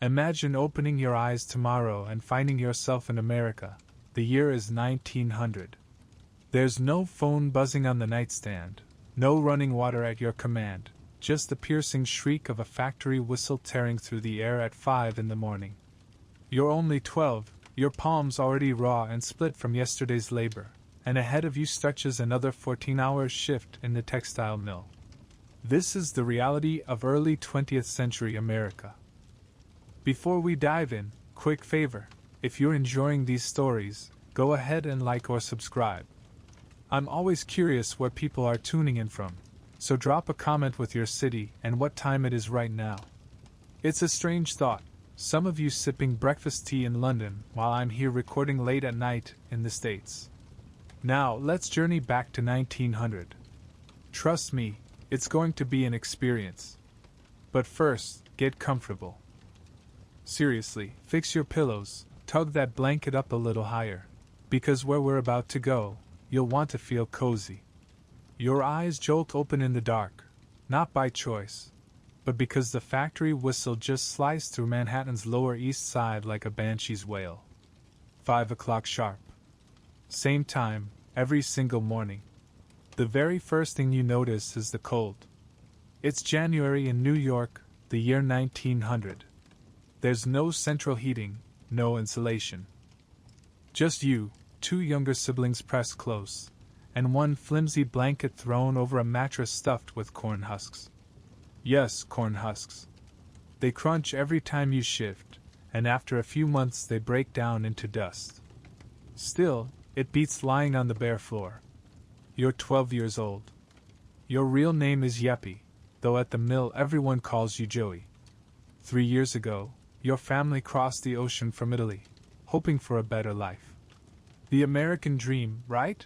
Imagine opening your eyes tomorrow and finding yourself in America. The year is 1900. There's no phone buzzing on the nightstand, no running water at your command, just the piercing shriek of a factory whistle tearing through the air at 5 in the morning. You're only 12, your palms already raw and split from yesterday's labor, and ahead of you stretches another 14-hour shift in the textile mill. This is the reality of early 20th century America. Before we dive in, quick favor, if you're enjoying these stories, go ahead and like or subscribe. I'm always curious where people are tuning in from, so drop a comment with your city and what time it is right now. It's a strange thought, some of you sipping breakfast tea in London while I'm here recording late at night in the States. Now, let's journey back to 1900. Trust me, it's going to be an experience. But first, get comfortable. Seriously, fix your pillows, tug that blanket up a little higher, because where we're about to go, you'll want to feel cozy. Your eyes jolt open in the dark, not by choice, but because the factory whistle just sliced through Manhattan's Lower East Side like a banshee's wail. 5 o'clock sharp. Same time, every single morning. The very first thing you notice is the cold. It's January in New York, the year 1900. There's no central heating, no insulation. Just you, 2 younger siblings pressed close, and one flimsy blanket thrown over a mattress stuffed with corn husks. Yes, corn husks. They crunch every time you shift, and after a few months they break down into dust. Still, it beats lying on the bare floor. You're 12 years old. Your real name is Yeppy, though at the mill everyone calls you Joey. 3 years ago, your family crossed the ocean from Italy, hoping for a better life. The American dream, right?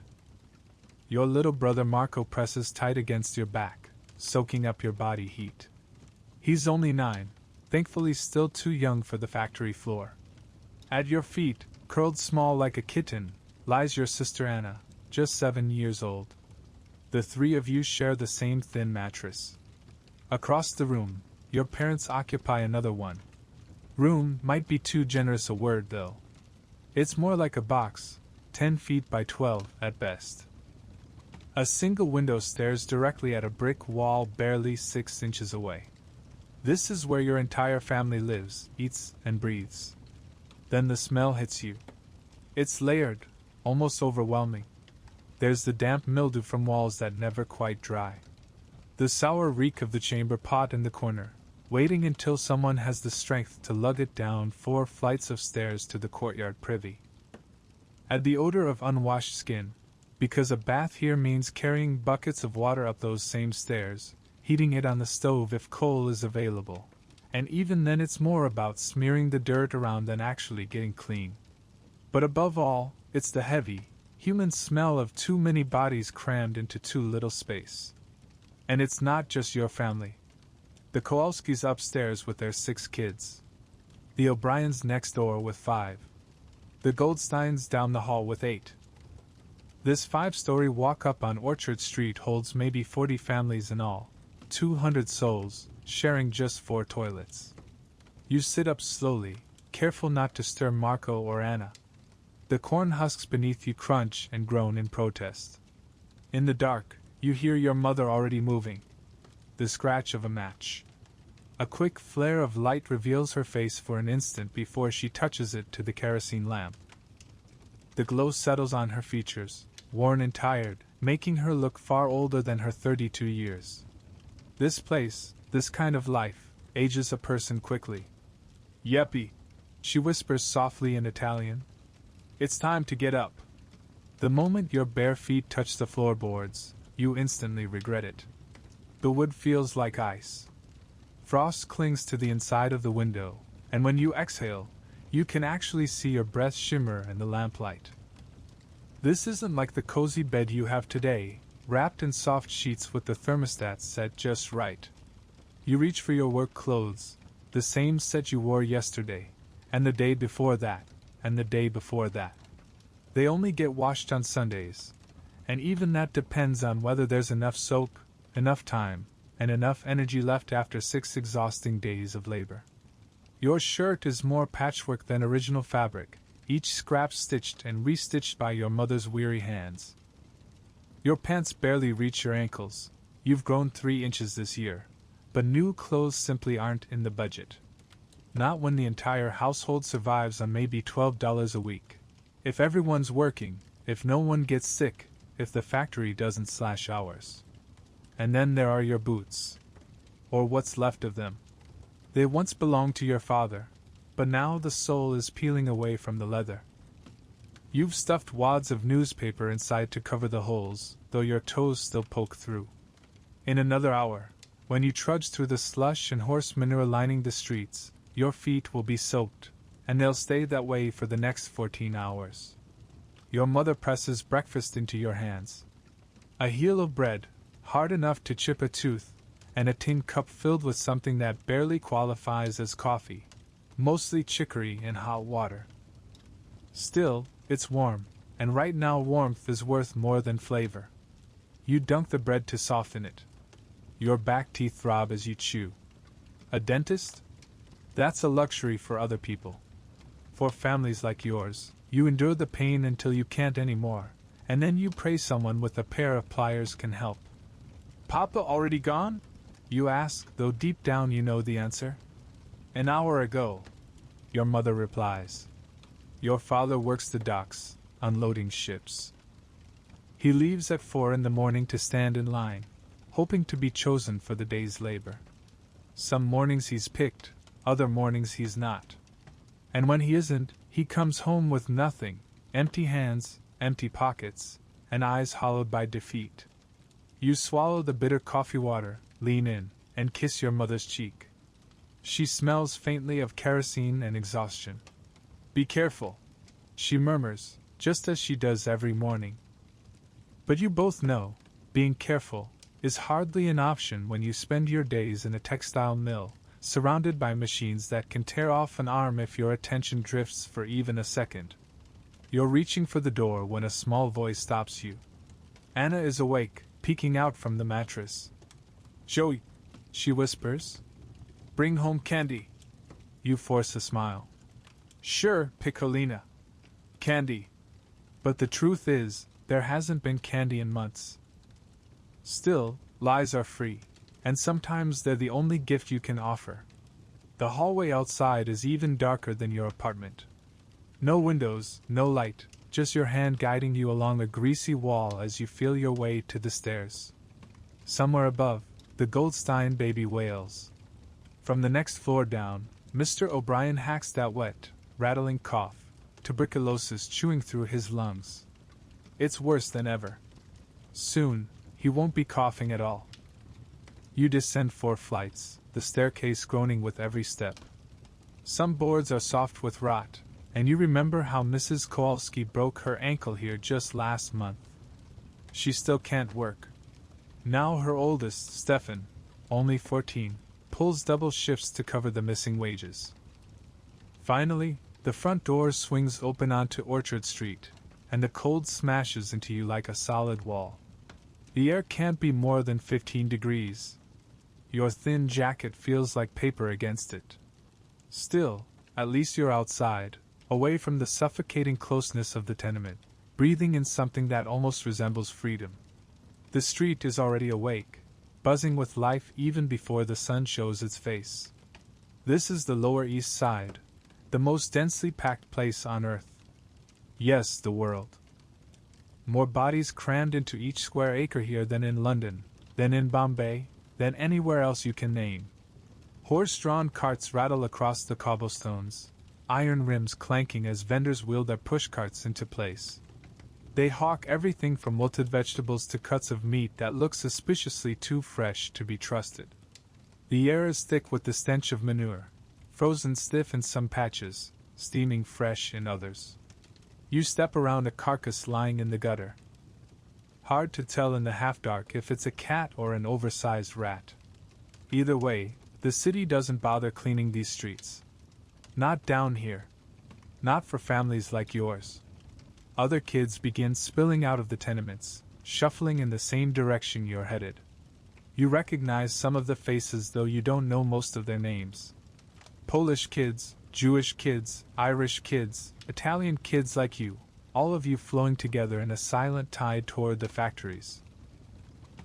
Your little brother Marco presses tight against your back, soaking up your body heat. He's only 9, thankfully still too young for the factory floor. At your feet, curled small like a kitten, lies your sister Anna, just 7 years old. The 3 of you share the same thin mattress. Across the room, your parents occupy another one. Room might be too generous a word, though. It's more like a box, 10 feet by 12 at best. A single window stares directly at a brick wall barely 6 inches away. This is where your entire family lives, eats, and breathes. Then the smell hits you. It's layered, almost overwhelming. There's the damp mildew from walls that never quite dry. The sour reek of the chamber pot in the corner, waiting until someone has the strength to lug it down 4 flights of stairs to the courtyard privy. Add the odor of unwashed skin, because a bath here means carrying buckets of water up those same stairs, heating it on the stove if coal is available, and even then it's more about smearing the dirt around than actually getting clean. But above all, it's the heavy, human smell of too many bodies crammed into too little space. And it's not just your family. The Kowalskis upstairs with their 6 kids. The O'Briens next door with 5. The Goldsteins down the hall with 8. This 5-story walk-up on Orchard Street holds maybe 40 families in all, 200 souls, sharing just 4 toilets. You sit up slowly, careful not to stir Marco or Anna. The corn husks beneath you crunch and groan in protest. In the dark, you hear your mother already moving. The scratch of a match. A quick flare of light reveals her face for an instant before she touches it to the kerosene lamp. The glow settles on her features, worn and tired, making her look far older than her 32 years. This place, this kind of life, ages a person quickly. Yeppy, she whispers softly in Italian. It's time to get up. The moment your bare feet touch the floorboards, you instantly regret it. The wood feels like ice. Frost clings to the inside of the window, and when you exhale, you can actually see your breath shimmer in the lamplight. This isn't like the cozy bed you have today, wrapped in soft sheets with the thermostat set just right. You reach for your work clothes, the same set you wore yesterday, and the day before that, and the day before that. They only get washed on Sundays, and even that depends on whether there's enough soap, enough time, and enough energy left after 6 exhausting days of labor. Your shirt is more patchwork than original fabric, each scrap stitched and restitched by your mother's weary hands. Your pants barely reach your ankles. You've grown 3 inches this year, but new clothes simply aren't in the budget. Not when the entire household survives on maybe $12 a week. If everyone's working, if no one gets sick, if the factory doesn't slash hours. And then there are your boots. Or what's left of them. They once belonged to your father, but now the sole is peeling away from the leather. You've stuffed wads of newspaper inside to cover the holes, though your toes still poke through. In another hour, when you trudge through the slush and horse manure lining the streets, your feet will be soaked, and they'll stay that way for the next 14 hours. Your mother presses breakfast into your hands. A heel of bread, hard enough to chip a tooth, and a tin cup filled with something that barely qualifies as coffee, mostly chicory and hot water. Still, it's warm, and right now warmth is worth more than flavor. You dunk the bread to soften it. Your back teeth throb as you chew. A dentist? That's a luxury for other people. For families like yours, you endure the pain until you can't anymore, and then you pray someone with a pair of pliers can help. Papa already gone? You ask, though deep down you know the answer. An hour ago, your mother replies. Your father works the docks, unloading ships. He leaves at 4 in the morning to stand in line, hoping to be chosen for the day's labor. Some mornings he's picked, other mornings he's not. And when he isn't, he comes home with nothing, empty hands, empty pockets, and eyes hollowed by defeat. You swallow the bitter coffee water, lean in, and kiss your mother's cheek. She smells faintly of kerosene and exhaustion. Be careful, she murmurs, just as she does every morning. But you both know, being careful is hardly an option when you spend your days in a textile mill, surrounded by machines that can tear off an arm if your attention drifts for even a second. You're reaching for the door when a small voice stops you. Anna is awake, peeking out from the mattress. Joey, she whispers. Bring home candy. You force a smile. Sure, Piccolina. Candy. But the truth is, there hasn't been candy in months. Still, lies are free, and sometimes they're the only gift you can offer. The hallway outside is even darker than your apartment. No windows, no light, just your hand guiding you along a greasy wall as you feel your way to the stairs. Somewhere above, the Goldstein baby wails. From the next floor down, Mr. O'Brien hacks that wet, rattling cough, tuberculosis chewing through his lungs. It's worse than ever. Soon, he won't be coughing at all. You descend 4 flights, the staircase groaning with every step. Some boards are soft with rot, and you remember how Mrs. Kowalski broke her ankle here just last month. She still can't work. Now her oldest, Stefan, only 14, pulls double shifts to cover the missing wages. Finally, the front door swings open onto Orchard Street, and the cold smashes into you like a solid wall. The air can't be more than 15 degrees. Your thin jacket feels like paper against it. Still, at least you're outside, away from the suffocating closeness of the tenement, breathing in something that almost resembles freedom. The street is already awake, buzzing with life even before the sun shows its face. This is the Lower East Side, the most densely packed place on earth. Yes, the world. More bodies crammed into each square acre here than in London, than in Bombay, than anywhere else you can name. Horse-drawn carts rattle across the cobblestones, iron rims clanking as vendors wheel their pushcarts into place. They hawk everything from wilted vegetables to cuts of meat that look suspiciously too fresh to be trusted. The air is thick with the stench of manure, frozen stiff in some patches, steaming fresh in others. You step around a carcass lying in the gutter. Hard to tell in the half-dark if it's a cat or an oversized rat. Either way, the city doesn't bother cleaning these streets. Not down here. Not for families like yours. Other kids begin spilling out of the tenements, shuffling in the same direction you're headed. You recognize some of the faces, though you don't know most of their names. Polish kids, Jewish kids, Irish kids, Italian kids like you, all of you flowing together in a silent tide toward the factories.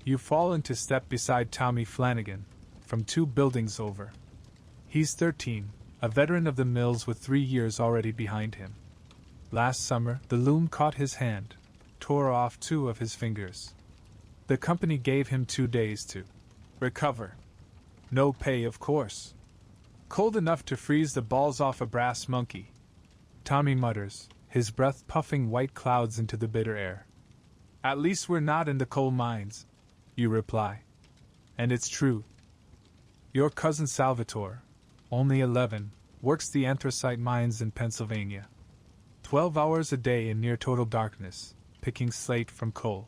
You fall into step beside Tommy Flanagan, from 2 buildings over. He's 13, a veteran of the mills with 3 years already behind him. Last summer, the loom caught his hand, tore off 2 of his fingers. The company gave him 2 days to recover. No pay, of course. Cold enough to freeze the balls off a brass monkey. Tommy mutters, his breath puffing white clouds into the bitter air. At least we're not in the coal mines, you reply. And it's true. Your cousin Salvatore, only 11, works the anthracite mines in Pennsylvania. 12 hours a day in near total darkness, picking slate from coal.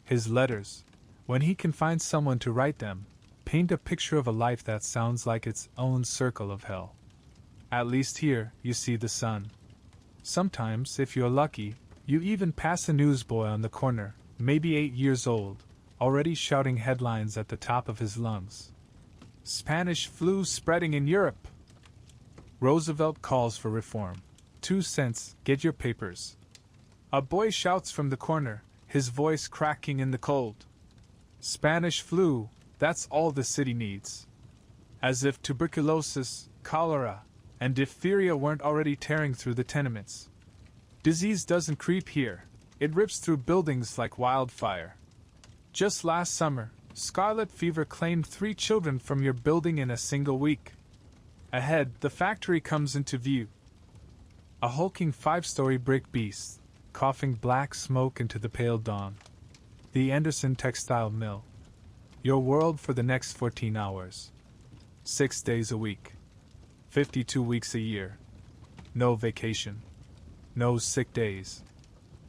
His letters, when he can find someone to write them, paint a picture of a life that sounds like its own circle of hell. At least here, you see the sun. Sometimes, if you're lucky, you even pass a newsboy on the corner, maybe 8 years old, already shouting headlines at the top of his lungs. Spanish flu spreading in Europe. Roosevelt calls for reform. 2 cents, get your papers. A boy shouts from the corner, his voice cracking in the cold. Spanish flu, that's all the city needs. As if tuberculosis, cholera, and diphtheria weren't already tearing through the tenements. Disease doesn't creep here, it rips through buildings like wildfire. Just last summer, scarlet fever claimed 3 children from your building in a single week. Ahead, the factory comes into view. A hulking 5-story brick beast, coughing black smoke into the pale dawn. The Anderson textile mill. Your world for the next 14 hours. 6 days a week. 52 weeks a year. No vacation. No sick days.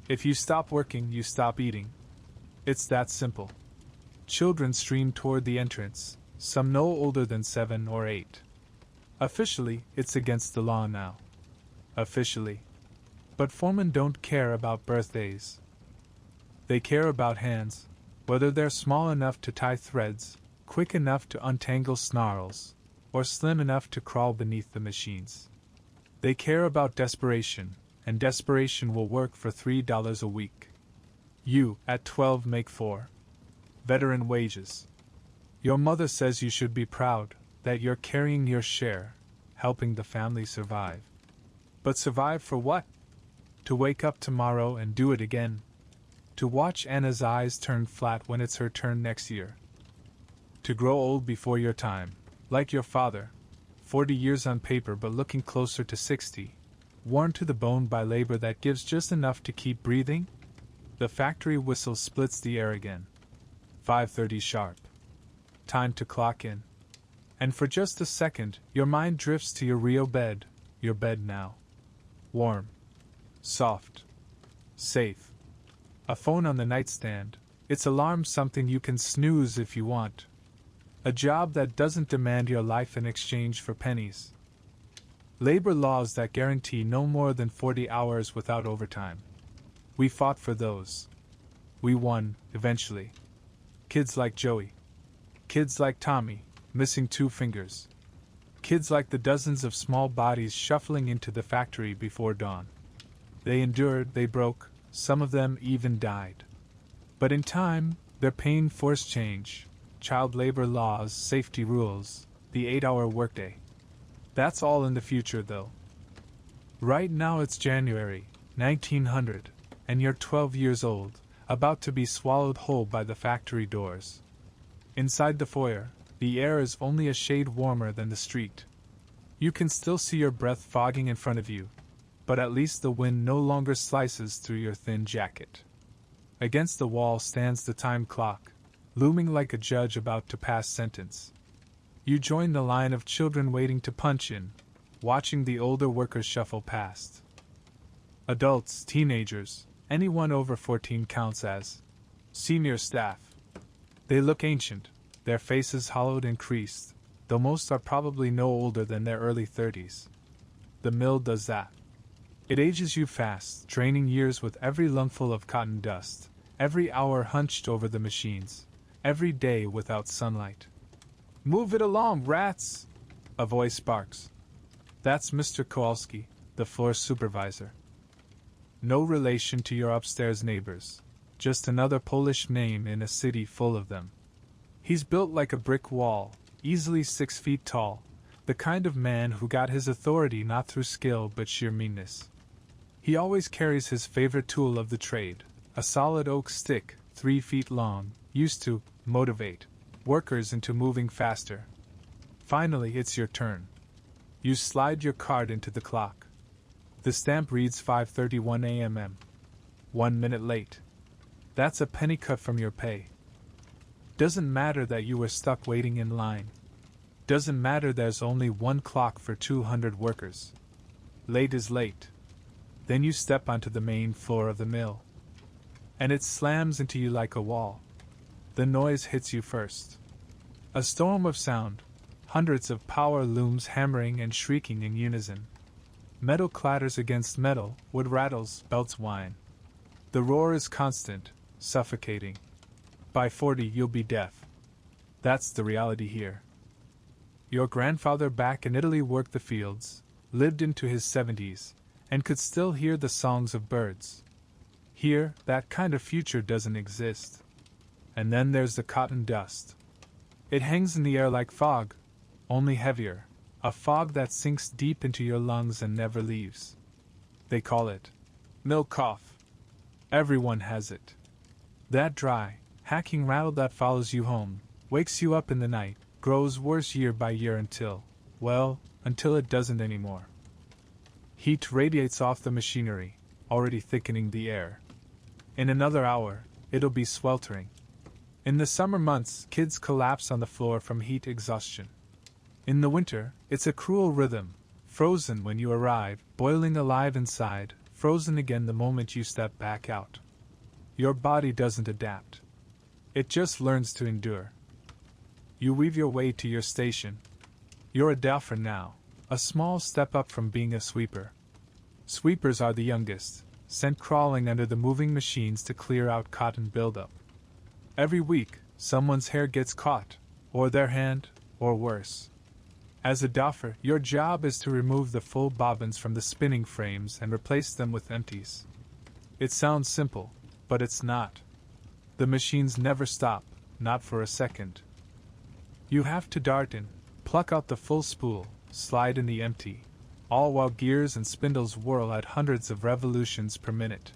If you stop working, you stop eating. It's that simple. Children stream toward the entrance, some no older than 7 or 8. Officially, it's against the law now. Officially. But foremen don't care about birthdays. They care about hands, whether they're small enough to tie threads, quick enough to untangle snarls, or slim enough to crawl beneath the machines. They care about desperation, and desperation will work for $3 a week. You, at 12, make 4. Veteran wages. Your mother says you should be proud that you're carrying your share, helping the family survive. But survive for what? To wake up tomorrow and do it again. To watch Anna's eyes turn flat when it's her turn next year. To grow old before your time, like your father, 40 years on paper but looking closer to 60, worn to the bone by labor that gives just enough to keep breathing? The factory whistle splits the air again. 5:30 sharp. Time to clock in. And for just a second, your mind drifts to your Rio bed, your bed now. Warm. Soft. Safe. A phone on the nightstand, its alarm something you can snooze if you want. A job that doesn't demand your life in exchange for pennies. Labor laws that guarantee no more than 40 hours without overtime. We fought for those. We won, eventually. Kids like Joey. Kids like Tommy, missing 2 fingers. Kids like the dozens of small bodies shuffling into the factory before dawn. They endured, they broke, some of them even died. But in time, their pain forced change. Child labor laws, safety rules, the 8-hour workday. That's all in the future, though. Right now it's January, 1900, and you're 12 years old, about to be swallowed whole by the factory doors. Inside the foyer, the air is only a shade warmer than the street. You can still see your breath fogging in front of you, but at least the wind no longer slices through your thin jacket. Against the wall stands the time clock, looming like a judge about to pass sentence. You join the line of children waiting to punch in, watching the older workers shuffle past. Adults, teenagers, anyone over 14 counts as senior staff. They look ancient, their faces hollowed and creased, though most are probably no older than their early 30s. The mill does that. It ages you fast, draining years with every lungful of cotton dust, every hour hunched over the machines, every day without sunlight. Move it along, rats! A voice barks. That's Mr. Kowalski, the floor supervisor. No relation to your upstairs neighbors, just another Polish name in a city full of them. He's built like a brick wall, easily 6 feet tall, the kind of man who got his authority not through skill but sheer meanness. He always carries his favorite tool of the trade, a solid oak stick, 3 feet long, used to motivate workers into moving faster. Finally, it's your turn. You slide your card into the clock. The stamp reads 5:31 a.m. 1 minute late. That's a penny cut from your pay. Doesn't matter that you were stuck waiting in line. Doesn't matter there's only one clock for 200 workers. Late is late. Then you step onto the main floor of the mill. And it slams into you like a wall. The noise hits you first. A storm of sound, hundreds of power looms hammering and shrieking in unison. Metal clatters against metal, wood rattles, belts whine. The roar is constant, suffocating. By 40 you'll be deaf. That's the reality here. Your grandfather back in Italy worked the fields, lived into his 70s, and could still hear the songs of birds. Here, that kind of future doesn't exist. And then there's the cotton dust. It hangs in the air like fog, only heavier, a fog that sinks deep into your lungs and never leaves. They call it mill cough. Everyone has it. That dry, hacking rattle that follows you home, wakes you up in the night, grows worse year by year until it doesn't anymore. Heat radiates off the machinery, already thickening the air. In another hour, it'll be sweltering. In the summer months, kids collapse on the floor from heat exhaustion. In the winter, it's a cruel rhythm, frozen when you arrive, boiling alive inside, frozen again the moment you step back out. Your body doesn't adapt. It just learns to endure. You weave your way to your station. You're a duffer now, a small step up from being a sweeper. Sweepers are the youngest, sent crawling under the moving machines to clear out cotton buildup. Every week, someone's hair gets caught, or their hand, or worse. As a duffer, your job is to remove the full bobbins from the spinning frames and replace them with empties. It sounds simple, but it's not. The machines never stop, not for a second. You have to dart in, pluck out the full spool, slide in the empty, all while gears and spindles whirl at hundreds of revolutions per minute.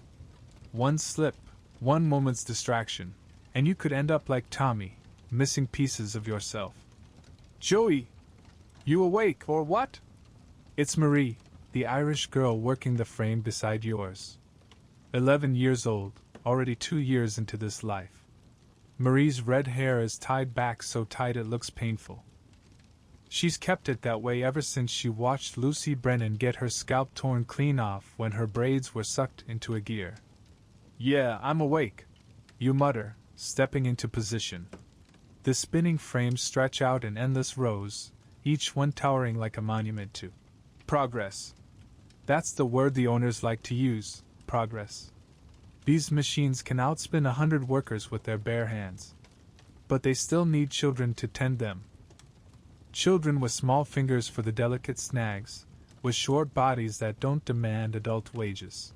One slip, one moment's distraction, and you could end up like Tommy, missing pieces of yourself. Joey! You awake, or what? It's Marie, the Irish girl working the frame beside yours. 11 years old, already 2 years into this life. Marie's red hair is tied back so tight it looks painful. She's kept it that way ever since she watched Lucy Brennan get her scalp torn clean off when her braids were sucked into a gear. Yeah, I'm awake, you mutter, stepping into position. The spinning frames stretch out in endless rows, each one towering like a monument to progress. That's the word the owners like to use, progress. These machines can outspin 100 workers with their bare hands. But they still need children to tend them. Children with small fingers for the delicate snags, with short bodies that don't demand adult wages.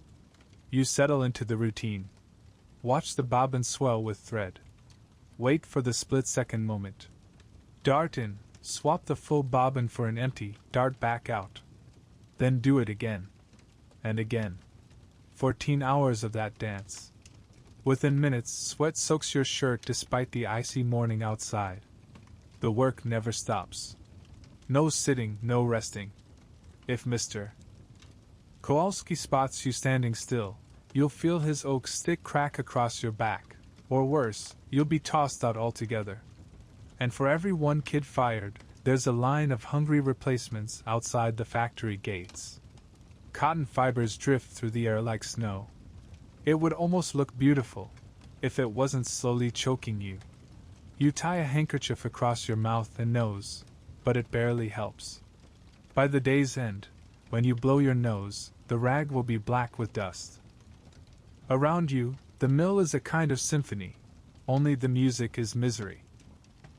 You settle into the routine. Watch the bobbin swell with thread. Wait for the split-second moment. Dart in, swap the full bobbin for an empty, dart back out. Then do it again. And again. 14 hours of that dance. Within minutes, sweat soaks your shirt despite the icy morning outside. The work never stops. No sitting, no resting. If Mr. Kowalski spots you standing still, you'll feel his oak stick crack across your back, or worse, you'll be tossed out altogether. And for every one kid fired, there's a line of hungry replacements outside the factory gates. Cotton fibers drift through the air like snow. It would almost look beautiful, if it wasn't slowly choking you. You tie a handkerchief across your mouth and nose, but it barely helps. By the day's end, when you blow your nose, the rag will be black with dust. Around you, the mill is a kind of symphony, only the music is misery.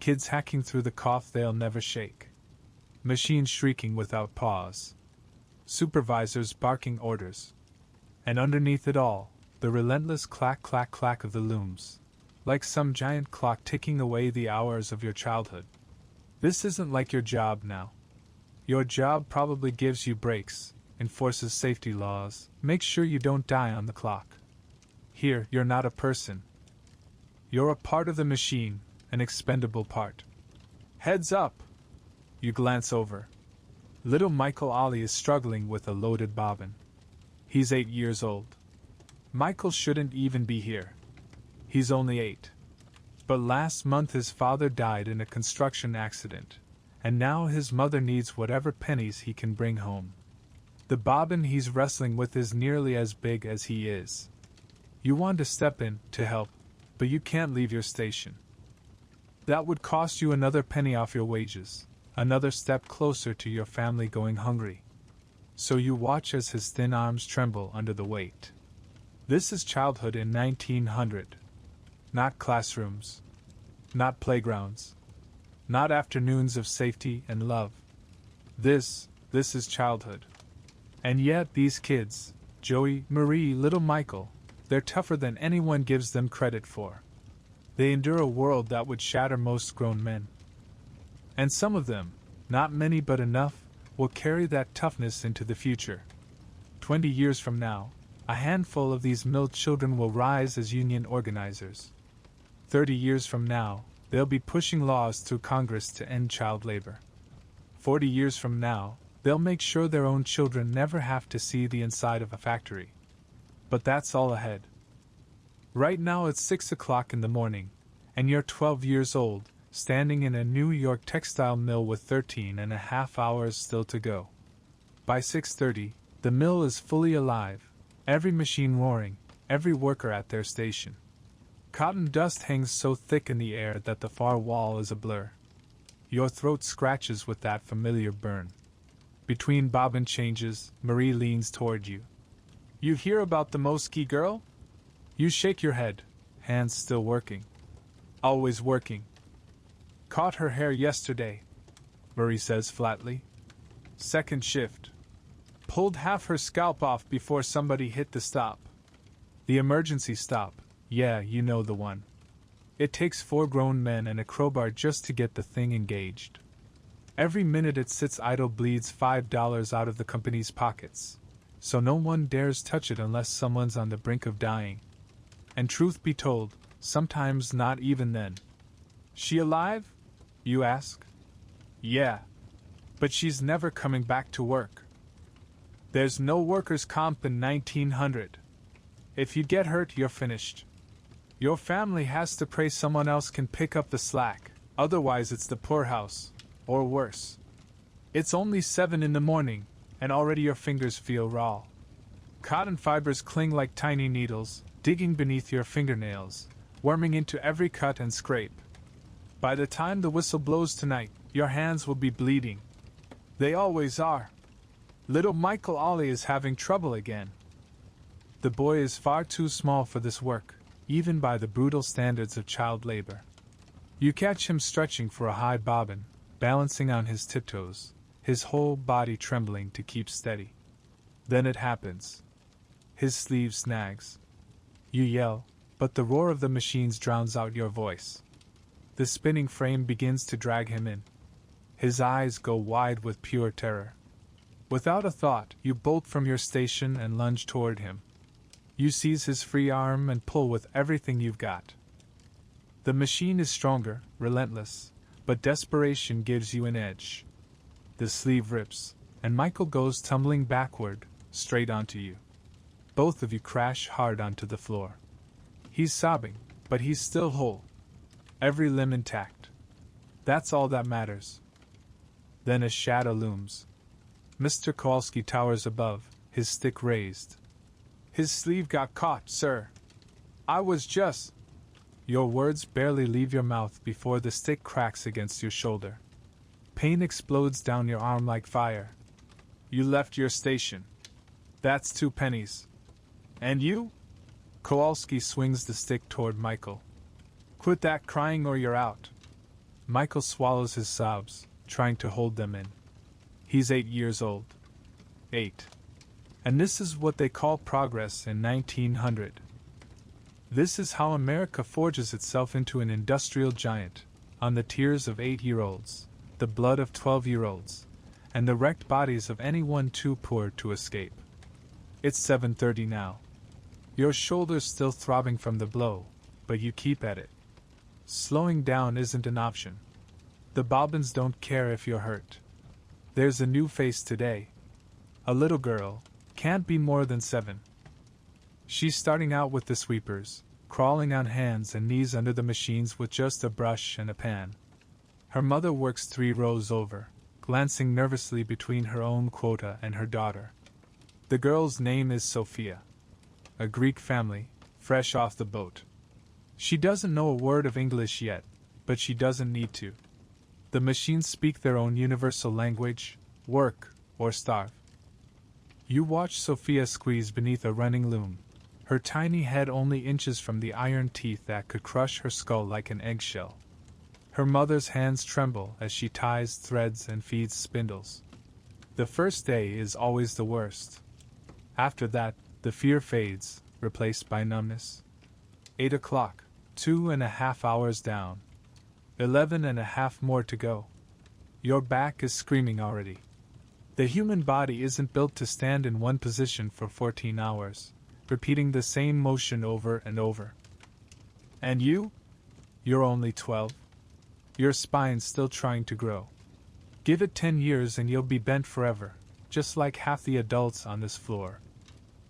Kids hacking through the cough they'll never shake. Machines shrieking without pause. supervisors barking orders. And underneath it all, the relentless clack clack clack of the looms, like some giant clock ticking away the hours of your childhood. This isn't like your job now. Your job probably gives you breaks, enforces safety laws, makes sure you don't die on the clock. Here, you're not a person. You're a part of the machine, an expendable part. Heads up! You glance over. Little Michael Ollie is struggling with a loaded bobbin. He's 8 years old. Michael shouldn't even be here. He's only 8. But last month his father died in a construction accident, and now his mother needs whatever pennies he can bring home. The bobbin he's wrestling with is nearly as big as he is. You want to step in to help, but you can't leave your station. That would cost you another penny off your wages, another step closer to your family going hungry. So you watch as his thin arms tremble under the weight. This is childhood in 1900. Not classrooms. Not playgrounds. Not afternoons of safety and love. This is childhood. And yet these kids, Joey, Marie, little Michael, they're tougher than anyone gives them credit for. They endure a world that would shatter most grown men. And some of them, not many but enough, will carry that toughness into the future. 20 years from now, a handful of these mill children will rise as union organizers. 30 years from now, they'll be pushing laws through Congress to end child labor. 40 years from now, they'll make sure their own children never have to see the inside of a factory. But that's all ahead. Right now it's 6 o'clock in the morning, and you're 12 years old, standing in a New York textile mill with 13.5 hours still to go. By 6:30, the mill is fully alive, every machine roaring, every worker at their station. Cotton dust hangs so thick in the air that the far wall is a blur. Your throat scratches with that familiar burn. Between bobbin changes, Marie leans toward you. You hear about the Moski girl? You shake your head, hands still working. Always working. Caught her hair yesterday, Marie says flatly. Second shift. Pulled half her scalp off before somebody hit the stop. The emergency stop, yeah, you know the one. It takes 4 grown men and a crowbar just to get the thing engaged. Every minute it sits idle bleeds $5 out of the company's pockets, so no one dares touch it unless someone's on the brink of dying. And truth be told, sometimes not even then. She alive? You ask. Yeah. But she's never coming back to work. There's no workers' comp in 1900. If you get hurt, you're finished. Your family has to pray someone else can pick up the slack, otherwise it's the poorhouse, or worse. It's only 7 in the morning, and already your fingers feel raw. Cotton fibers cling like tiny needles, digging beneath your fingernails, worming into every cut and scrape. By the time the whistle blows tonight, your hands will be bleeding. They always are. Little Michael Ollie is having trouble again. The boy is far too small for this work, even by the brutal standards of child labor. You catch him stretching for a high bobbin, balancing on his tiptoes, his whole body trembling to keep steady. Then it happens. His sleeve snags. You yell, but the roar of the machines drowns out your voice. The spinning frame begins to drag him in. His eyes go wide with pure terror. Without a thought, you bolt from your station and lunge toward him. You seize his free arm and pull with everything you've got. The machine is stronger, relentless, but desperation gives you an edge. The sleeve rips, and Michael goes tumbling backward, straight onto you. Both of you crash hard onto the floor. He's sobbing, but he's still whole. Every limb intact. That's all that matters. Then a shadow looms. Mr. Kowalski towers above, his stick raised. His sleeve got caught, sir. I was just... Your words barely leave your mouth before the stick cracks against your shoulder. Pain explodes down your arm like fire. You left your station. That's 2 pennies. And you? Kowalski swings the stick toward Michael. Quit that crying or you're out. Michael swallows his sobs, trying to hold them in. He's 8 years old. 8. And this is what they call progress in 1900. This is how America forges itself into an industrial giant, on the tears of 8-year-olds, the blood of 12-year-olds, and the wrecked bodies of anyone too poor to escape. It's 7:30 now. Your shoulders still throbbing from the blow, but you keep at it. Slowing down isn't an option. The Bobbins don't care if you're hurt. There's a new face today. A little girl, can't be more than 7. She's starting out with the sweepers, crawling on hands and knees under the machines with just a brush and a pan. Her mother works 3 rows over, glancing nervously between her own quota and her daughter. The girl's name is Sophia. A Greek family, fresh off the boat. She doesn't know a word of English yet, but she doesn't need to. The machines speak their own universal language: work or starve. You watch Sophia squeeze beneath a running loom, her tiny head only inches from the iron teeth that could crush her skull like an eggshell. Her mother's hands tremble as she ties threads and feeds spindles. The first day is always the worst. After that, the fear fades, replaced by numbness. 8 o'clock, 2.5 hours down. 11.5 more to go. Your back is screaming already. The human body isn't built to stand in one position for 14 hours, repeating the same motion over and over. And you? You're only 12. Your spine's still trying to grow. Give it 10 years and you'll be bent forever, just like half the adults on this floor.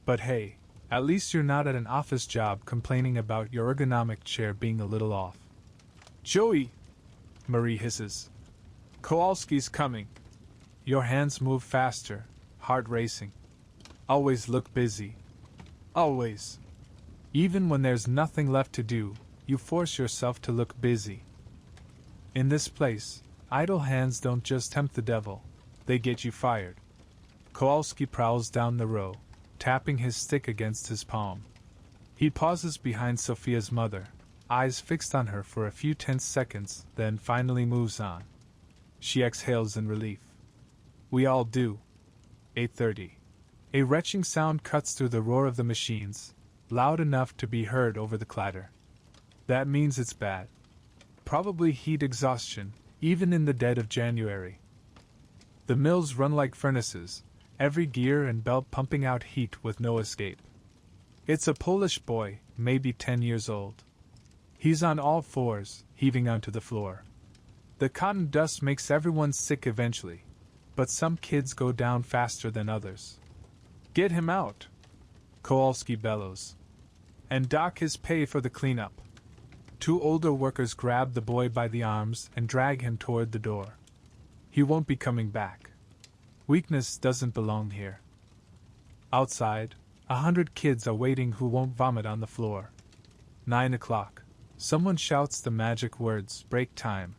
But hey, at least you're not at an office job complaining about your ergonomic chair being a little off. Joey! Marie hisses. Kowalski's coming. Your hands move faster, heart racing. Always look busy. Always. Even when there's nothing left to do, you force yourself to look busy. In this place, idle hands don't just tempt the devil, they get you fired. Kowalski prowls down the row, tapping his stick against his palm. He pauses behind Sophia's mother, eyes fixed on her for a few tense seconds, then finally moves on. She exhales in relief. We all do. 8:30. A retching sound cuts through the roar of the machines, loud enough to be heard over the clatter. That means it's bad. Probably heat exhaustion, even in the dead of January. The mills run like furnaces, every gear and belt pumping out heat with no escape. It's a Polish boy, maybe 10 years old. He's on all fours, heaving onto the floor. The cotton dust makes everyone sick eventually, but some kids go down faster than others. Get him out! Kowalski bellows. And dock his pay for the cleanup. 2 older workers grab the boy by the arms and drag him toward the door. He won't be coming back. Weakness doesn't belong here. Outside, 100 kids are waiting who won't vomit on the floor. 9 o'clock. Someone shouts the magic words, break time.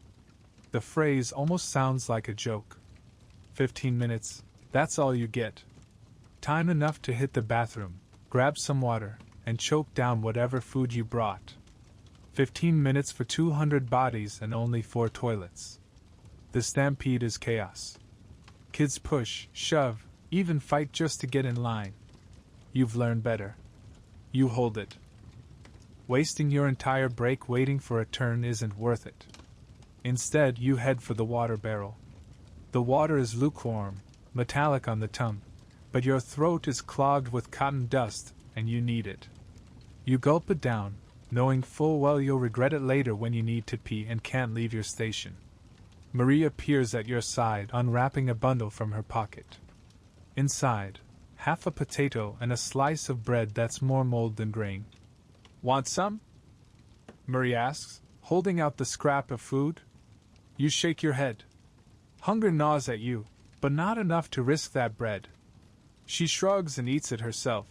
The phrase almost sounds like a joke. 15 minutes, that's all you get. Time enough to hit the bathroom, grab some water, and choke down whatever food you brought. 15 minutes for 200 bodies and only 4 toilets. The stampede is chaos. Kids push, shove, even fight just to get in line. You've learned better. You hold it. Wasting your entire break waiting for a turn isn't worth it. Instead, you head for the water barrel. The water is lukewarm, metallic on the tongue, but your throat is clogged with cotton dust, and you need it. You gulp it down, knowing full well you'll regret it later when you need to pee and can't leave your station. Marie appears at your side, unwrapping a bundle from her pocket. Inside, half a potato and a slice of bread that's more mold than grain. Want some? Marie asks, holding out the scrap of food. You shake your head. Hunger gnaws at you, but not enough to risk that bread. She shrugs and eats it herself.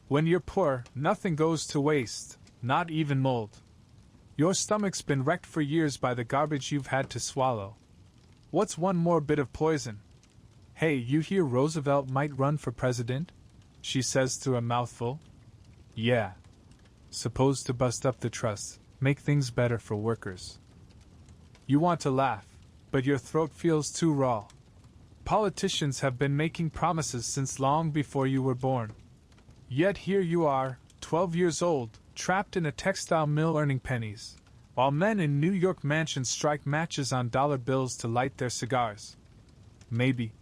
When you're poor, nothing goes to waste, not even mold. Your stomach's been wrecked for years by the garbage you've had to swallow. What's one more bit of poison? Hey, you hear Roosevelt might run for president? She says through a mouthful. Yeah. Supposed to bust up the trusts, make things better for workers. You want to laugh, but your throat feels too raw. Politicians have been making promises since long before you were born. Yet here you are, 12 years old, trapped in a textile mill earning pennies, while men in New York mansions strike matches on dollar bills to light their cigars. Maybe,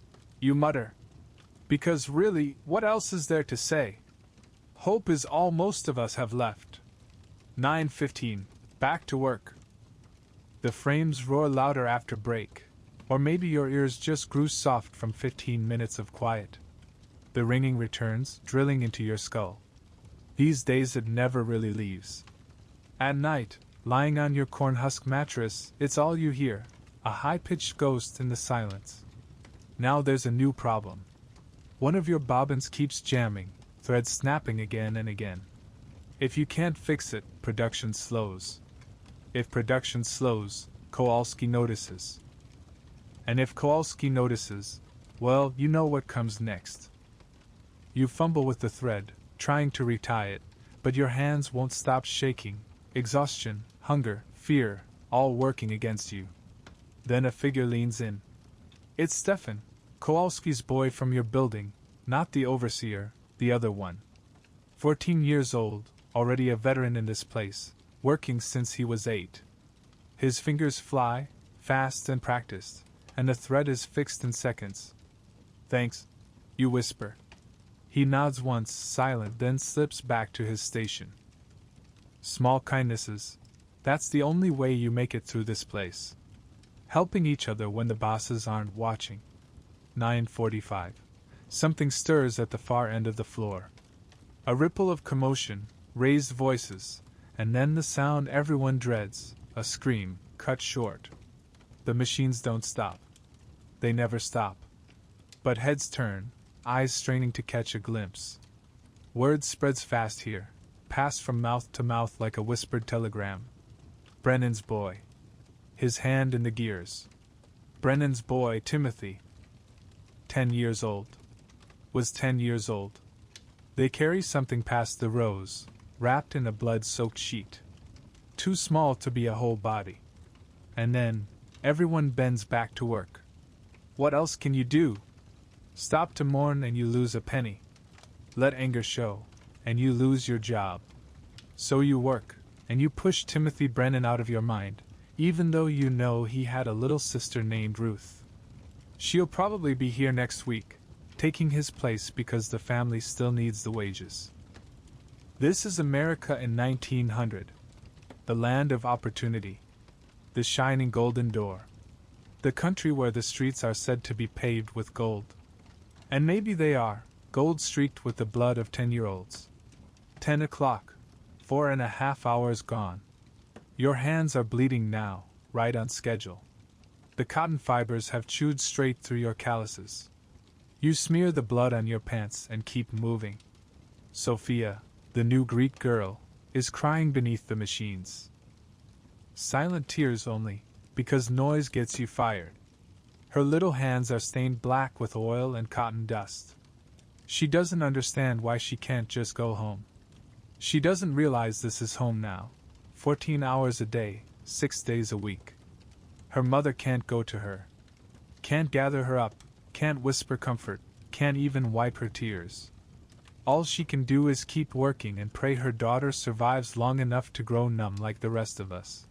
you mutter. Because really, what else is there to say? Hope is all most of us have left. 9:15, back to work. The frames roar louder after break, or maybe your ears just grew soft from 15 minutes of quiet. The ringing returns, drilling into your skull. These days it never really leaves. At night, lying on your cornhusk mattress, it's all you hear, a high-pitched ghost in the silence. Now there's a new problem. One of your bobbins keeps jamming, threads snapping again and again. If you can't fix it, production slows. If production slows, Kowalski notices. And if Kowalski notices, well, you know what comes next. You fumble with the thread, trying to retie it, but your hands won't stop shaking, exhaustion, hunger, fear, all working against you. Then a figure leans in. It's Stefan, Kowalski's boy from your building, not the overseer, the other one. 14 years old, already a veteran in this place, working since he was 8. His fingers fly, fast and practiced, and the thread is fixed in seconds. Thanks, you whisper. He nods once, silent, then slips back to his station. Small kindnesses, that's the only way you make it through this place. Helping each other when the bosses aren't watching. 9:45. Something stirs at the far end of the floor. A ripple of commotion, raised voices, and then the sound everyone dreads, a scream, cut short. The machines don't stop. They never stop. But heads turn, eyes straining to catch a glimpse. Word spreads fast here, passed from mouth to mouth like a whispered telegram. Brennan's boy. His hand in the gears. Brennan's boy, Timothy. 10 years old. Was 10 years old. They carry something past the rows, wrapped in a blood-soaked sheet. Too small to be a whole body. And then, everyone bends back to work. What else can you do? Stop to mourn and you lose a penny. Let anger show, and you lose your job. So you work, and you push Timothy Brennan out of your mind, even though you know he had a little sister named Ruth. She'll probably be here next week, taking his place because the family still needs the wages. This is America in 1900. The land of opportunity. The shining golden door. The country where the streets are said to be paved with gold. And maybe they are, gold streaked with the blood of 10-year-olds. 10 o'clock, 4.5 hours gone. Your hands are bleeding now, right on schedule. The cotton fibers have chewed straight through your calluses. You smear the blood on your pants and keep moving. Sophia, the new Greek girl, is crying beneath the machines. Silent tears only, because noise gets you fired. Her little hands are stained black with oil and cotton dust. She doesn't understand why she can't just go home. She doesn't realize this is home now. 14 hours a day, 6 days a week. Her mother can't go to her. Can't gather her up, can't whisper comfort, can't even wipe her tears. All she can do is keep working and pray her daughter survives long enough to grow numb like the rest of us.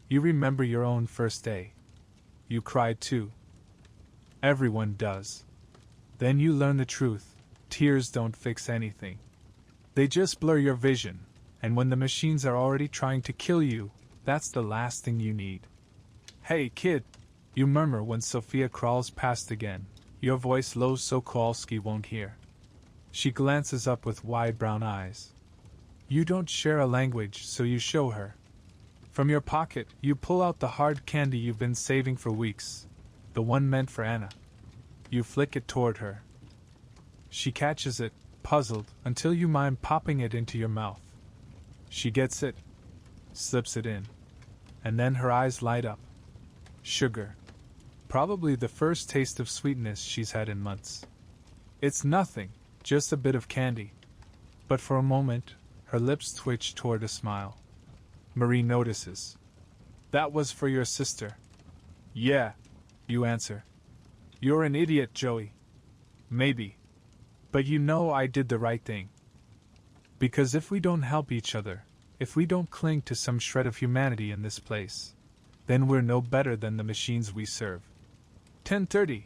You remember your own first day. You cried too. Everyone does. Then you learn the truth. Tears don't fix anything. They just blur your vision, and when the machines are already trying to kill you, that's the last thing you need. Hey, kid, you murmur when Sophia crawls past again, your voice low so Kowalski won't hear. She glances up with wide brown eyes. You don't share a language, so you show her. From your pocket, you pull out the hard candy you've been saving for weeks, the one meant for Anna. You flick it toward her. She catches it, puzzled, until you mime popping it into your mouth. She gets it, slips it in, and then her eyes light up. Sugar. Probably the first taste of sweetness she's had in months. It's nothing, just a bit of candy. But for a moment, her lips twitch toward a smile. Marie notices. That was for your sister. Yeah, you answer. You're an idiot, Joey. Maybe. But you know I did the right thing. Because if we don't help each other, if we don't cling to some shred of humanity in this place, then we're no better than the machines we serve. 10:30.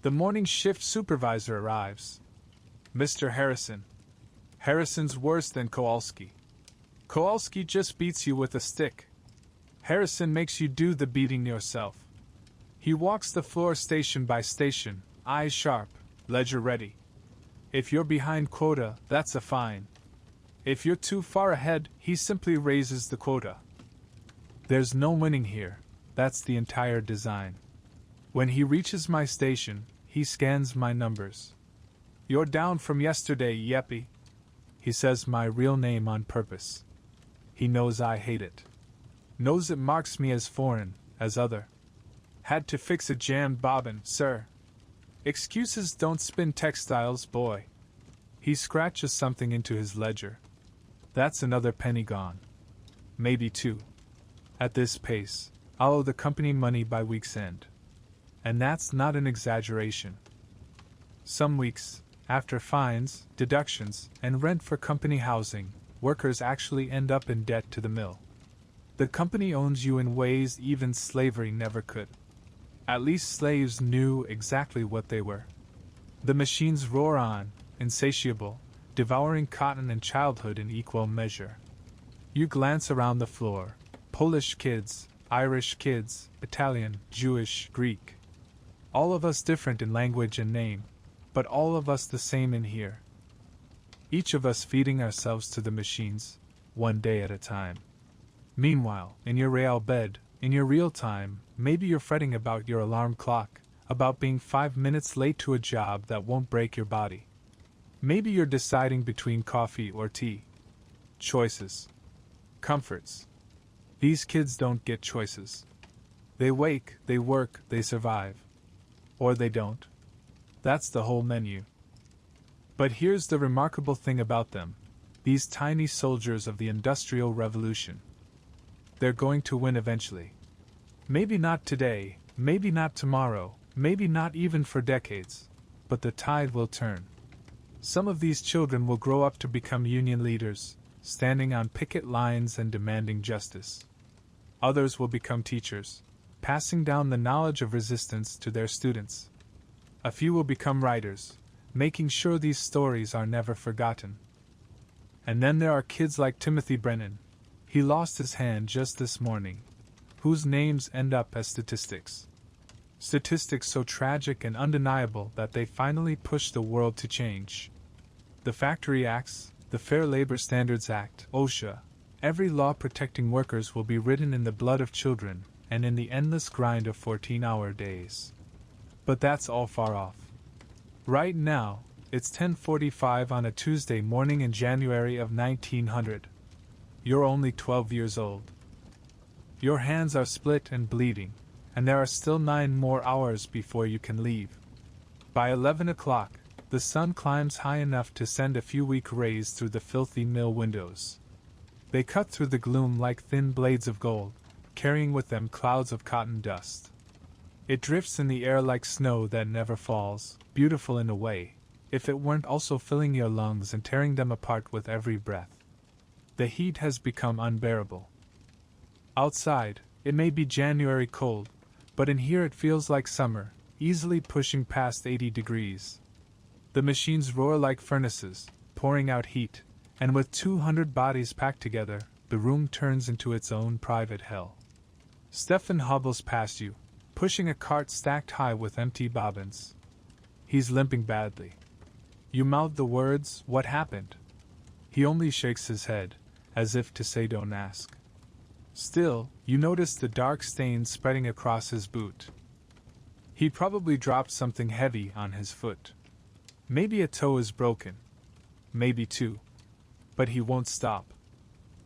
The morning shift supervisor arrives. Mr. Harrison. Harrison's worse than Kowalski. Kowalski just beats you with a stick. Harrison makes you do the beating yourself. He walks the floor station by station, eyes sharp, ledger ready. If you're behind quota, that's a fine. If you're too far ahead, he simply raises the quota. There's no winning here, that's the entire design. When he reaches my station, he scans my numbers. You're down from yesterday, Yeppy. He says my real name on purpose. He knows I hate it. Knows it marks me as foreign, as other. Had to fix a jammed bobbin, sir. Excuses don't spin textiles, boy. He scratches something into his ledger. That's another penny gone. Maybe two. At this pace, I'll owe the company money by week's end. And that's not an exaggeration. Some weeks, after fines, deductions, and rent for company housing, workers actually end up in debt to the mill. The company owns you in ways even slavery never could. At least slaves knew exactly what they were. The machines roar on, insatiable, devouring cotton and childhood in equal measure. You glance around the floor. Polish kids, Irish kids, Italian, Jewish, Greek. All of us different in language and name, but all of us the same in here. Each of us feeding ourselves to the machines, one day at a time. Meanwhile, in your real bed, in your real time, maybe you're fretting about your alarm clock, about being 5 minutes late to a job that won't break your body. Maybe you're deciding between coffee or tea. Choices. Comforts. These kids don't get choices. They wake, they work, they survive. Or they don't. That's the whole menu. But here's the remarkable thing about them, these tiny soldiers of the Industrial Revolution. They're going to win eventually. Maybe not today, maybe not tomorrow, maybe not even for decades, but the tide will turn. Some of these children will grow up to become union leaders, standing on picket lines and demanding justice. Others will become teachers, passing down the knowledge of resistance to their students. A few will become writers, making sure these stories are never forgotten. And then there are kids like Timothy Brennan. He lost his hand just this morning, whose names end up as statistics. Statistics so tragic and undeniable that they finally push the world to change. The Factory Acts, the Fair Labor Standards Act, OSHA, every law protecting workers will be written in the blood of children and in the endless grind of 14-hour days. But that's all far off. Right now, it's 10:45 on a Tuesday morning in January of 1900. You're only 12 years old. Your hands are split and bleeding, and there are still 9 more hours before you can leave. By 11 o'clock, the sun climbs high enough to send a few weak rays through the filthy mill windows. They cut through the gloom like thin blades of gold, carrying with them clouds of cotton dust. It drifts in the air like snow that never falls, beautiful in a way, if it weren't also filling your lungs and tearing them apart with every breath. The heat has become unbearable. Outside, it may be January cold, but in here it feels like summer, easily pushing past 80 degrees. The machines roar like furnaces, pouring out heat, and with 200 bodies packed together, the room turns into its own private hell. Stefan hobbles past you, pushing a cart stacked high with empty bobbins. He's limping badly. You mouth the words, "What happened?" He only shakes his head, as if to say don't ask. Still, you notice the dark stains spreading across his boot. He probably dropped something heavy on his foot. Maybe a toe is broken. Maybe 2. But he won't stop.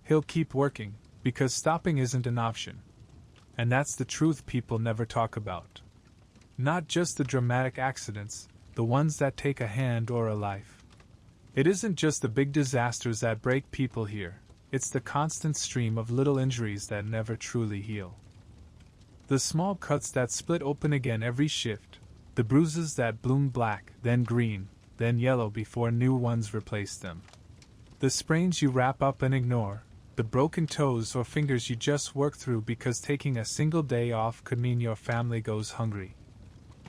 He'll keep working, because stopping isn't an option. And that's the truth people never talk about. Not just the dramatic accidents, the ones that take a hand or a life. It isn't just the big disasters that break people here, it's the constant stream of little injuries that never truly heal. The small cuts that split open again every shift, The bruises that bloomed black, then green, then yellow before new ones replaced them. The sprains you wrap up and ignore, the broken toes or fingers you just work through because taking a single day off could mean your family goes hungry.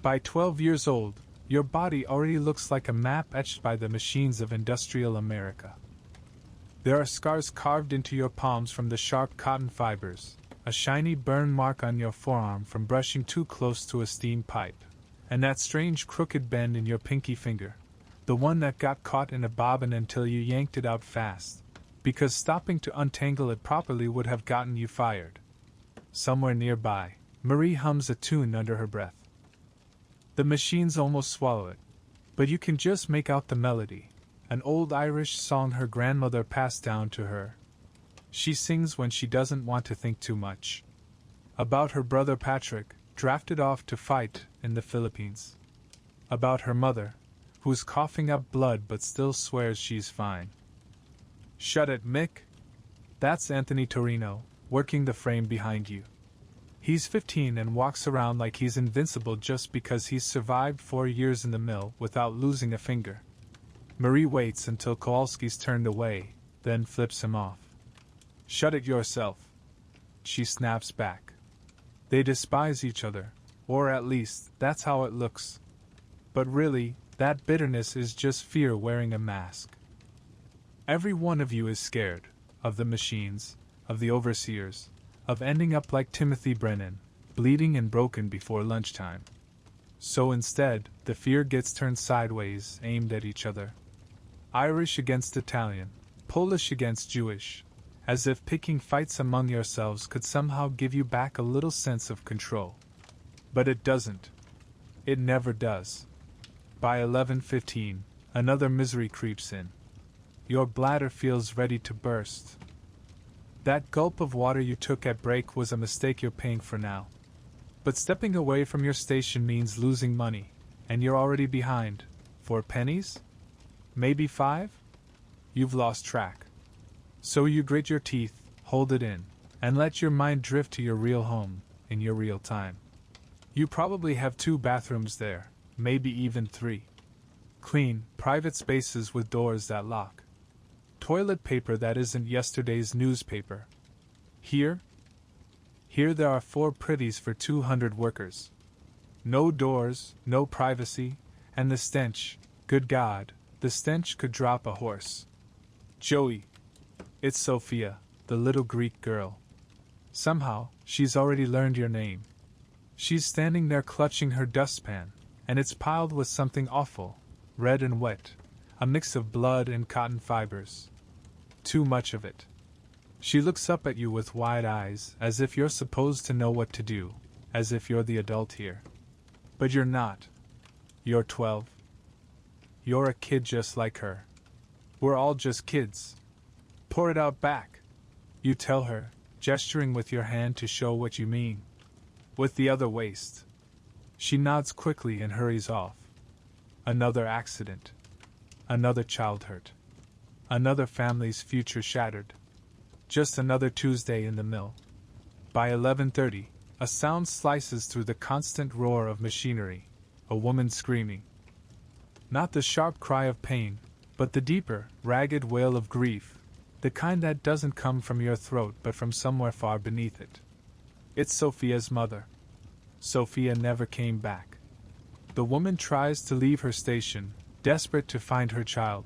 By 12 years old, your body already looks like a map etched by the machines of industrial America. There are scars carved into your palms from the sharp cotton fibers, a shiny burn mark on your forearm from brushing too close to a steam pipe, and that strange crooked bend in your pinky finger, the one that got caught in a bobbin until you yanked it out fast, because stopping to untangle it properly would have gotten you fired. Somewhere nearby, Marie hums a tune under her breath. The machines almost swallow it, but you can just make out the melody, an old Irish song her grandmother passed down to her. She sings when she doesn't want to think too much. About her brother Patrick, drafted off to fight in the Philippines. About her mother, who's coughing up blood but still swears she's fine. Shut it, Mick! That's Anthony Torino, working the frame behind you. He's 15 and walks around like he's invincible just because he's survived 4 years in the mill without losing a finger. Marie waits until Kowalski's turned away, then flips him off. Shut it yourself, she snaps back. They despise each other, or at least, that's how it looks. But really, that bitterness is just fear wearing a mask. Every one of you is scared, of the machines, of the overseers, of ending up like Timothy Brennan, bleeding and broken before lunchtime. So instead, the fear gets turned sideways, aimed at each other. Irish against Italian, Polish against Jewish, as if picking fights among yourselves could somehow give you back a little sense of control. But it doesn't. It never does. By 11:15, another misery creeps in. Your bladder feels ready to burst. That gulp of water you took at break was a mistake you're paying for now. But stepping away from your station means losing money, and you're already behind. 4 pennies? Maybe 5? You've lost track. So you grit your teeth, hold it in, and let your mind drift to your real home, in your real time. You probably have 2 bathrooms there, maybe even 3. Clean, private spaces with doors that lock. Toilet paper that isn't yesterday's newspaper. Here there are 4 pretties for 200 workers. No doors, no privacy, and the stench, good God, the stench could drop a horse. Joey. It's Sophia, the little Greek girl. Somehow, she's already learned your name. She's standing there clutching her dustpan, and it's piled with something awful, red and wet, a mix of blood and cotton fibers. Too much of it. She looks up at you with wide eyes, as if you're supposed to know what to do, as if you're the adult here. But you're not. You're 12. You're a kid just like her. We're all just kids. Pour it out back, you tell her, gesturing with your hand to show what you mean. With the other waist. She nods quickly and hurries off. Another accident. Another child hurt. Another family's future shattered. Just another Tuesday in the mill. By 11:30, a sound slices through the constant roar of machinery, a woman screaming. Not the sharp cry of pain, but the deeper, ragged wail of grief, the kind that doesn't come from your throat but from somewhere far beneath it. It's Sophia's mother. Sophia never came back. The woman tries to leave her station, desperate to find her child,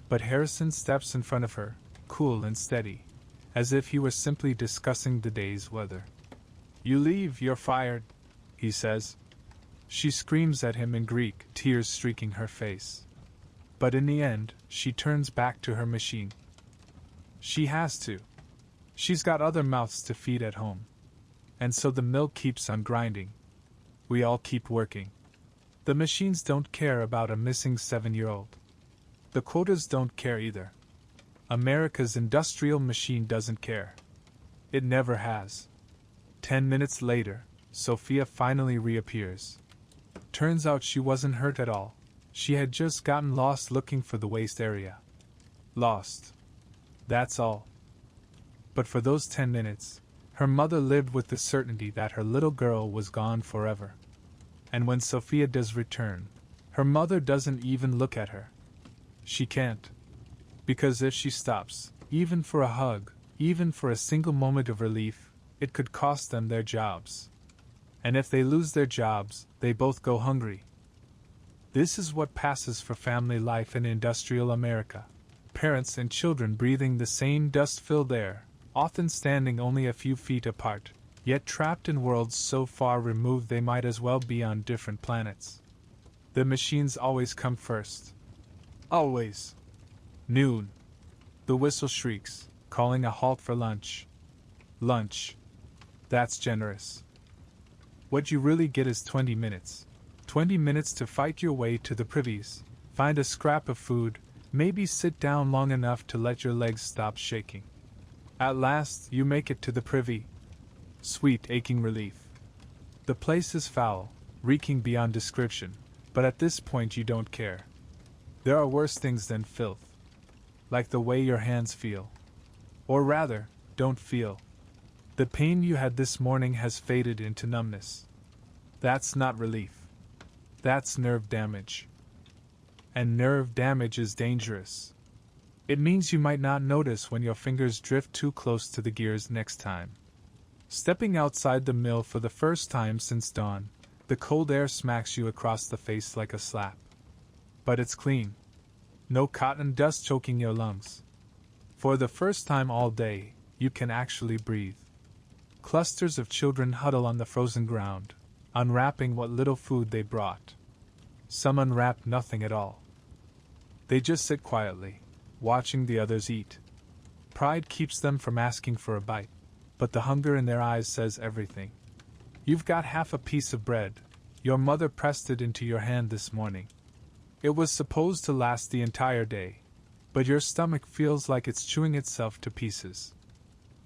but Harrison steps in front of her, cool and steady, as if he were simply discussing the day's weather. You leave, you're fired, he says. She screams at him in Greek, tears streaking her face. But in the end, she turns back to her machine. She has to. She's got other mouths to feed at home. And so the mill keeps on grinding. We all keep working. The machines don't care about a missing 7-year-old. The quotas don't care either. America's industrial machine doesn't care. It never has. 10 minutes later, Sophia finally reappears. Turns out she wasn't hurt at all. She had just gotten lost looking for the waste area. Lost. That's all. But for those 10 minutes, her mother lived with the certainty that her little girl was gone forever. And when Sophia does return, her mother doesn't even look at her. She can't. Because if she stops, even for a hug, even for a single moment of relief, it could cost them their jobs. And if they lose their jobs, they both go hungry. This is what passes for family life in industrial America. Parents and children breathing the same dust-filled air, often standing only a few feet apart, yet trapped in worlds so far removed they might as well be on different planets. The machines always come first. Always. Noon. The whistle shrieks, calling a halt for lunch. Lunch. That's generous. What you really get is 20 minutes. 20 minutes to fight your way to the privies, find a scrap of food, maybe sit down long enough to let your legs stop shaking. At last, you make it to the privy. Sweet, aching relief. The place is foul, reeking beyond description, but at this point you don't care. There are worse things than filth. Like the way your hands feel. Or rather, don't feel. The pain you had this morning has faded into numbness. That's not relief. That's nerve damage. And nerve damage is dangerous. It means you might not notice when your fingers drift too close to the gears next time. Stepping outside the mill for the first time since dawn, the cold air smacks you across the face like a slap. But it's clean. No cotton dust choking your lungs. For the first time all day, you can actually breathe. Clusters of children huddle on the frozen ground, unwrapping what little food they brought. Some unwrap nothing at all. They just sit quietly, watching the others eat. Pride keeps them from asking for a bite, but the hunger in their eyes says everything. You've got half a piece of bread. Your mother pressed it into your hand this morning. It was supposed to last the entire day, but your stomach feels like it's chewing itself to pieces.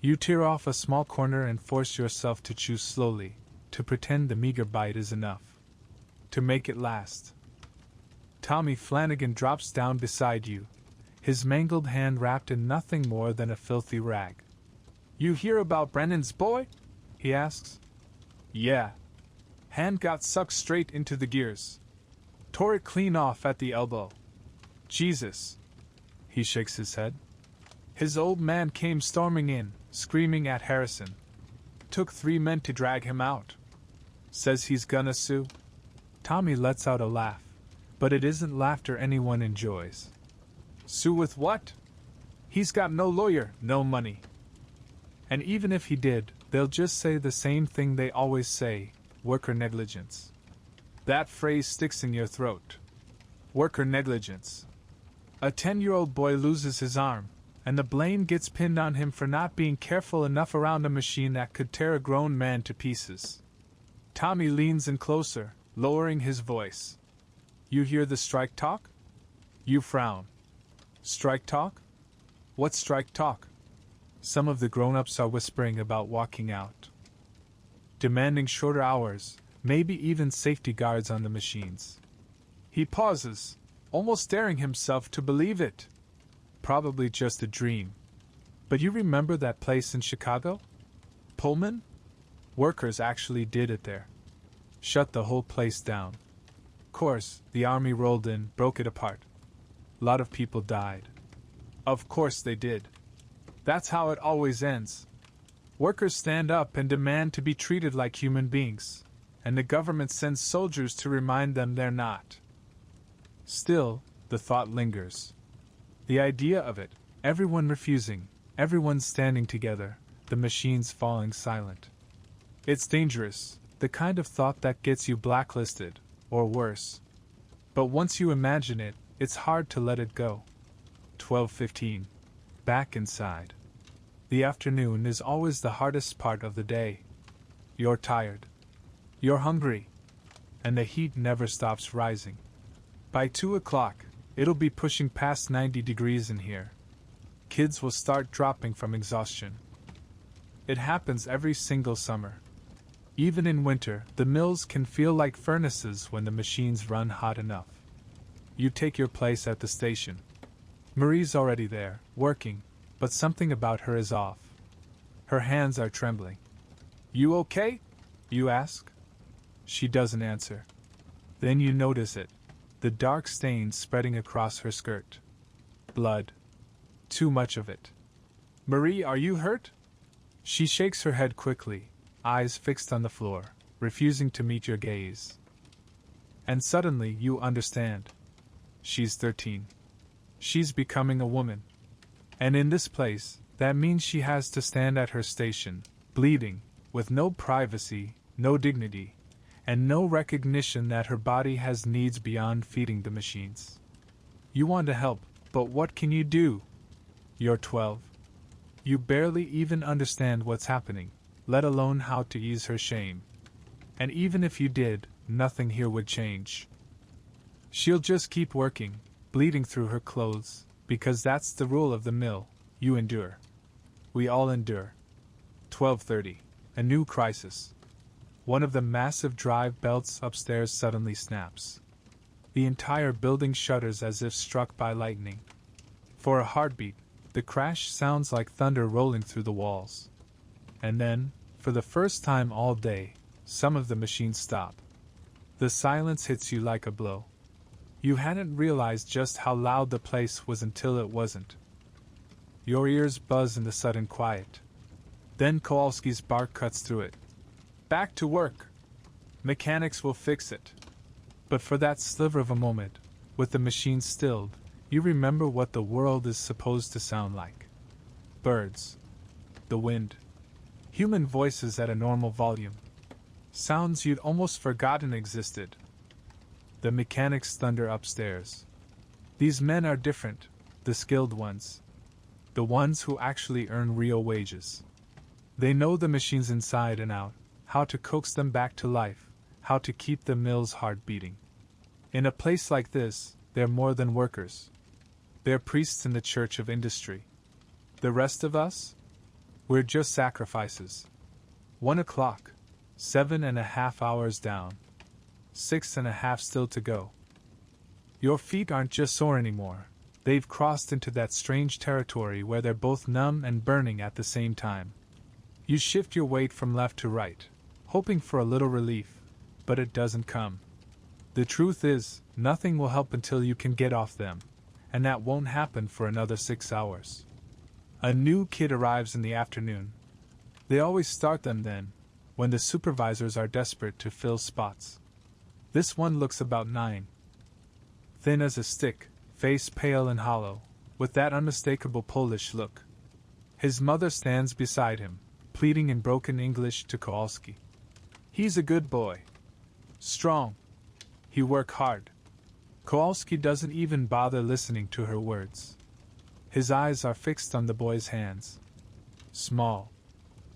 You tear off a small corner and force yourself to chew slowly, to pretend the meager bite is enough. To make it last. Tommy Flanagan drops down beside you, his mangled hand wrapped in nothing more than a filthy rag. "You hear about Brennan's boy?" he asks. "Yeah." Hand got sucked straight into the gears. Tore it clean off at the elbow. Jesus. He shakes his head. His old man came storming in, screaming at Harrison. Took 3 men to drag him out. Says he's gonna sue. Tommy lets out a laugh, but it isn't laughter anyone enjoys. Sue with what? He's got no lawyer, no money. And even if he did, they'll just say the same thing they always say, worker negligence. That phrase sticks in your throat. Worker negligence. A 10-year-old boy loses his arm, and the blame gets pinned on him for not being careful enough around a machine that could tear a grown man to pieces. Tommy leans in closer, lowering his voice. You hear the strike talk? You frown. Strike talk? What's strike talk? Some of the grown-ups are whispering about walking out. Demanding shorter hours, maybe even safety guards on the machines. He pauses, almost daring himself to believe it. Probably just a dream. But you remember that place in Chicago? Pullman? Workers actually did it there. Shut the whole place down. Course, the army rolled in, broke it apart. Lot of people died. Of course they did. That's how it always ends. Workers stand up and demand to be treated like human beings, and the government sends soldiers to remind them they're not. Still, the thought lingers. The idea of it, everyone refusing, everyone standing together, the machines falling silent. It's dangerous, the kind of thought that gets you blacklisted, or worse. But once you imagine it, it's hard to let it go. 12:15. Back inside. The afternoon is always the hardest part of the day. You're tired. You're hungry. And the heat never stops rising. By 2 o'clock, it'll be pushing past 90 degrees in here. Kids will start dropping from exhaustion. It happens every single summer. Even in winter, the mills can feel like furnaces when the machines run hot enough. You take your place at the station. Marie's already there, working, but something about her is off. Her hands are trembling. You okay? You ask. She doesn't answer. Then you notice it. The dark stains spreading across her skirt. Blood. Too much of it. Marie, are you hurt? She shakes her head quickly, eyes fixed on the floor, refusing to meet your gaze. And suddenly you understand. She's 13. She's becoming a woman. And in this place, that means she has to stand at her station, bleeding, with no privacy, no dignity, and no recognition that her body has needs beyond feeding the machines. You want to help, but what can you do? You're 12. You barely even understand what's happening, let alone how to ease her shame. And even if you did, nothing here would change. She'll just keep working, bleeding through her clothes, because that's the rule of the mill. You endure. We all endure. 12:30. A new crisis. One of the massive drive belts upstairs suddenly snaps. The entire building shudders as if struck by lightning. For a heartbeat, the crash sounds like thunder rolling through the walls. And then, for the first time all day, some of the machines stop. The silence hits you like a blow. You hadn't realized just how loud the place was until it wasn't. Your ears buzz in the sudden quiet. Then Kowalski's bark cuts through it. Back to work! Mechanics will fix it. But for that sliver of a moment, with the machine stilled, you remember what the world is supposed to sound like. Birds. The wind. Human voices at a normal volume. Sounds you'd almost forgotten existed. The mechanics thunder upstairs. These men are different, the skilled ones. The ones who actually earn real wages. They know the machines inside and out, how to coax them back to life, how to keep the mill's heart beating. In a place like this, they're more than workers. They're priests in the church of industry. The rest of us? We're just sacrifices. 1 o'clock, 7.5 hours down. 6.5 still to go. Your feet aren't just sore anymore. They've crossed into that strange territory where they're both numb and burning at the same time. You shift your weight from left to right, hoping for a little relief, but it doesn't come. The truth is, nothing will help until you can get off them, and that won't happen for another 6 hours. A new kid arrives in the afternoon. They always start them then, when the supervisors are desperate to fill spots. This one looks about 9. Thin as a stick, face pale and hollow, with that unmistakable Polish look. His mother stands beside him, pleading in broken English to Kowalski. He's a good boy. Strong. He work hard. Kowalski doesn't even bother listening to her words. His eyes are fixed on the boy's hands. Small.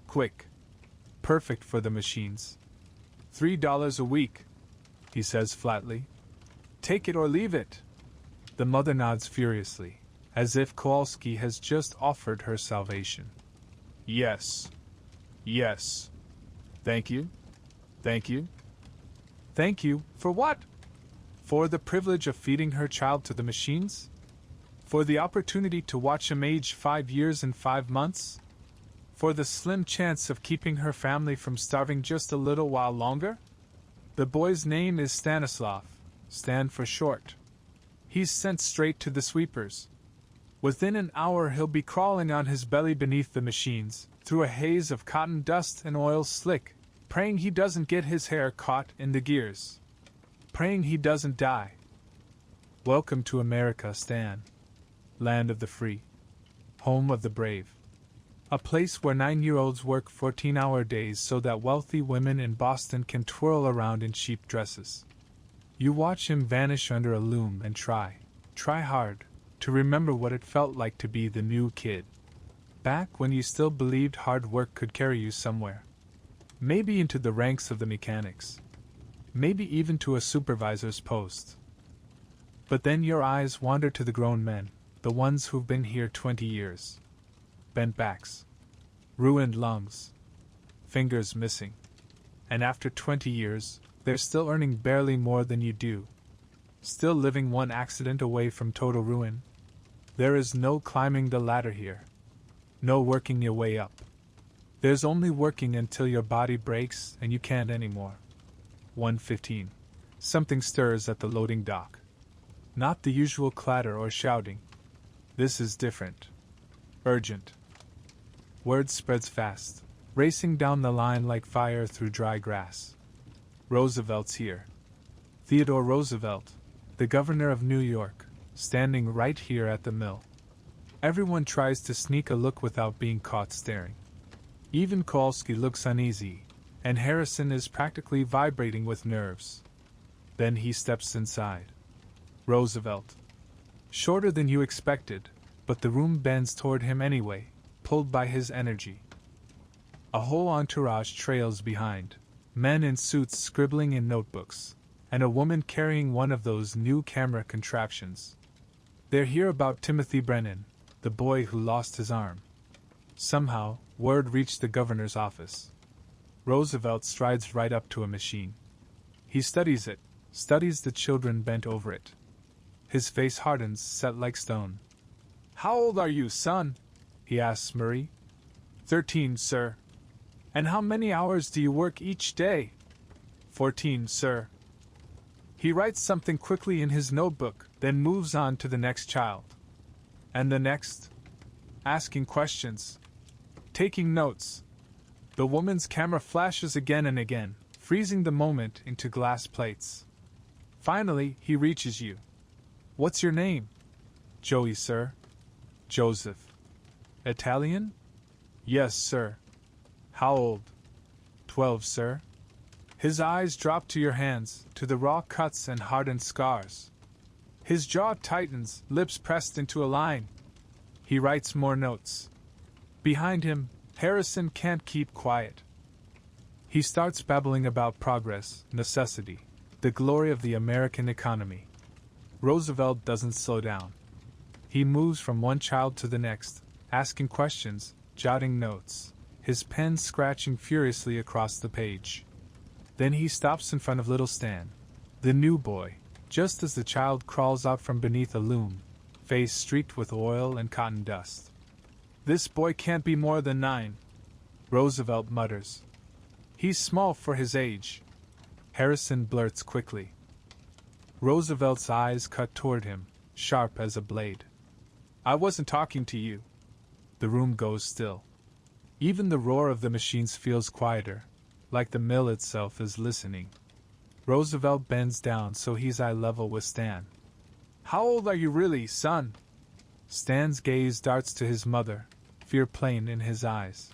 Quick. Perfect for the machines. $3 a week, he says flatly. Take it or leave it. The mother nods furiously, as if Kowalski has just offered her salvation. Yes. Yes. Thank you. Thank you. Thank you for what? For the privilege of feeding her child to the machines? For the opportunity to watch him age 5 years and 5 months? For the slim chance of keeping her family from starving just a little while longer? The boy's name is Stanislav, Stan for short. He's sent straight to the sweepers. Within an hour he'll be crawling on his belly beneath the machines, through a haze of cotton dust and oil slick, praying he doesn't get his hair caught in the gears. Praying he doesn't die. Welcome to America, Stan. Land of the free. Home of the brave. A place where 9-year-olds work 14-hour days so that wealthy women in Boston can twirl around in cheap dresses. You watch him vanish under a loom and try hard, to remember what it felt like to be the new kid. Back when you still believed hard work could carry you somewhere. Maybe into the ranks of the mechanics. Maybe even to a supervisor's post. But then your eyes wander to the grown men, the ones who've been here 20 years. Bent backs. Ruined lungs. Fingers missing. And after 20 years, they're still earning barely more than you do. Still living one accident away from total ruin. There is no climbing the ladder here. No working your way up. There's only working until your body breaks and you can't anymore. 1:15. Something stirs at the loading dock. Not the usual clatter or shouting. This is different. Urgent. Word spreads fast, racing down the line like fire through dry grass. Roosevelt's here. Theodore Roosevelt, the governor of New York, standing right here at the mill. Everyone tries to sneak a look without being caught staring. Even Kowalski looks uneasy, and Harrison is practically vibrating with nerves. Then he steps inside. Roosevelt. Shorter than you expected, but the room bends toward him anyway, pulled by his energy. A whole entourage trails behind, men in suits scribbling in notebooks, and a woman carrying one of those new camera contraptions. They're here about Timothy Brennan, the boy who lost his arm. Somehow, word reached the governor's office. Roosevelt strides right up to a machine. He studies it, studies the children bent over it. His face hardens, set like stone. "How old are you, son?" he asks Murray. 13, sir." "And how many hours do you work each day?" 14, sir." He writes something quickly in his notebook, then moves on to the next child. And the next? Asking questions. Taking notes. The woman's camera flashes again and again, freezing the moment into glass plates. Finally, he reaches you. "What's your name?" "Joey, sir." "Joseph." "Italian?" "Yes, sir." "How old?" 12, sir." His eyes drop to your hands, to the raw cuts and hardened scars. His jaw tightens, lips pressed into a line. He writes more notes. Behind him, Harrison can't keep quiet. He starts babbling about progress, necessity, the glory of the American economy. Roosevelt doesn't slow down. He moves from one child to the next, asking questions, jotting notes, his pen scratching furiously across the page. Then he stops in front of little Stan, the new boy, just as the child crawls out from beneath a loom, face streaked with oil and cotton dust. "This boy can't be more than 9, Roosevelt mutters. "He's small for his age," Harrison blurts quickly. Roosevelt's eyes cut toward him, sharp as a blade. "I wasn't talking to you." The room goes still. Even the roar of the machines feels quieter, like the mill itself is listening. Roosevelt bends down so he's eye level with Stan. "How old are you really, son?" Stan's gaze darts to his mother, fear plain in his eyes.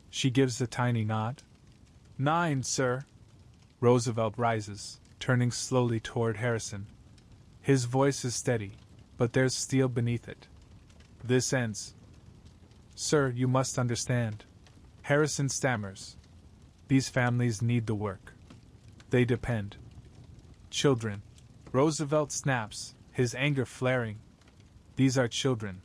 She gives a tiny nod. 9, sir." Roosevelt rises, turning slowly toward Harrison. His voice is steady, but there's steel beneath it. "This ends." "Sir, you must understand." Harrison stammers. "These families need the work. They depend." "Children." Roosevelt snaps, his anger flaring. "These are children.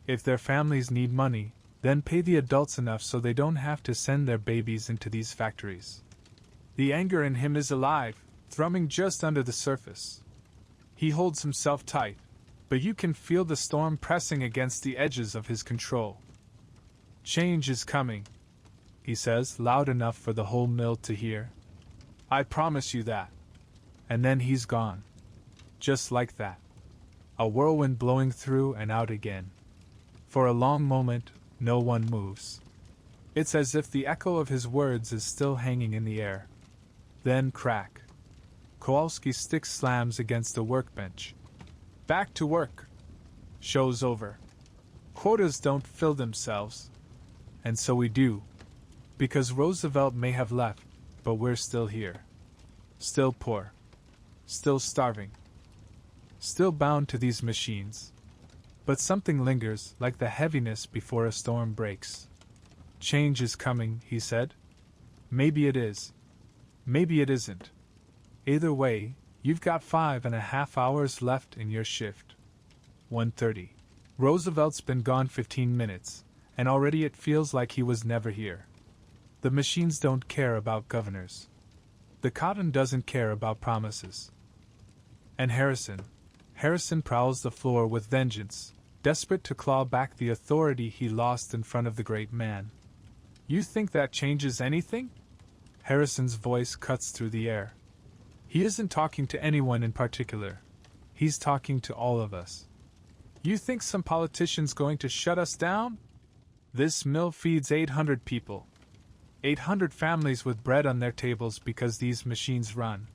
If their families need money, then pay the adults enough so they don't have to send their babies into these factories." The anger in him is alive, thrumming just under the surface. He holds himself tight, but you can feel the storm pressing against the edges of his control. "Change is coming," he says, loud enough for the whole mill to hear. "I promise you that." And then he's gone. Just like that. A whirlwind blowing through and out again. For a long moment, no one moves. It's as if the echo of his words is still hanging in the air. Then crack. Kowalski's stick slams against the workbench. "Back to work." Show's over. Quotas don't fill themselves. And so we do. Because Roosevelt may have left, but we're still here. Still poor. Still starving. Still bound to these machines. But something lingers, like the heaviness before a storm breaks. "Change is coming," he said. "Maybe it is. Maybe it isn't. Either way, you've got 5.5 hours left in your shift." 1:30. Roosevelt's been gone 15 minutes, and already it feels like he was never here. The machines don't care about governors. The cotton doesn't care about promises. And Harrison prowls the floor with vengeance, desperate to claw back the authority he lost in front of the great man. "You think that changes anything?" Harrison's voice cuts through the air. He isn't talking to anyone in particular. He's talking to all of us. You think some politician's going to shut us down? This mill feeds 800 people. 800 families with bread on their tables because these machines run.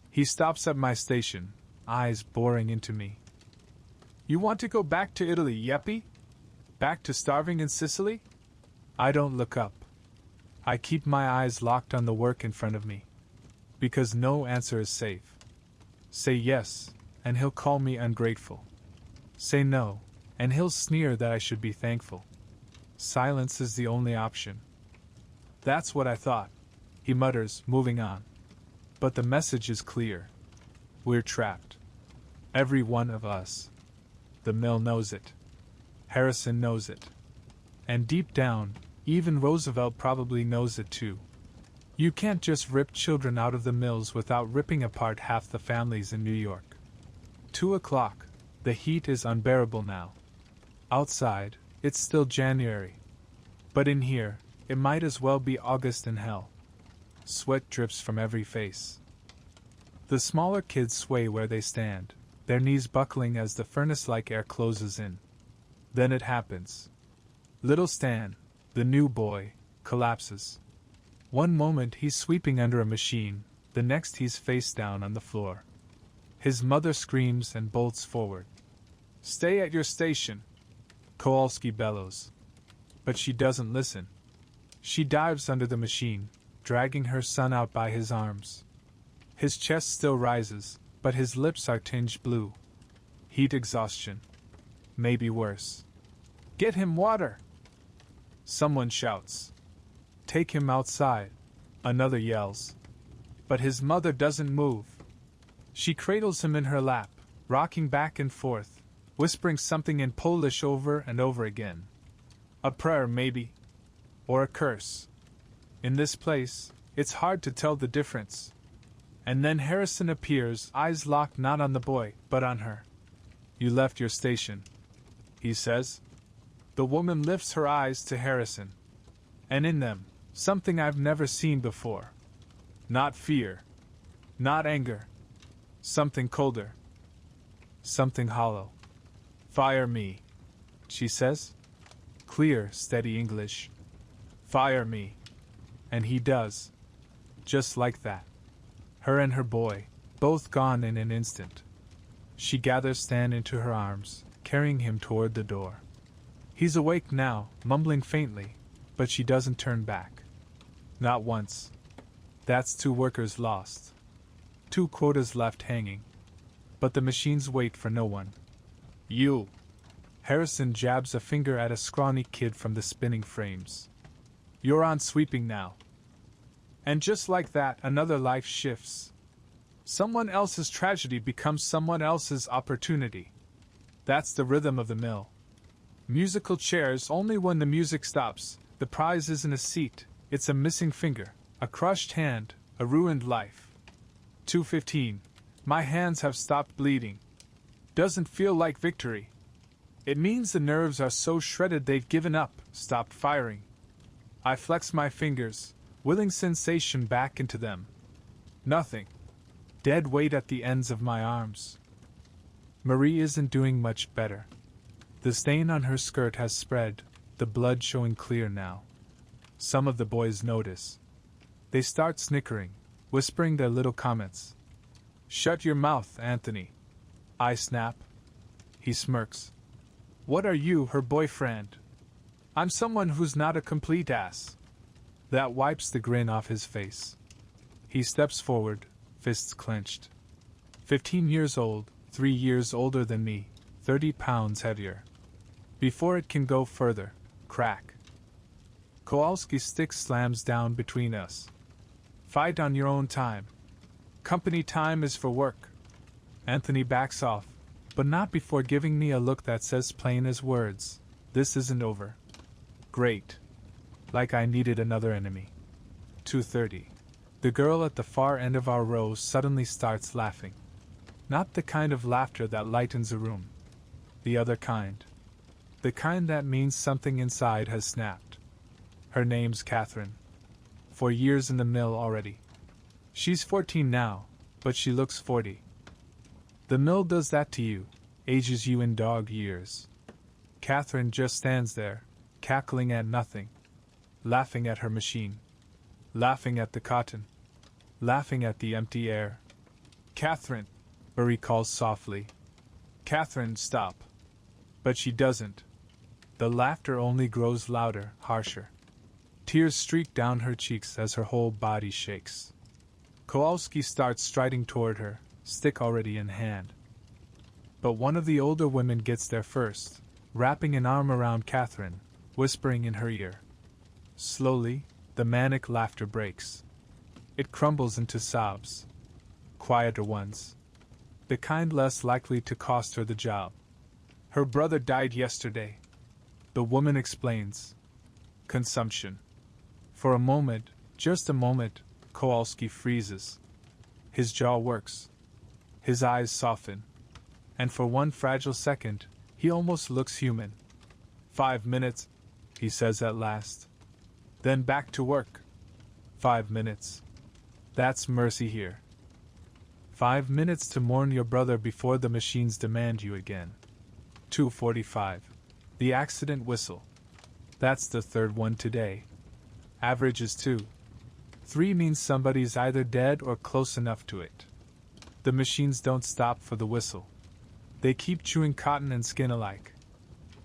He stops at my station, eyes boring into me. You want to go back to Italy, Yeppy? Back to starving in Sicily? I don't look up. I keep my eyes locked on the work in front of me. Because no answer is safe. Say yes, and he'll call me ungrateful. Say no, and he'll sneer that I should be thankful. Silence is the only option. That's what I thought, he mutters, moving on. But the message is clear. We're trapped. Every one of us. The mill knows it. Harrison knows it. And deep down, even Roosevelt probably knows it too. You can't just rip children out of the mills without ripping apart half the families in New York. 2 o'clock. The heat is unbearable now. Outside, it's still January. But in here, it might as well be August in hell. Sweat drips from every face. The smaller kids sway where they stand, their knees buckling as the furnace-like air closes in. Then it happens. Little Stan, the new boy, collapses. One moment he's sweeping under a machine, the next he's face down on the floor. His mother screams and bolts forward. Stay at your station, Kowalski bellows. But she doesn't listen. She dives under the machine, dragging her son out by his arms. His chest still rises, but his lips are tinged blue. Heat exhaustion. Maybe worse. Get him water! Someone shouts. Take him outside, another yells. But his mother doesn't move. She cradles him in her lap, rocking back and forth, whispering something in Polish over and over again. A prayer, maybe. Or a curse. In this place, it's hard to tell the difference. And then Harrison appears, eyes locked not on the boy, but on her. You left your station, he says. The woman lifts her eyes to Harrison. And in them, something I've never seen before. Not fear. Not anger. Something colder. Something hollow. Fire me, she says. Clear, steady English. Fire me. And he does. Just like that. Her and her boy, both gone in an instant. She gathers Stan into her arms, carrying him toward the door. He's awake now, mumbling faintly, but she doesn't turn back. Not once. That's 2 workers lost. 2 quotas left hanging. But the machines wait for no one. You! Harrison jabs a finger at a scrawny kid from the spinning frames. You're on sweeping now. And just like that, another life shifts. Someone else's tragedy becomes someone else's opportunity. That's the rhythm of the mill. Musical chairs only when the music stops. The prize isn't a seat, it's a missing finger, a crushed hand, a ruined life. 2:15. My hands have stopped bleeding. Doesn't feel like victory. It means the nerves are so shredded they've given up, stopped firing. I flex my fingers, willing sensation back into them. Nothing. Dead weight at the ends of my arms. Marie isn't doing much better. The stain on her skirt has spread, the blood showing clear now. Some of the boys notice. They start snickering, whispering their little comments. Shut your mouth, Anthony. I snap. He smirks. What are you, her boyfriend? I'm someone who's not a complete ass. That wipes the grin off his face. He steps forward, fists clenched. 15 years old, 3 years older than me, 30 pounds heavier. Before it can go further, crack. Kowalski's stick slams down between us. Fight on your own time. Company time is for work. Anthony backs off, but not before giving me a look that says plain as words, this isn't over. Great. Like I needed another enemy. 2:30. The girl at the far end of our row suddenly starts laughing. Not the kind of laughter that lightens a room. The other kind. The kind that means something inside has snapped. Her name's Catherine. 4 years in the mill already. She's 14 now, but she looks 40. The mill does that to you, ages you in dog years. Catherine just stands there, cackling at nothing, laughing at her machine, laughing at the cotton, laughing at the empty air. Catherine, Marie calls softly. Catherine, stop. But she doesn't. The laughter only grows louder, harsher. Tears streak down her cheeks as her whole body shakes. Kowalski starts striding toward her, stick already in hand. But one of the older women gets there first, wrapping an arm around Catherine, whispering in her ear. Slowly, the manic laughter breaks. It crumbles into sobs. Quieter ones. The kind less likely to cost her the job. Her brother died yesterday. The woman explains. Consumption. For a moment, just a moment, Kowalski freezes. His jaw works. His eyes soften. And for one fragile second, he almost looks human. 5 minutes, he says at last. Then back to work. 5 minutes. That's mercy here. 5 minutes to mourn your brother before the machines demand you again. 2:45. The accident whistle. That's the third one today. Average is 2. 3 means somebody's either dead or close enough to it. The machines don't stop for the whistle. They keep chewing cotton and skin alike.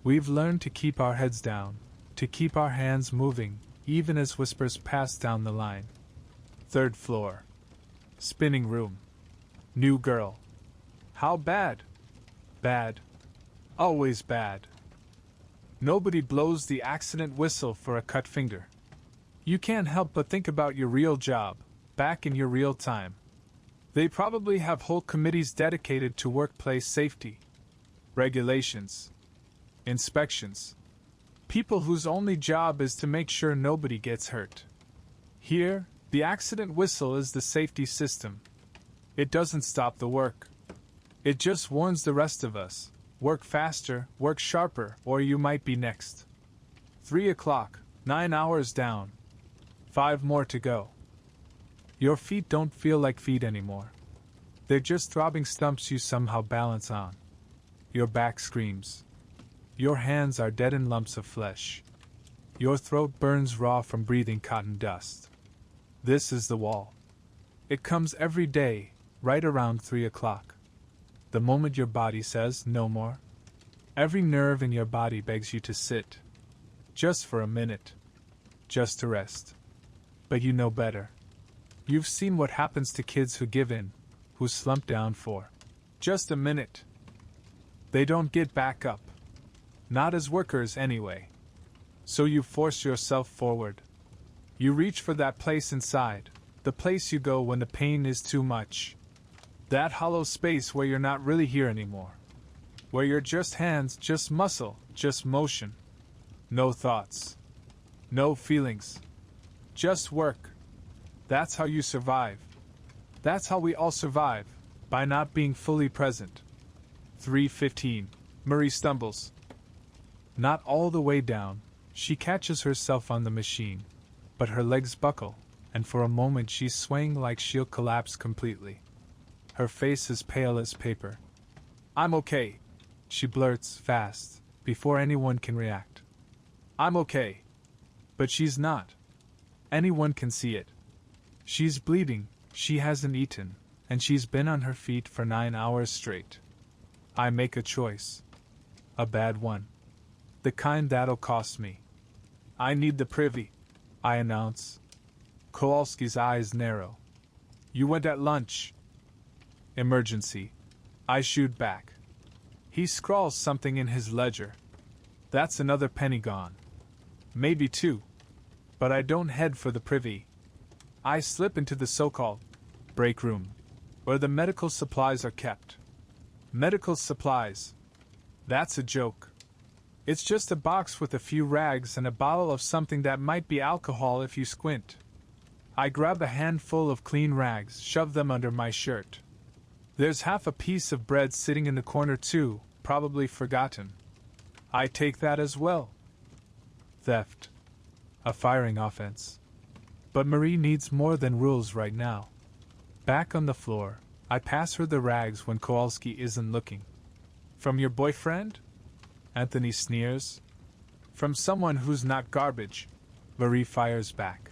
We've learned to keep our heads down, to keep our hands moving, even as whispers pass down the line. 3rd floor. Spinning room. New girl. How bad? Bad. Always bad. Nobody blows the accident whistle for a cut finger. You can't help but think about your real job, back in your real time. They probably have whole committees dedicated to workplace safety. Regulations. Inspections. People whose only job is to make sure nobody gets hurt. Here, the accident whistle is the safety system. It doesn't stop the work. It just warns the rest of us. Work faster, work sharper, or you might be next. 3 o'clock, 9 hours down. 5 more to go. Your feet don't feel like feet anymore. They're just throbbing stumps you somehow balance on. Your back screams. Your hands are deadened lumps of flesh. Your throat burns raw from breathing cotton dust. This is the wall. It comes every day, right around 3 o'clock. The moment your body says no more. Every nerve in your body begs you to sit. Just for a minute. Just to rest. But you know better. You've seen what happens to kids who give in, who slump down for just a minute. They don't get back up. Not as workers anyway. So you force yourself forward. You reach for that place inside, the place you go when the pain is too much. That hollow space where you're not really here anymore. Where you're just hands, just muscle, just motion. No thoughts. No feelings. Just work. That's how you survive. That's how we all survive, by not being fully present. 3:15. Marie stumbles. Not all the way down, she catches herself on the machine, but her legs buckle, and for a moment she's swaying like she'll collapse completely. Her face is pale as paper. I'm okay, she blurts fast, before anyone can react. I'm okay. But she's not. Anyone can see it. She's bleeding, she hasn't eaten, and she's been on her feet for 9 hours straight. I make a choice. A bad one. The kind that'll cost me. I need the privy, I announce. Kowalski's eyes narrow. You went at lunch. Emergency. I shoot back. He scrawls something in his ledger. That's another penny gone. Maybe 2. But I don't head for the privy. I slip into the so-called break room, where the medical supplies are kept. Medical supplies. That's a joke. It's just a box with a few rags and a bottle of something that might be alcohol if you squint. I grab a handful of clean rags, shove them under my shirt. There's half a piece of bread sitting in the corner too, probably forgotten. I take that as well. Theft. A firing offense. But Marie needs more than rules right now. Back on the floor, I pass her the rags when Kowalski isn't looking. From your boyfriend? Anthony sneers. From someone who's not garbage, Marie fires back.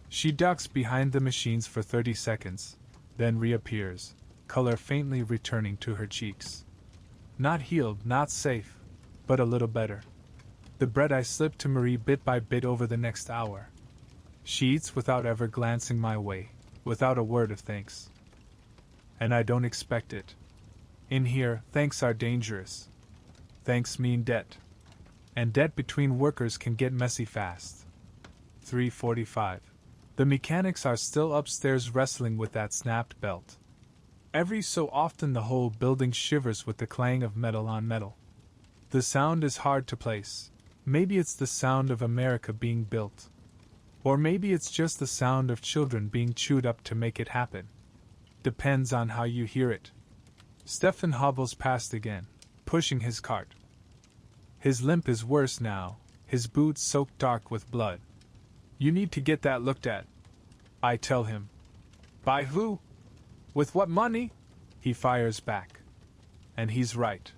She ducks behind the machines for 30 seconds, then reappears, color faintly returning to her cheeks. Not healed, not safe, but a little better. The bread I slip to Marie bit by bit over the next hour. She eats without ever glancing my way, without a word of thanks. And I don't expect it. In here, thanks are dangerous. Thanks mean debt. And debt between workers can get messy fast. 3:45. The mechanics are still upstairs wrestling with that snapped belt. Every so often the whole building shivers with the clang of metal on metal. The sound is hard to place. Maybe it's the sound of America being built. Or maybe it's just the sound of children being chewed up to make it happen. Depends on how you hear it. Stefan hobbles past again, pushing his cart. His limp is worse now, his boots soaked dark with blood. You need to get that looked at, I tell him. By who? With what money? He fires back. And he's right.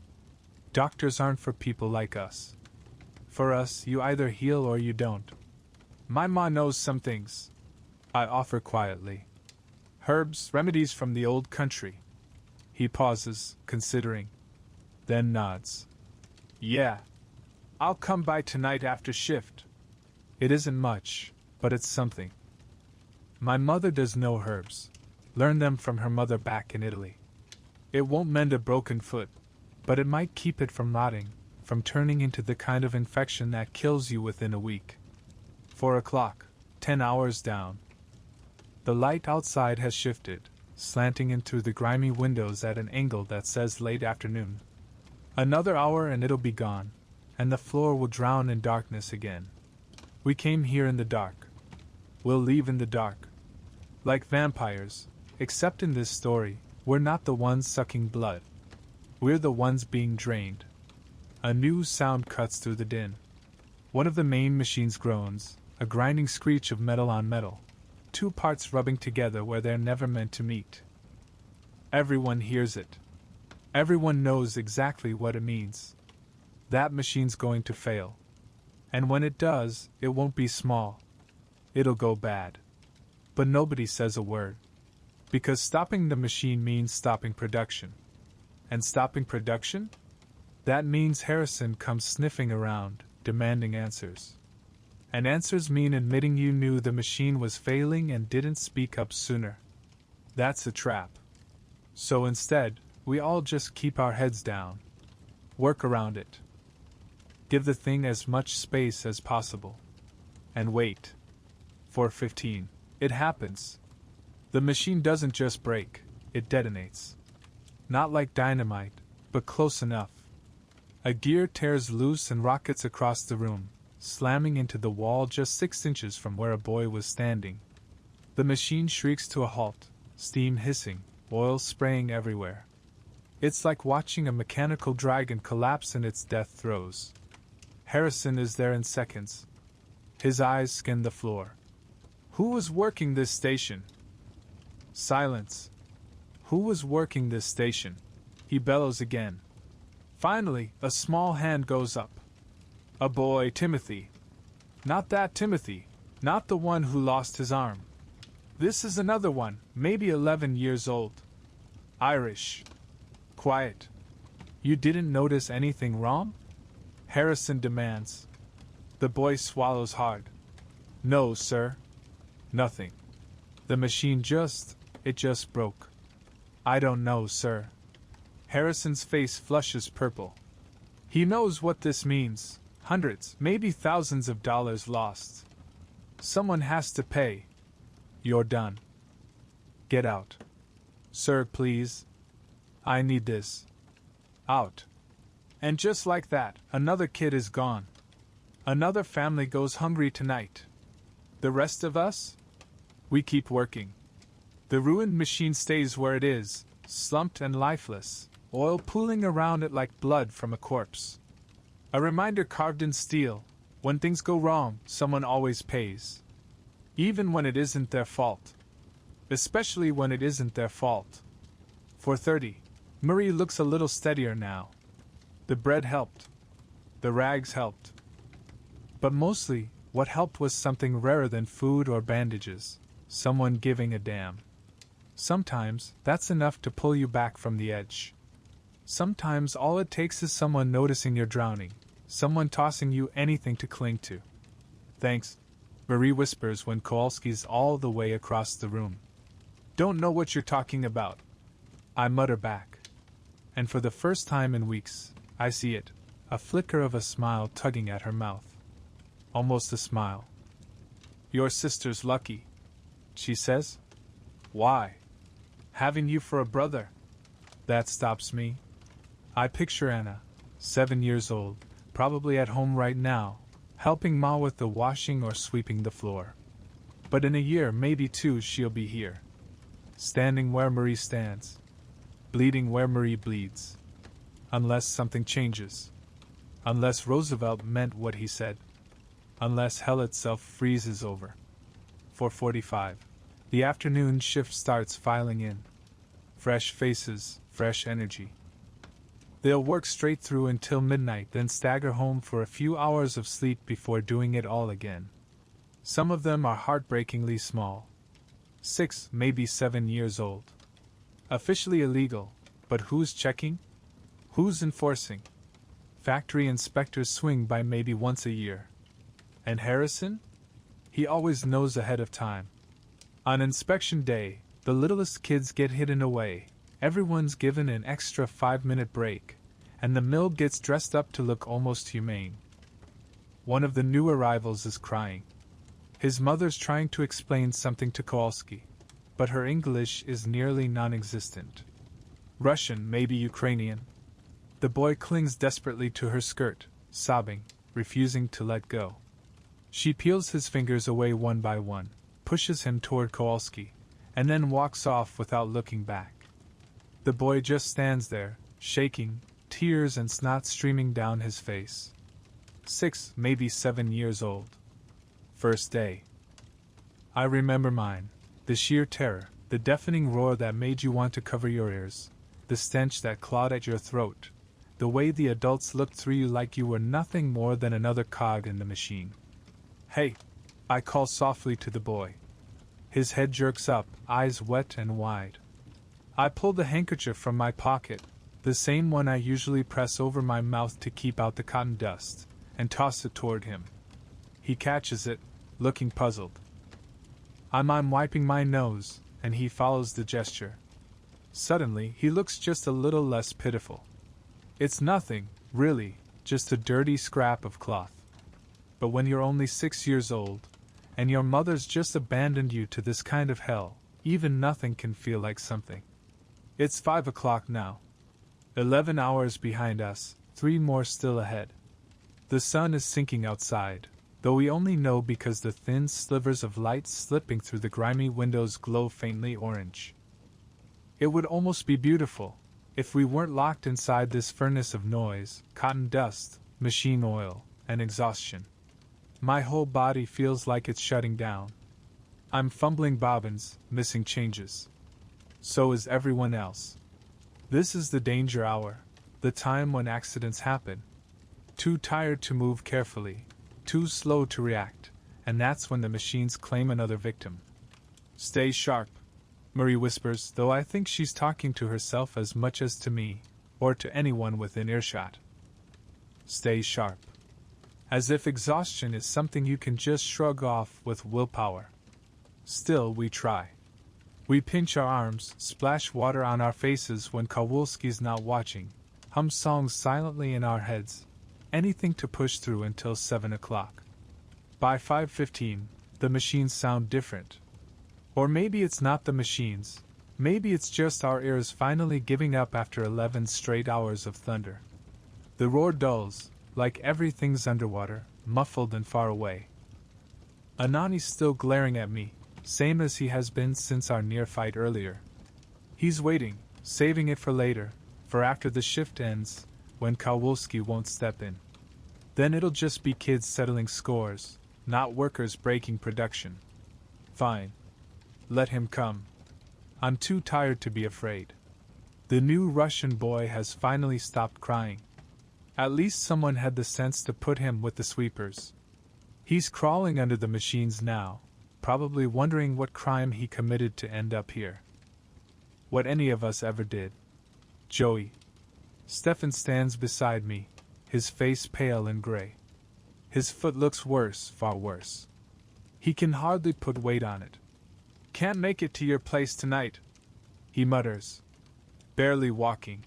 Doctors aren't for people like us. For us, you either heal or you don't. My ma knows some things, I offer quietly. Herbs, remedies from the old country. He pauses, considering. Then nods. Yeah. I'll come by tonight after shift. It isn't much, but it's something. My mother does know herbs. Learned them from her mother back in Italy. It won't mend a broken foot, but it might keep it from rotting, from turning into the kind of infection that kills you within a week. 4 o'clock, 10 hours down. The light outside has shifted, slanting in through the grimy windows at an angle that says late afternoon. Another hour and it'll be gone, and the floor will drown in darkness again. We came here in the dark. We'll leave in the dark. Like vampires, except in this story, we're not the ones sucking blood. We're the ones being drained. A new sound cuts through the din. One of the main machines groans, a grinding screech of metal on metal. Two parts rubbing together where they're never meant to meet. Everyone hears it. Everyone knows exactly what it means. That machine's going to fail. And when it does, it won't be small. It'll go bad. But nobody says a word. Because stopping the machine means stopping production. And stopping production? That means Harrison comes sniffing around, demanding answers. And answers mean admitting you knew the machine was failing and didn't speak up sooner. That's a trap. So instead, we all just keep our heads down. Work around it. Give the thing as much space as possible. And wait. 4:15. It happens. The machine doesn't just break, it detonates. Not like dynamite, but close enough. A gear tears loose and rockets across the room, slamming into the wall just 6 inches from where a boy was standing. The machine shrieks to a halt, steam hissing, oil spraying everywhere. It's like watching a mechanical dragon collapse in its death throes. Harrison is there in seconds. His eyes skin the floor. Who was working this station? Silence. Who was working this station? He bellows again. Finally, a small hand goes up. A boy, Timothy. Not that Timothy. Not the one who lost his arm. This is another one, maybe 11 years old. Irish. Quiet. You didn't notice anything wrong? Harrison demands. The boy swallows hard. No, sir. Nothing. The machine it just broke. I don't know, sir. Harrison's face flushes purple. He knows what this means. Hundreds, maybe thousands of dollars lost. Someone has to pay. You're done. Get out. Sir, please. I need this. Out. And just like that, another kid is gone. Another family goes hungry tonight. The rest of us? We keep working. The ruined machine stays where it is, slumped and lifeless, oil pooling around it like blood from a corpse. A reminder carved in steel, when things go wrong, someone always pays. Even when it isn't their fault. especially when it isn't their fault. 4:30. Marie looks a little steadier now. The bread helped. The rags helped. But mostly, what helped was something rarer than food or bandages: someone giving a damn. Sometimes, that's enough to pull you back from the edge. Sometimes all it takes is someone noticing you're drowning, someone tossing you anything to cling to. Thanks, Marie whispers when Kowalski's all the way across the room. Don't know what you're talking about, I mutter back. And for the first time in weeks, I see it, a flicker of a smile tugging at her mouth. Almost a smile. Your sister's lucky, she says. Why? Having you for a brother. That stops me. I picture Anna, 7 years old, probably at home right now, helping Ma with the washing or sweeping the floor. But in a year, maybe 2, she'll be here. Standing where Marie stands. Bleeding where Marie bleeds. Unless something changes. Unless Roosevelt meant what he said. Unless hell itself freezes over. 4:45. The afternoon shift starts filing in. Fresh faces, fresh energy. They'll work straight through until midnight, then stagger home for a few hours of sleep before doing it all again. Some of them are heartbreakingly small. 6, maybe 7 years old. Officially illegal, but who's checking? Who's enforcing? Factory inspectors swing by maybe once a year. And Harrison? He always knows ahead of time. On inspection day, the littlest kids get hidden away, everyone's given an extra 5-minute break, and the mill gets dressed up to look almost humane. One of the new arrivals is crying. His mother's trying to explain something to Kowalski, but her English is nearly non-existent. Russian, maybe Ukrainian. The boy clings desperately to her skirt, sobbing, refusing to let go. She peels his fingers away one by one, pushes him toward Kowalski, and then walks off without looking back. The boy just stands there, shaking, tears and snot streaming down his face. 6, maybe 7 years old. First day. I remember mine, the sheer terror, the deafening roar that made you want to cover your ears, the stench that clawed at your throat, the way the adults looked through you like you were nothing more than another cog in the machine. Hey, I call softly to the boy. His head jerks up, eyes wet and wide. I pull the handkerchief from my pocket, the same one I usually press over my mouth to keep out the cotton dust, and toss it toward him. He catches it, looking puzzled. I'm wiping my nose, and he follows the gesture. Suddenly, he looks just a little less pitiful. It's nothing, really, just a dirty scrap of cloth. But when you're only 6 years old, and your mother's just abandoned you to this kind of hell, even nothing can feel like something. It's 5 o'clock now. 11 hours behind us, 3 more still ahead. The sun is sinking outside, though we only know because the thin slivers of light slipping through the grimy windows glow faintly orange. It would almost be beautiful, if we weren't locked inside this furnace of noise, cotton dust, machine oil, and exhaustion. My whole body feels like it's shutting down. I'm fumbling bobbins, missing changes. So is everyone else. This is the danger hour, the time when accidents happen. Too tired to move carefully, too slow to react, and that's when the machines claim another victim. Stay sharp, Marie whispers, though I think she's talking to herself as much as to me, or to anyone within earshot. Stay sharp. As if exhaustion is something you can just shrug off with willpower. Still, we try. We pinch our arms, splash water on our faces when Kowalski's not watching, hum songs silently in our heads, anything to push through until 7 o'clock. By 5:15, the machines sound different. Or maybe it's not the machines, maybe it's just our ears finally giving up after 11 straight hours of thunder. The roar dulls, like everything's underwater, muffled and far away. Anani's still glaring at me, same as he has been since our near fight earlier. He's waiting, saving it for later, for after the shift ends, when Kowalski won't step in. Then it'll just be kids settling scores, not workers breaking production. Fine. Let him come. I'm too tired to be afraid. The new Russian boy has finally stopped crying. At least someone had the sense to put him with the sweepers. He's crawling under the machines now, probably wondering what crime he committed to end up here. What any of us ever did. Joey. Stefan stands beside me, his face pale and gray. His foot looks worse, far worse. He can hardly put weight on it. Can't make it to your place tonight, he mutters, barely walking.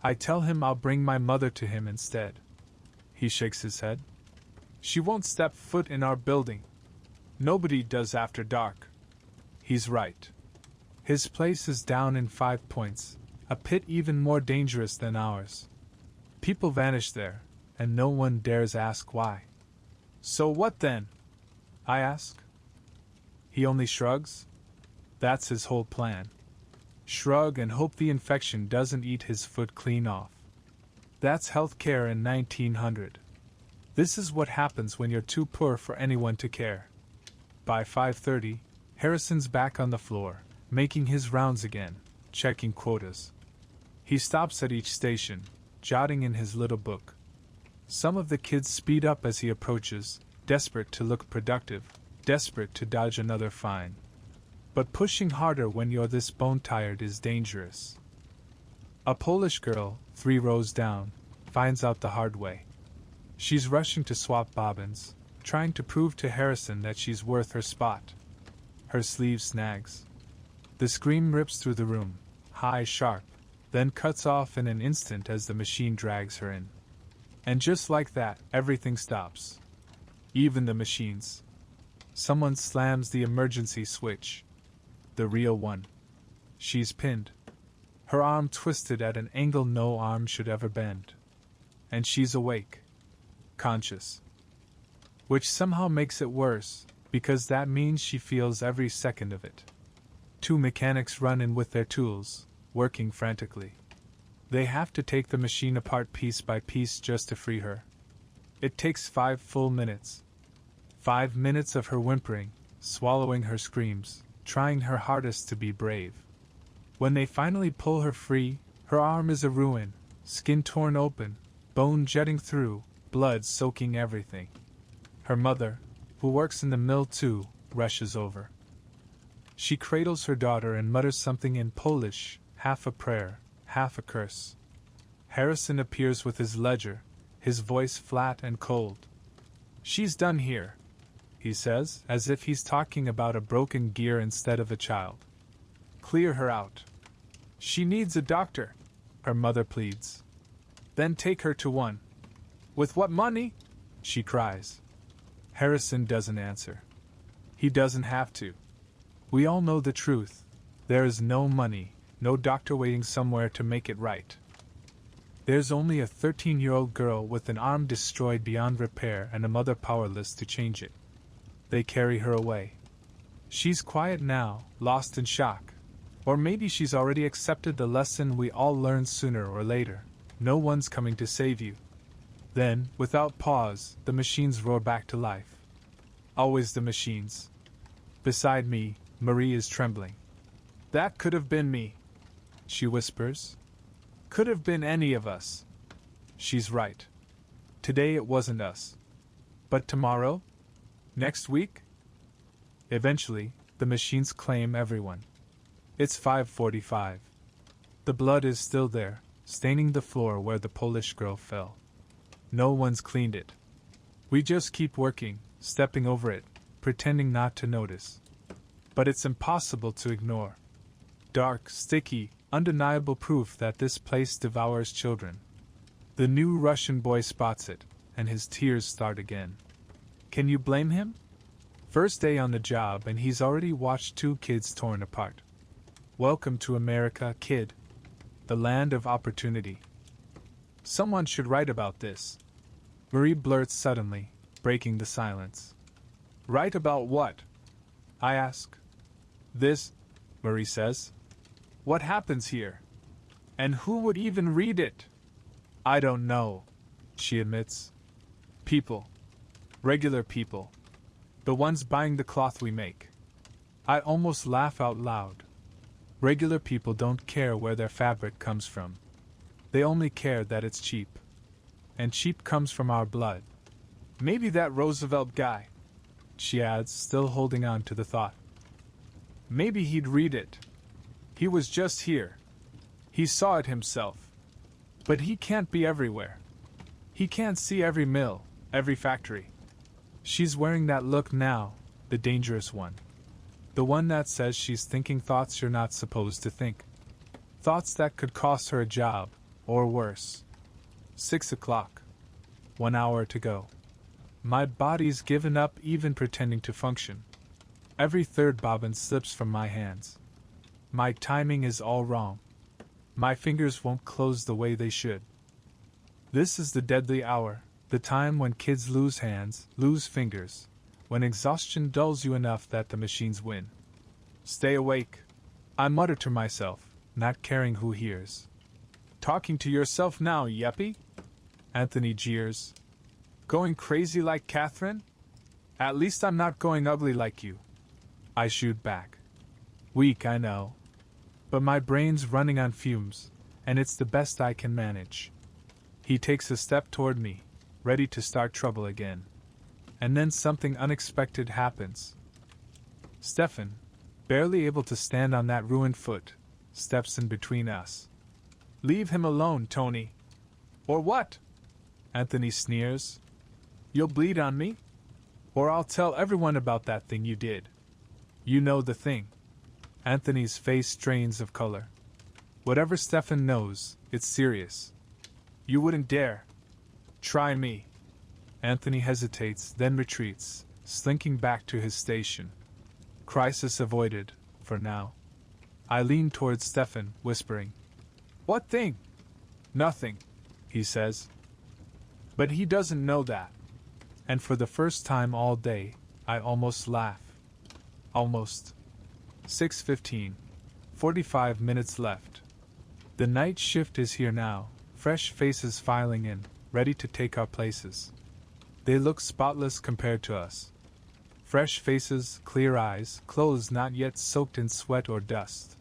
I tell him I'll bring my mother to him instead. He shakes his head. She won't step foot in our building. Nobody does after dark. He's right. His place is down in 5 points, a pit even more dangerous than ours. People vanish there, and no one dares ask why. So what then? I ask. He only shrugs. That's his whole plan. Shrug and hope the infection doesn't eat his foot clean off. That's healthcare in 1900. This is what happens when you're too poor for anyone to care. By 5:30, Harrison's back on the floor, making his rounds again, checking quotas. He stops at each station, jotting in his little book. Some of the kids speed up as he approaches, desperate to look productive, desperate to dodge another fine. But pushing harder when you're this bone-tired is dangerous. A Polish girl, 3 rows down, finds out the hard way. She's rushing to swap bobbins, trying to prove to Harrison that she's worth her spot. Her sleeve snags. The scream rips through the room, high, sharp, then cuts off in an instant as the machine drags her in. And just like that, everything stops. Even the machines. Someone slams the emergency switch. The real one. She's pinned. Her arm twisted at an angle no arm should ever bend. And she's awake. Conscious. Which somehow makes it worse, because that means she feels every second of it. 2 mechanics run in with their tools, working frantically. They have to take the machine apart piece by piece just to free her. It takes 5 full minutes. 5 minutes of her whimpering, swallowing her screams, trying her hardest to be brave. When they finally pull her free, her arm is a ruin, skin torn open, bone jetting through, blood soaking everything. Her mother, who works in the mill too, rushes over. She cradles her daughter and mutters something in Polish, half a prayer, half a curse. Harrison appears with his ledger, his voice flat and cold. She's done here, he says, as if he's talking about a broken gear instead of a child. Clear her out. She needs a doctor, her mother pleads. Then take her to one. With what money? She cries. Harrison doesn't answer. He doesn't have to. We all know the truth. There is no money, no doctor waiting somewhere to make it right. There's only a 13-year-old girl with an arm destroyed beyond repair and a mother powerless to change it. They carry her away. She's quiet now, lost in shock. Or maybe she's already accepted the lesson we all learn sooner or later. No one's coming to save you. Then, without pause, the machines roar back to life. Always the machines. Beside me, Marie is trembling. That could have been me, she whispers. Could have been any of us. She's right. Today it wasn't us. But tomorrow? Next week? Eventually, the machines claim everyone. It's 5:45. The blood is still there, staining the floor where the Polish girl fell. No one's cleaned it. We just keep working, stepping over it, pretending not to notice. But it's impossible to ignore. Dark, sticky, undeniable proof that this place devours children. The new Russian boy spots it, and his tears start again. Can you blame him? First day on the job and he's already watched 2 kids torn apart. Welcome to America, kid. The land of opportunity. Someone should write about this. Marie blurts suddenly, breaking the silence. Write about what? I ask. This, Marie says. What happens here? And who would even read it? I don't know, she admits. People. Regular people. The ones buying the cloth we make. I almost laugh out loud. Regular people don't care where their fabric comes from. They only care that it's cheap. And cheap comes from our blood. Maybe that Roosevelt guy, she adds, still holding on to the thought. Maybe he'd read it. He was just here. He saw it himself. But he can't be everywhere. He can't see every mill, every factory. She's wearing that look now, the dangerous one. The one that says she's thinking thoughts you're not supposed to think. Thoughts that could cost her a job, or worse. 6 o'clock. 1 hour to go. My body's given up even pretending to function. Every third bobbin slips from my hands. My timing is all wrong. My fingers won't close the way they should. This is the deadly hour, the time when kids lose hands, lose fingers, when exhaustion dulls you enough that the machines win. Stay awake, I mutter to myself, not caring who hears. Talking to yourself now, yuppie? Anthony jeers. Going crazy like Catherine? At least I'm not going ugly like you. I shoot back. Weak, I know. But my brain's running on fumes, and it's the best I can manage. He takes a step toward me, ready to start trouble again. And then something unexpected happens. Stefan, barely able to stand on that ruined foot, steps in between us. Leave him alone, Tony. Or what? Anthony sneers. You'll bleed on me? Or I'll tell everyone about that thing you did. You know the thing. Anthony's face strains of color. Whatever Stefan knows, it's serious. You wouldn't dare. Try me. Anthony hesitates, then retreats, slinking back to his station. Crisis avoided, for now. I lean towards Stefan, whispering. What thing? Nothing, he says. But he doesn't know that. And for the first time all day, I almost laugh. Almost. 6:15. 45 minutes left. The night shift is here now, fresh faces filing in, ready to take our places. They look spotless compared to us. Fresh faces, clear eyes, clothes not yet soaked in sweat or dust.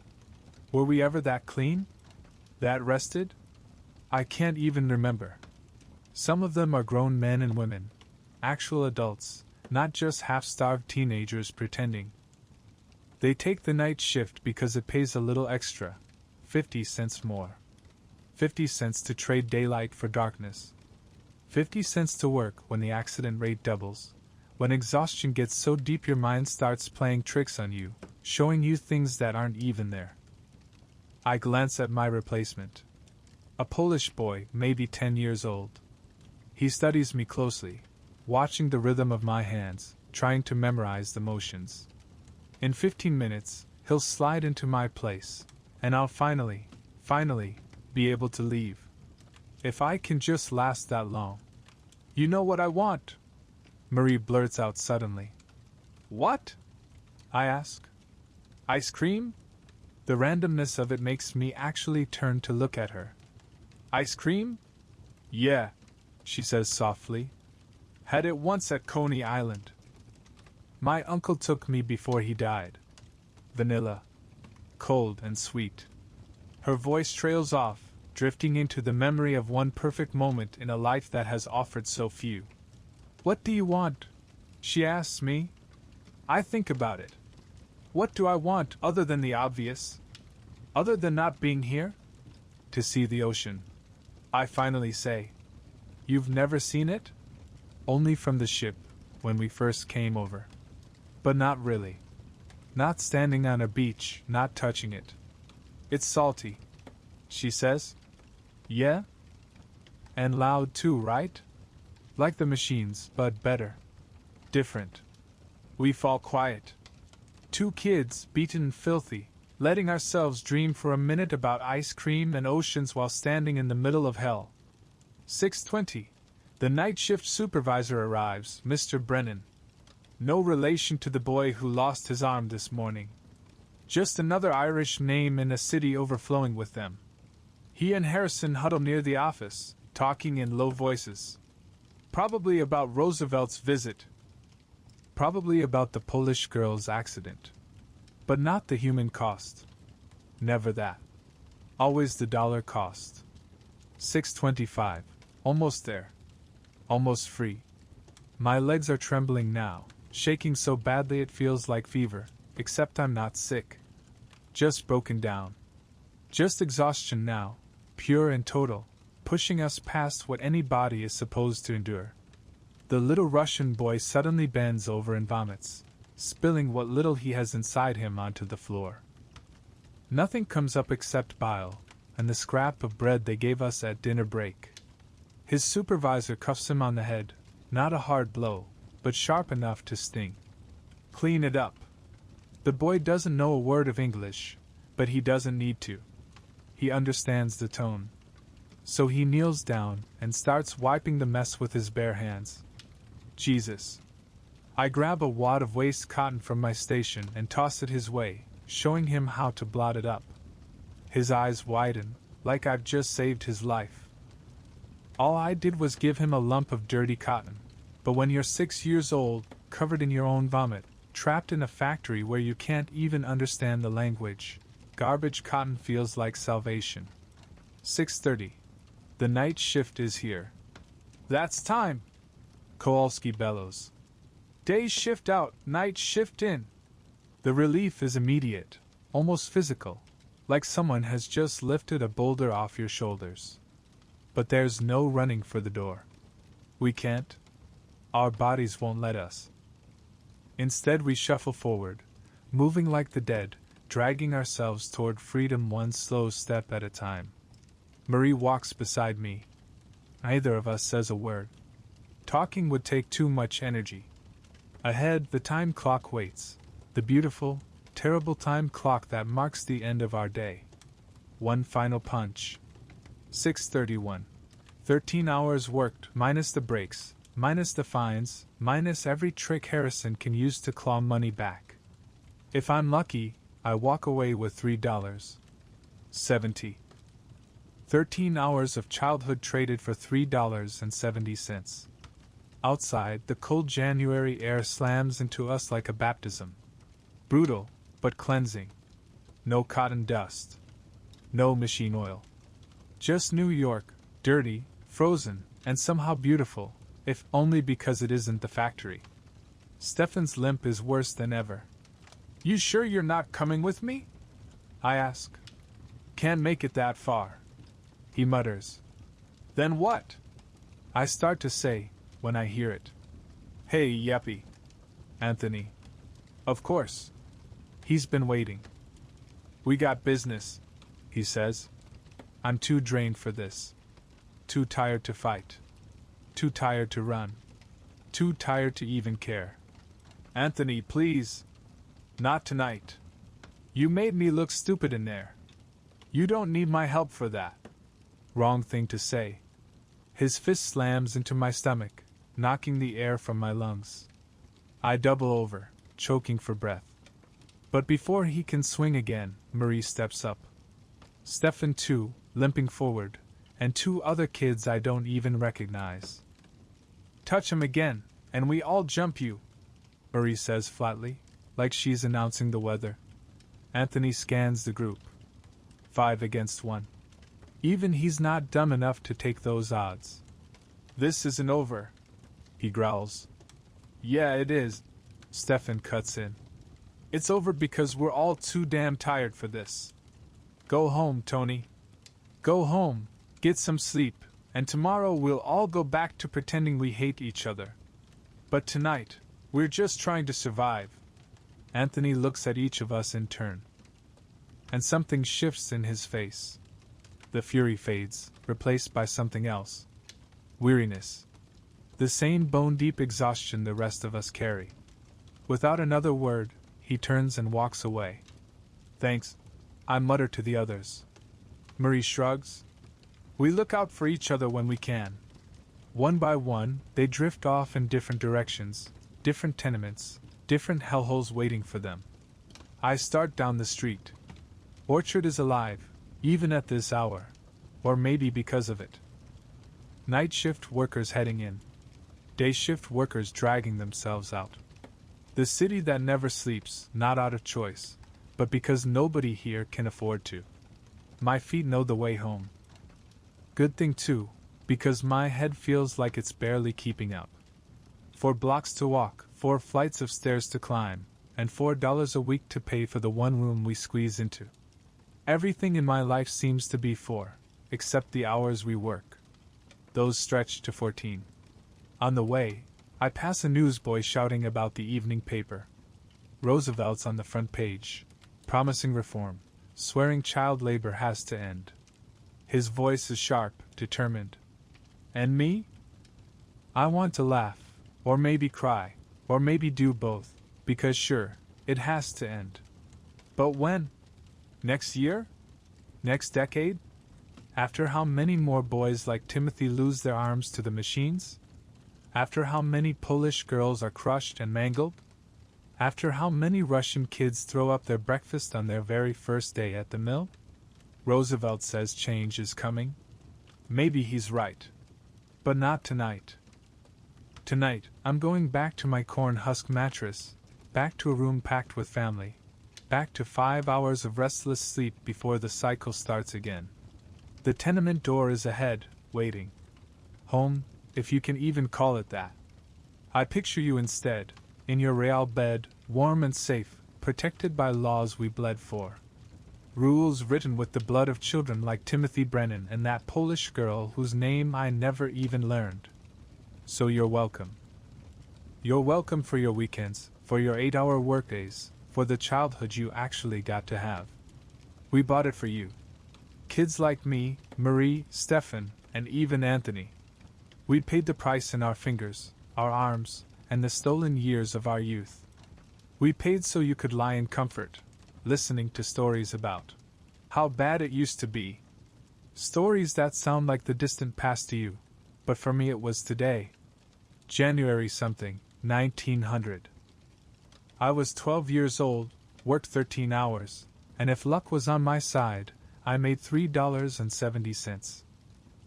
Were we ever that clean? That rested? I can't even remember. Some of them are grown men and women, actual adults, not just half-starved teenagers pretending. They take the night shift because it pays a little extra, 50 cents more. 50 cents to trade daylight for darkness. 50 cents to work when the accident rate doubles, when exhaustion gets so deep your mind starts playing tricks on you, showing you things that aren't even there. I glance at my replacement. A Polish boy, maybe 10 years old. He studies me closely, watching the rhythm of my hands, trying to memorize the motions. In 15 minutes, he'll slide into my place, and I'll finally, be able to leave. If I can just last that long. You know what I want? Marie blurts out suddenly. What? I ask. Ice cream? The randomness of it makes me actually turn to look at her. Ice cream? Yeah, she says softly. Had it once at Coney Island. My uncle took me before he died. Vanilla. Cold and sweet. Her voice trails off, drifting into the memory of one perfect moment in a life that has offered so few. What do you want? She asks me. I think about it. What do I want other than the obvious? Other than not being here? To see the ocean. I finally say. You've never seen it? Only from the ship, when we first came over. But not really. Not standing on a beach, not touching it. It's salty, she says. Yeah? And loud too, right? Like the machines, but better. Different. We fall quiet. Two kids, beaten and filthy, letting ourselves dream for a minute about ice cream and oceans while standing in the middle of hell. 6:20. The night shift supervisor arrives, Mr. Brennan. No relation to the boy who lost his arm this morning. Just another Irish name in a city overflowing with them. He and Harrison huddle near the office, talking in low voices. Probably about Roosevelt's visit. Probably about the Polish girl's accident. But not the human cost. Never that. Always the dollar cost. 6.25. Almost there. Almost free. My legs are trembling now, shaking so badly it feels like fever, except I'm not sick. Just broken down. Just exhaustion now, pure and total, pushing us past what any body is supposed to endure. The little Russian boy suddenly bends over and vomits, spilling what little he has inside him onto the floor. Nothing comes up except bile, and the scrap of bread they gave us at dinner break. His supervisor cuffs him on the head, not a hard blow, but sharp enough to sting. Clean it up. The boy doesn't know a word of English, but he doesn't need to. He understands the tone. So he kneels down and starts wiping the mess with his bare hands. Jesus. I grab a wad of waste cotton from my station and toss it his way, showing him how to blot it up. His eyes widen, like I've just saved his life. All I did was give him a lump of dirty cotton, but when you're 6 years old, covered in your own vomit, trapped in a factory where you can't even understand the language, garbage cotton feels like salvation. 6:30. The night shift is here. That's time! Kowalski bellows. Day shift out, night shift in. The relief is immediate, almost physical, like someone has just lifted a boulder off your shoulders. But there's no running for the door. We can't. Our bodies won't let us. Instead, we shuffle forward, moving like the dead, dragging ourselves toward freedom one slow step at a time. Marie walks beside me. Neither of us says a word. Talking would take too much energy. Ahead, the time clock waits, the beautiful, terrible time clock that marks the end of our day. One final punch. 6:31. 13 hours worked, minus the breaks, minus the fines, minus every trick Harrison can use to claw money back. If I'm lucky, I walk away with $3.70. 13 hours of childhood traded for $3.70. Outside, the cold January air slams into us like a baptism. Brutal, but cleansing. No cotton dust. No machine oil. Just New York, dirty, frozen, and somehow beautiful, if only because it isn't the factory. Stefan's limp is worse than ever. You sure you're not coming with me? I ask. Can't make it that far. He mutters. Then what? I start to say, when I hear it. Hey, Yeppy. Anthony. Of course. He's been waiting. We got business, he says. I'm too drained for this. Too tired to fight. Too tired to run. Too tired to even care. Anthony, please. Not tonight. You made me look stupid in there. You don't need my help for that. Wrong thing to say. His fist slams into my stomach, knocking the air from my lungs. I double over, choking for breath. But before he can swing again, Marie steps up. Stefan too, limping forward, and 2 other kids I don't even recognize. Touch him again, and we all jump you, Marie says flatly, like she's announcing the weather. Anthony scans the group. 5 against 1. Even he's not dumb enough to take those odds. This isn't over, he growls. Yeah, it is, Stefan cuts in. It's over because we're all too damn tired for this. Go home, Tony. Go home, get some sleep, and tomorrow we'll all go back to pretending we hate each other. But tonight, we're just trying to survive. Anthony looks at each of us in turn. And something shifts in his face. The fury fades, replaced by something else. Weariness. The same bone-deep exhaustion the rest of us carry. Without another word, he turns and walks away. Thanks, I mutter to the others. Marie shrugs. We look out for each other when we can. One by one, they drift off in different directions, different tenements, different hellholes waiting for them. I start down the street. Orchard is alive, even at this hour, or maybe because of it. Night shift workers heading in. Day shift workers dragging themselves out. The city that never sleeps, not out of choice, but because nobody here can afford to. My feet know the way home. Good thing too, because my head feels like it's barely keeping up. 4 blocks to walk, 4 flights of stairs to climb, and $4 a week to pay for the one room we squeeze into. Everything in my life seems to be 4, except the hours we work. Those stretch to 14. On the way, I pass a newsboy shouting about the evening paper. Roosevelt's on the front page, promising reform, swearing child labor has to end. His voice is sharp, determined. And me? I want to laugh, or maybe cry, or maybe do both, because sure, it has to end. But when? Next year? Next decade? After how many more boys like Timothy lose their arms to the machines? After how many Polish girls are crushed and mangled? After how many Russian kids throw up their breakfast on their very first day at the mill? Roosevelt says change is coming. Maybe he's right. But not tonight. Tonight, I'm going back to my corn husk mattress, back to a room packed with family, back to 5 hours of restless sleep before the cycle starts again. The tenement door is ahead, waiting. Home, if you can even call it that. I picture you instead, in your real bed, warm and safe, protected by laws we bled for. Rules written with the blood of children like Timothy Brennan and that Polish girl whose name I never even learned. So you're welcome. You're welcome for your weekends, for your 8-hour workdays, for the childhood you actually got to have. We bought it for you. Kids like me, Marie, Stefan, and even Anthony. We paid the price in our fingers, our arms, and the stolen years of our youth. We paid so you could lie in comfort, listening to stories about how bad it used to be. Stories that sound like the distant past to you, but for me it was today. January something, 1900. I was 12 years old, worked 13 hours, and if luck was on my side, I made $3.70.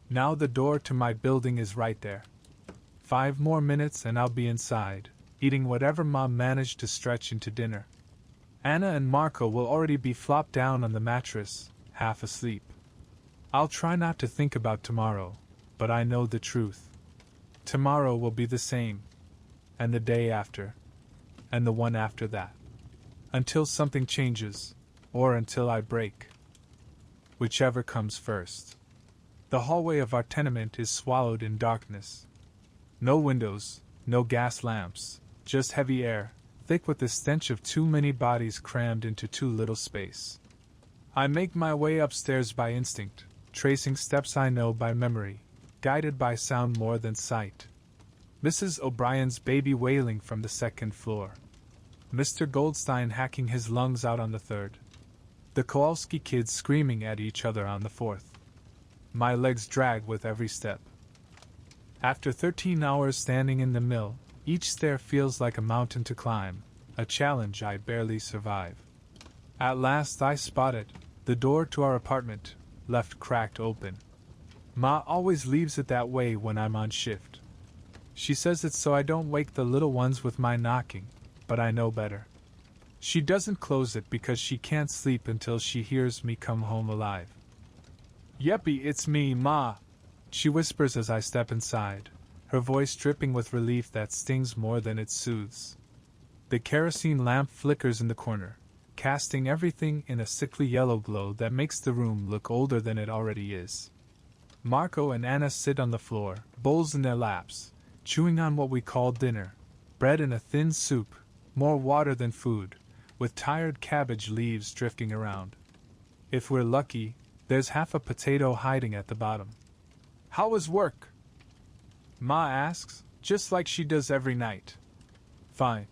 Now the door to my building is right there. 5 more minutes and I'll be inside, eating whatever Mom managed to stretch into dinner. Anna and Marco will already be flopped down on the mattress, half asleep. I'll try not to think about tomorrow, but I know the truth. Tomorrow will be the same, and the day after, and the one after that. Until something changes, or until I break. Whichever comes first. The hallway of our tenement is swallowed in darkness. No windows, no gas lamps, just heavy air, thick with the stench of too many bodies crammed into too little space. I make my way upstairs by instinct, tracing steps I know by memory, guided by sound more than sight. Mrs. O'Brien's baby wailing from the 2nd floor. Mr. Goldstein hacking his lungs out on the 3rd. The Kowalski kids screaming at each other on the 4th. My legs drag with every step. After 13 hours standing in the mill, each stair feels like a mountain to climb, a challenge I barely survive. At last I spot it, the door to our apartment, left cracked open. Ma always leaves it that way when I'm on shift. She says it's so I don't wake the little ones with my knocking, but I know better. She doesn't close it because she can't sleep until she hears me come home alive. "Yeppy, it's me, Ma," she whispers as I step inside, her voice dripping with relief that stings more than it soothes. The kerosene lamp flickers in the corner, casting everything in a sickly yellow glow that makes the room look older than it already is. Marco and Anna sit on the floor, bowls in their laps, chewing on what we call dinner, bread and a thin soup, more water than food, with tired cabbage leaves drifting around. If we're lucky, there's half a potato hiding at the bottom. "How was work?" Ma asks, just like she does every night. "Fine,"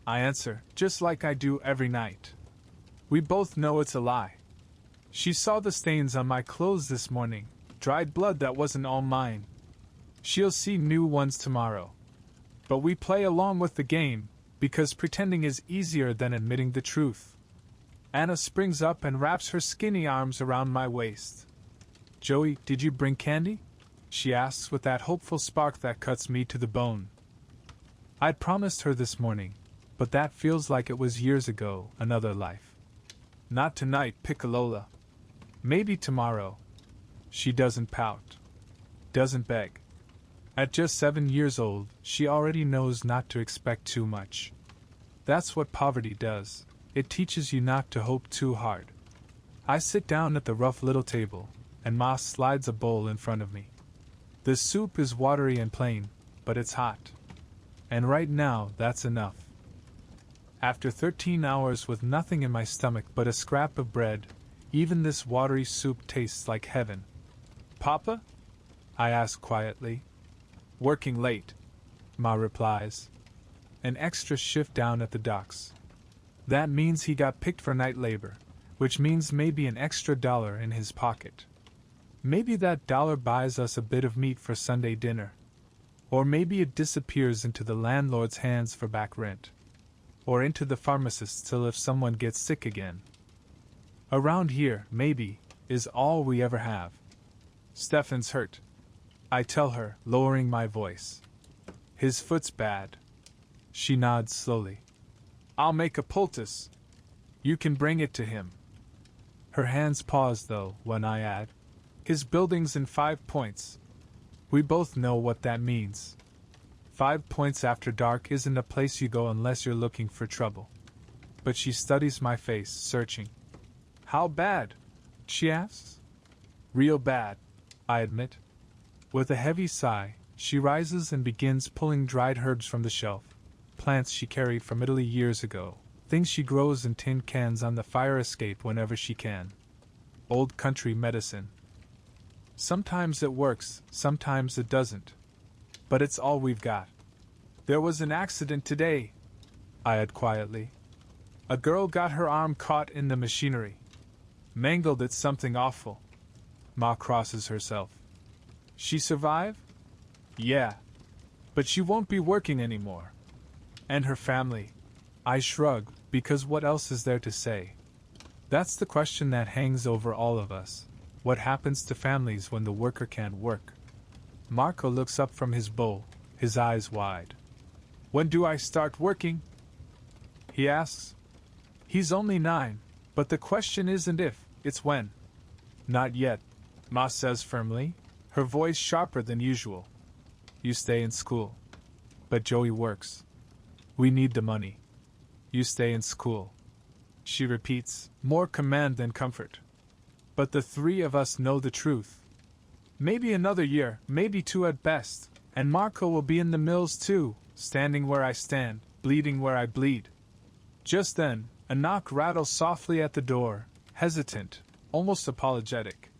I answer, just like I do every night. We both know it's a lie. She saw the stains on my clothes this morning, dried blood that wasn't all mine. She'll see new ones tomorrow. But we play along with the game, because pretending is easier than admitting the truth. Anna springs up and wraps her skinny arms around my waist. "Joey, did you bring candy?" she asks with that hopeful spark that cuts me to the bone. I'd promised her this morning, but that feels like it was years ago, another life. Not tonight, Piccolola. Maybe tomorrow. She doesn't pout. Doesn't beg. At just 7 years old, she already knows not to expect too much. That's what poverty does. It teaches you not to hope too hard. I sit down at the rough little table, and Ma slides a bowl in front of me. The soup is watery and plain, but it's hot. And right now, that's enough. After 13 hours with nothing in my stomach but a scrap of bread, even this watery soup tastes like heaven. Papa? I ask quietly. Working late, Ma replies. An extra shift down at the docks. That means he got picked for night labor, which means maybe an extra $1 in his pocket. Maybe that $1 buys us a bit of meat for Sunday dinner. Or maybe it disappears into the landlord's hands for back rent. Or into the pharmacist's till if someone gets sick again. Around here, maybe, is all we ever have. Stefan's hurt, I tell her, lowering my voice. His foot's bad. She nods slowly. I'll make a poultice. You can bring it to him. Her hands pause, though, when I add, his building's in 5 points. We both know what that means. 5 points after dark isn't a place you go unless you're looking for trouble. But she studies my face, searching. How bad? She asks. Real bad, I admit. With a heavy sigh, she rises and begins pulling dried herbs from the shelf. Plants she carried from Italy years ago, things she grows in tin cans on the fire escape whenever she can. Old country medicine. Sometimes it works, sometimes it doesn't. But it's all we've got. There was an accident today, I add quietly. A girl got her arm caught in the machinery. Mangled it something awful. Ma crosses herself. She survive? Yeah. But she won't be working anymore. And her family? I shrug, because what else is there to say? That's the question that hangs over all of us. What happens to families when the worker can't work? Marco looks up from his bowl, his eyes wide. When do I start working? He asks. He's only 9, but the question isn't if, it's when. Not yet, Ma says firmly, her voice sharper than usual. You stay in school. But Joey works. We need the money. You stay in school. She repeats, more command than comfort. But the 3 of us know the truth. Maybe another year, maybe 2 at best, and Marco will be in the mills too, standing where I stand, bleeding where I bleed. Just then, a knock rattles softly at the door, hesitant, almost apologetic.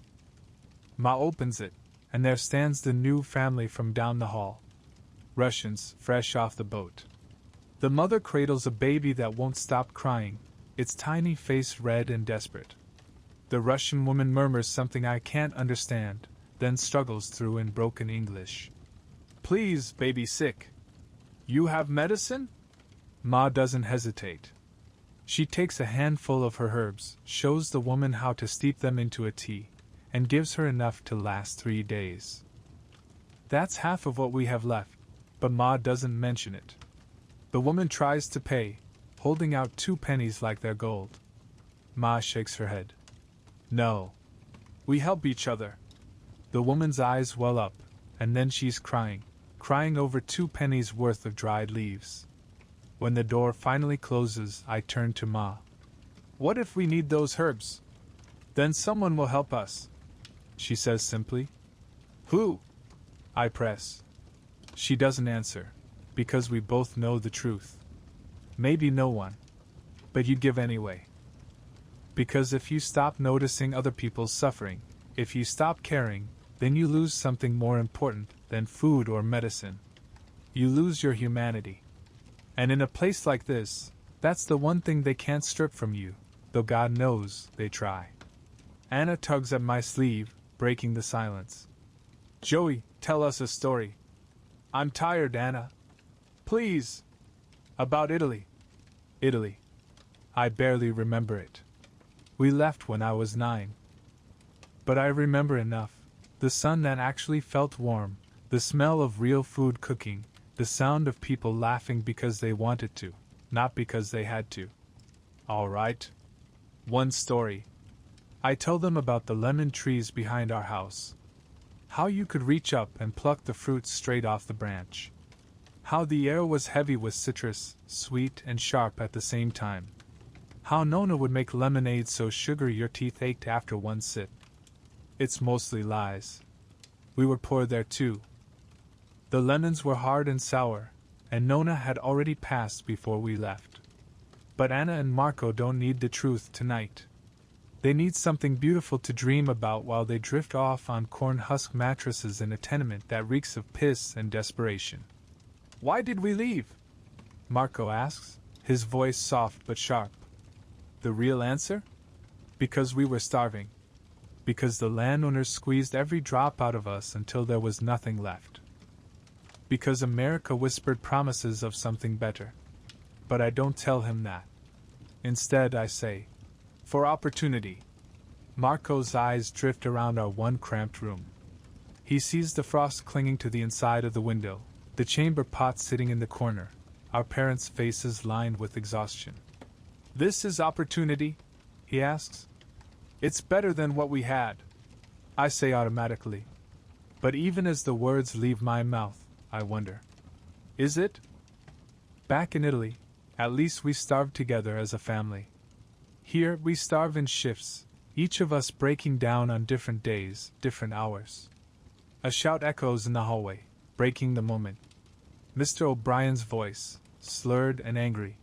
Ma opens it, and there stands the new family from down the hall. Russians, fresh off the boat. The mother cradles a baby that won't stop crying, its tiny face red and desperate. The Russian woman murmurs something I can't understand, then struggles through in broken English. Please, baby sick. You have medicine? Ma doesn't hesitate. She takes a handful of her herbs, shows the woman how to steep them into a tea, and gives her enough to last 3 days. That's half of what we have left, but Ma doesn't mention it. The woman tries to pay, holding out 2 pennies like they're gold. Ma shakes her head. No. We help each other. The woman's eyes well up, and then she's crying over 2 pennies worth of dried leaves. When the door finally closes, I turn to Ma. What if we need those herbs? Then someone will help us, she says simply. Who? I press. She doesn't answer, because we both know the truth. Maybe no one. But you'd give anyway. Because if you stop noticing other people's suffering, if you stop caring, then you lose something more important than food or medicine. You lose your humanity. And in a place like this, that's the one thing they can't strip from you, though God knows they try. Anna tugs at my sleeve, breaking the silence. Joey, tell us a story. I'm tired, Anna. Please. About Italy. Italy. I barely remember it. We left when I was 9. But I remember enough. The sun that actually felt warm, the smell of real food cooking, the sound of people laughing because they wanted to, not because they had to. All right. One story. I tell them about the lemon trees behind our house. How you could reach up and pluck the fruit straight off the branch. How the air was heavy with citrus, sweet and sharp at the same time. How Nona would make lemonade so sugary your teeth ached after one sip. It's mostly lies. We were poor there too. The lemons were hard and sour, and Nona had already passed before we left. But Anna and Marco don't need the truth tonight. They need something beautiful to dream about while they drift off on corn husk mattresses in a tenement that reeks of piss and desperation. Why did we leave? Marco asks, his voice soft but sharp. The real answer? Because we were starving. Because the landowners squeezed every drop out of us until there was nothing left. Because America whispered promises of something better. But I don't tell him that. Instead, I say, for opportunity. Marco's eyes drift around our one cramped room. He sees the frost clinging to the inside of the window, the chamber pot sitting in the corner, our parents' faces lined with exhaustion. This is opportunity? He asks. It's better than what we had, I say automatically. But even as the words leave my mouth, I wonder. Is it? Back in Italy, at least we starved together as a family. Here we starve in shifts, each of us breaking down on different days, different hours. A shout echoes in the hallway, breaking the moment. Mr. O'Brien's voice, slurred and angry.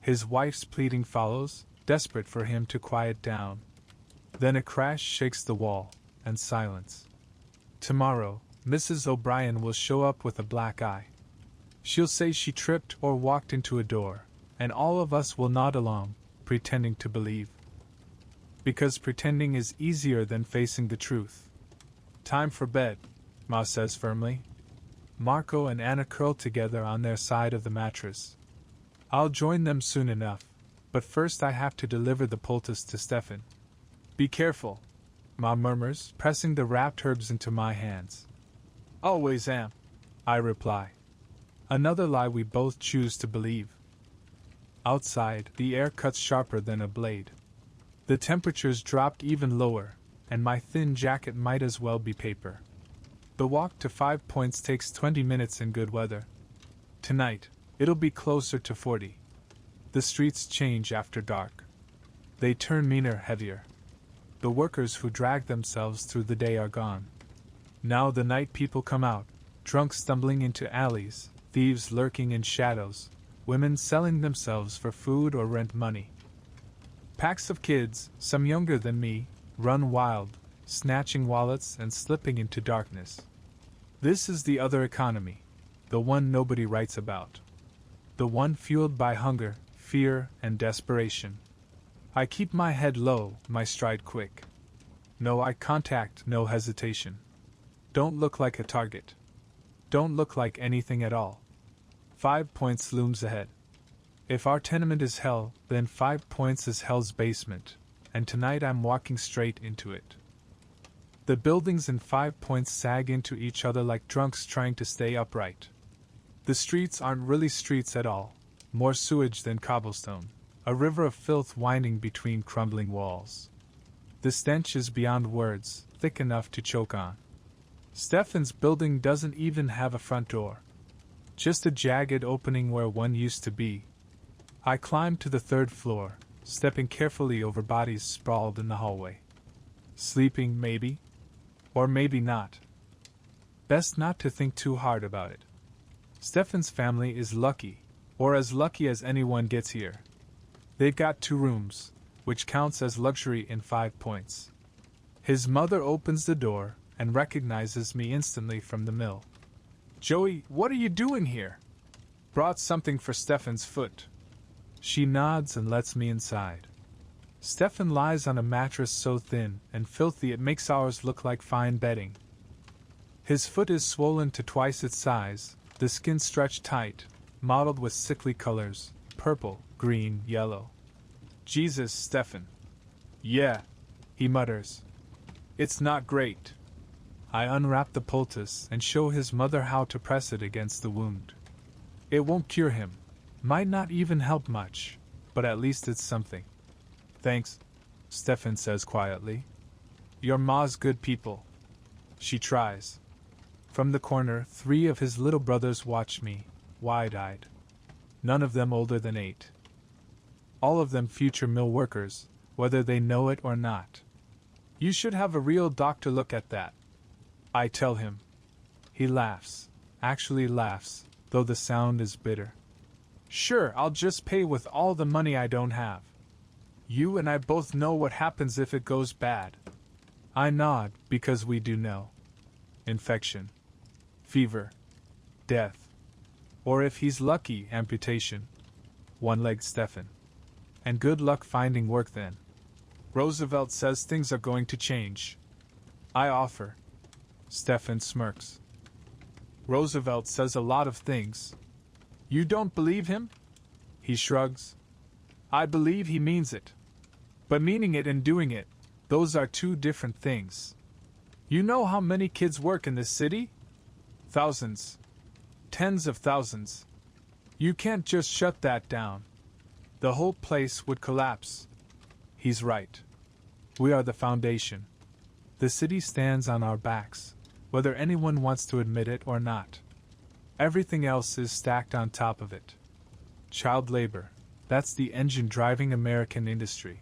His wife's pleading follows, desperate for him to quiet down. Then a crash shakes the wall, and silence. Tomorrow, Mrs. O'Brien will show up with a black eye. She'll say she tripped or walked into a door, and all of us will nod along, pretending to believe. Because pretending is easier than facing the truth. Time for bed, Ma says firmly. Marco and Anna curl together on their side of the mattress. I'll join them soon enough, but first I have to deliver the poultice to Stefan. Be careful, Ma murmurs, pressing the wrapped herbs into my hands. Always am, I reply. Another lie we both choose to believe. Outside, the air cuts sharper than a blade. The temperature's dropped even lower, and my thin jacket might as well be paper. The walk to 5 Points takes 20 minutes in good weather. Tonight, it'll be closer to 40. The streets change after dark. They turn meaner, heavier. The workers who drag themselves through the day are gone. Now the night people come out, drunks stumbling into alleys, thieves lurking in shadows, women selling themselves for food or rent money. Packs of kids, some younger than me, run wild, snatching wallets and slipping into darkness. This is the other economy, the one nobody writes about. The one fueled by hunger, fear, and desperation. I keep my head low, my stride quick. No eye contact, no hesitation. Don't look like a target. Don't look like anything at all. 5 Points looms ahead. If our tenement is hell, then 5 Points is hell's basement, and tonight I'm walking straight into it. The buildings in 5 Points sag into each other like drunks trying to stay upright. The streets aren't really streets at all, more sewage than cobblestone, a river of filth winding between crumbling walls. The stench is beyond words, thick enough to choke on. Stefan's building doesn't even have a front door. Just a jagged opening where one used to be. I climb to the 3rd floor, stepping carefully over bodies sprawled in the hallway. Sleeping, maybe? Or maybe not. Best not to think too hard about it. Stefan's family is lucky, or as lucky as anyone gets here. They've got 2 rooms, which counts as luxury in 5 Points. His mother opens the door and recognizes me instantly from the mill. Joey, what are you doing here? Brought something for Stefan's foot. She nods and lets me inside. Stefan lies on a mattress so thin and filthy it makes ours look like fine bedding. His foot is swollen to twice its size, the skin stretched tight, mottled with sickly colors, purple, green, yellow. Jesus, Stefan. Yeah, he mutters. It's not great. I unwrap the poultice and show his mother how to press it against the wound. It won't cure him, might not even help much, but at least it's something. Thanks, Stefan says quietly. Your ma's good people. She tries. From the corner, 3 of his little brothers watch me, wide-eyed. None of them older than 8. All of them future mill workers, whether they know it or not. You should have a real doctor look at that, I tell him. He laughs, actually laughs, though the sound is bitter. Sure, I'll just pay with all the money I don't have. You and I both know what happens if it goes bad. I nod, because we do know. Infection. Fever. Death. Or if he's lucky, amputation. One-legged Stefan. And good luck finding work then. Roosevelt says things are going to change. I offer. Stefan smirks. Roosevelt says a lot of things. You don't believe him? He shrugs. I believe he means it. But meaning it and doing it, those are 2 different things. You know how many kids work in this city? Thousands. Tens of thousands. You can't just shut that down. The whole place would collapse. He's right. We are the foundation. The city stands on our backs, whether anyone wants to admit it or not. Everything else is stacked on top of it. Child labor, that's the engine driving American industry.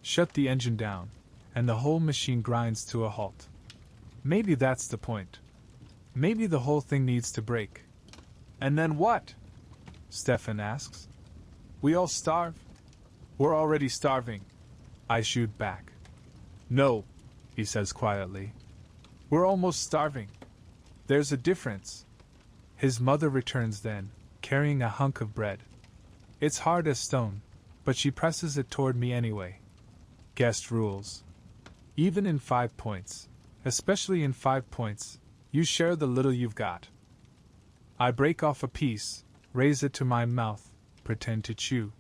Shut the engine down, and the whole machine grinds to a halt. Maybe that's the point. Maybe the whole thing needs to break. And then what? Stefan asks. We all starve? We're already starving. I shoot back. No, he says quietly. We're almost starving. There's a difference. His mother returns then, carrying a hunk of bread. It's hard as stone, but she presses it toward me anyway. Guest rules. Even in 5 points, especially in 5 points, you share the little you've got. I break off a piece, raise it to my mouth, pretend to chew.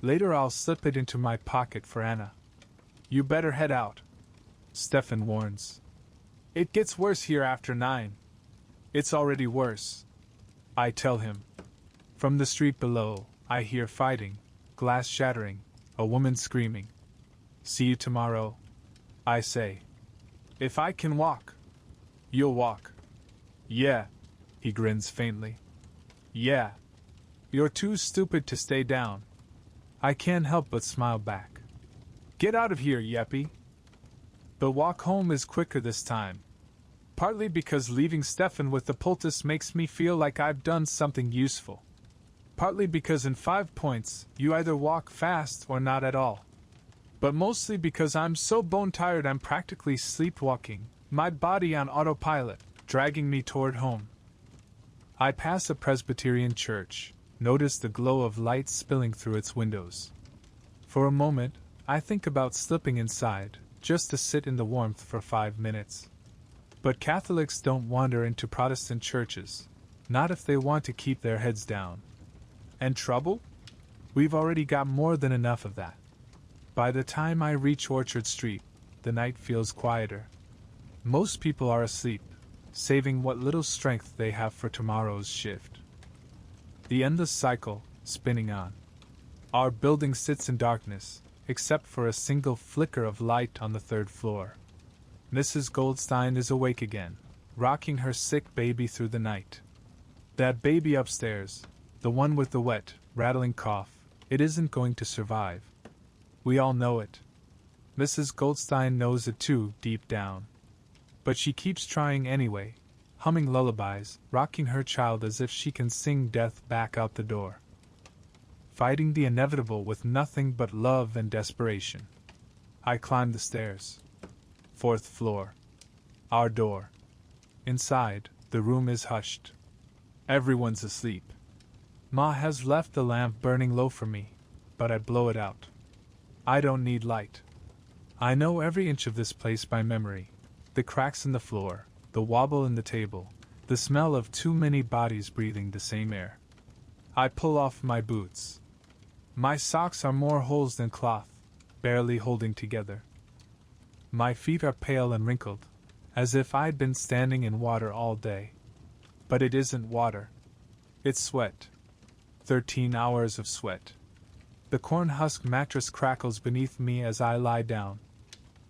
Later I'll slip it into my pocket for Anna. You better head out, Stefan warns. It gets worse here after 9. It's already worse, I tell him. From the street below, I hear fighting, glass shattering, a woman screaming. See you tomorrow, I say. If I can walk. You'll walk. Yeah, he grins faintly. Yeah. You're too stupid to stay down. I can't help but smile back. Get out of here, Yeppy. The walk home is quicker this time. Partly because leaving Stefan with the poultice makes me feel like I've done something useful. Partly because in 5 points, you either walk fast or not at all. But mostly because I'm so bone-tired I'm practically sleepwalking, my body on autopilot, dragging me toward home. I pass a Presbyterian church, notice the glow of light spilling through its windows. For a moment, I think about slipping inside, just to sit in the warmth for 5 minutes. But Catholics don't wander into Protestant churches, not if they want to keep their heads down. And trouble? We've already got more than enough of that. By the time I reach Orchard Street, the night feels quieter. Most people are asleep, saving what little strength they have for tomorrow's shift. The endless cycle, spinning on. Our building sits in darkness, except for a single flicker of light on the 3rd floor. Mrs. Goldstein is awake again, rocking her sick baby through the night. That baby upstairs, the one with the wet, rattling cough, it isn't going to survive. We all know it. Mrs. Goldstein knows it too, deep down. But she keeps trying anyway, humming lullabies, rocking her child as if she can sing death back out the door. Fighting the inevitable with nothing but love and desperation. I climb the stairs. 4th floor. Our door. Inside, the room is hushed. Everyone's asleep. Ma has left the lamp burning low for me, but I blow it out. I don't need light. I know every inch of this place by memory. The cracks in the floor, the wobble in the table, the smell of too many bodies breathing the same air. I pull off my boots. My socks are more holes than cloth, barely holding together. My feet are pale and wrinkled, as if I'd been standing in water all day. But it isn't water. It's sweat. 13 hours of sweat. The corn husk mattress crackles beneath me as I lie down.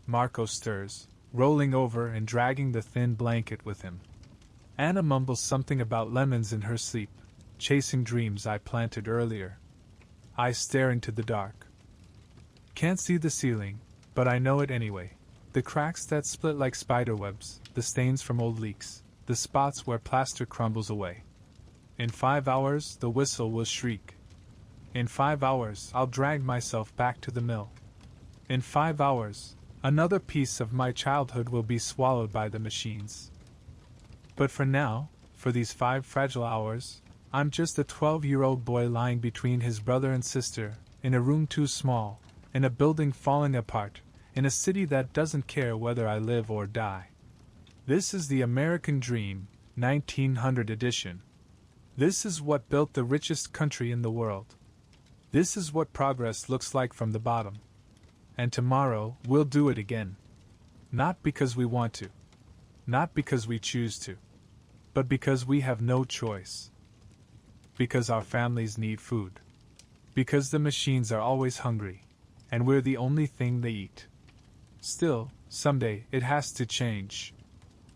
Marco stirs, rolling over and dragging the thin blanket with him. Anna mumbles something about lemons in her sleep, chasing dreams I planted earlier. I stare into the dark. Can't see the ceiling, but I know it anyway. The cracks that split like spiderwebs, the stains from old leaks, the spots where plaster crumbles away. In 5 hours, the whistle will shriek. In 5 hours, I'll drag myself back to the mill. In 5 hours, another piece of my childhood will be swallowed by the machines. But for now, for these 5 fragile hours, I'm just a 12-year-old boy lying between his brother and sister, in a room too small, in a building falling apart, in a city that doesn't care whether I live or die. This is the American Dream, 1900 edition. This is what built the richest country in the world. This is what progress looks like from the bottom. And tomorrow, we'll do it again. Not because we want to. Not because we choose to. But because we have no choice. Because our families need food. Because the machines are always hungry, and we're the only thing they eat. Still, someday it has to change.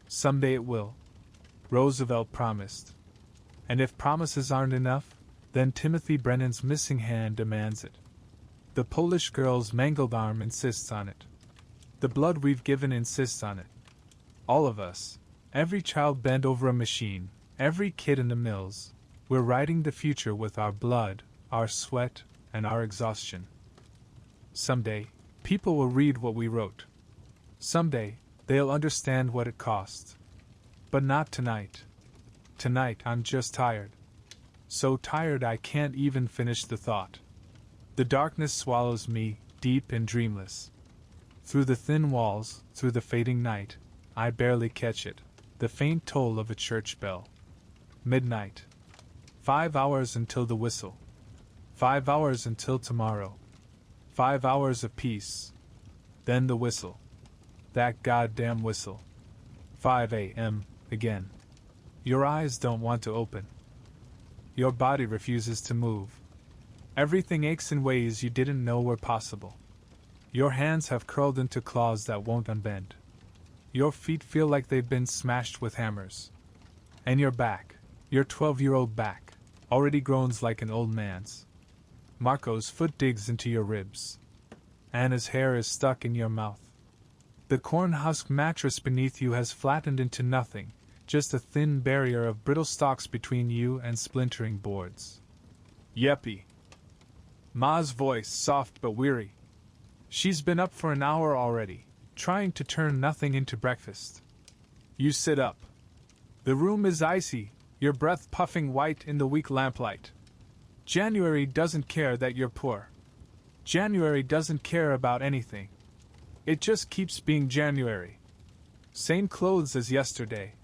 Someday it will. Roosevelt promised. And if promises aren't enough, then Timothy Brennan's missing hand demands it. The Polish girl's mangled arm insists on it. The blood we've given insists on it. All of us, every child bent over a machine, every kid in the mills, we're writing the future with our blood, our sweat, and our exhaustion. Someday, people will read what we wrote. Someday, they'll understand what it cost. But not tonight. Tonight I'm just tired. So tired I can't even finish the thought. The darkness swallows me, deep and dreamless. Through the thin walls, through the fading night, I barely catch it, the faint toll of a church bell. Midnight. 5 hours until the whistle. 5 hours until tomorrow. 5 hours of peace. Then the whistle. That goddamn whistle. 5 a.m. again. Your eyes don't want to open. Your body refuses to move. Everything aches in ways you didn't know were possible. Your hands have curled into claws that won't unbend. Your feet feel like they've been smashed with hammers. And your back, your 12-year-old back, already groans like an old man's. Marco's foot digs into your ribs. Anna's hair is stuck in your mouth. The corn husk mattress beneath you has flattened into nothing, just a thin barrier of brittle stalks between you and splintering boards. Yeppy. Ma's voice, soft but weary. She's been up for an hour already, trying to turn nothing into breakfast. You sit up. The room is icy, your breath puffing white in the weak lamplight. January doesn't care that you're poor. January doesn't care about anything. It just keeps being January. Same clothes as yesterday.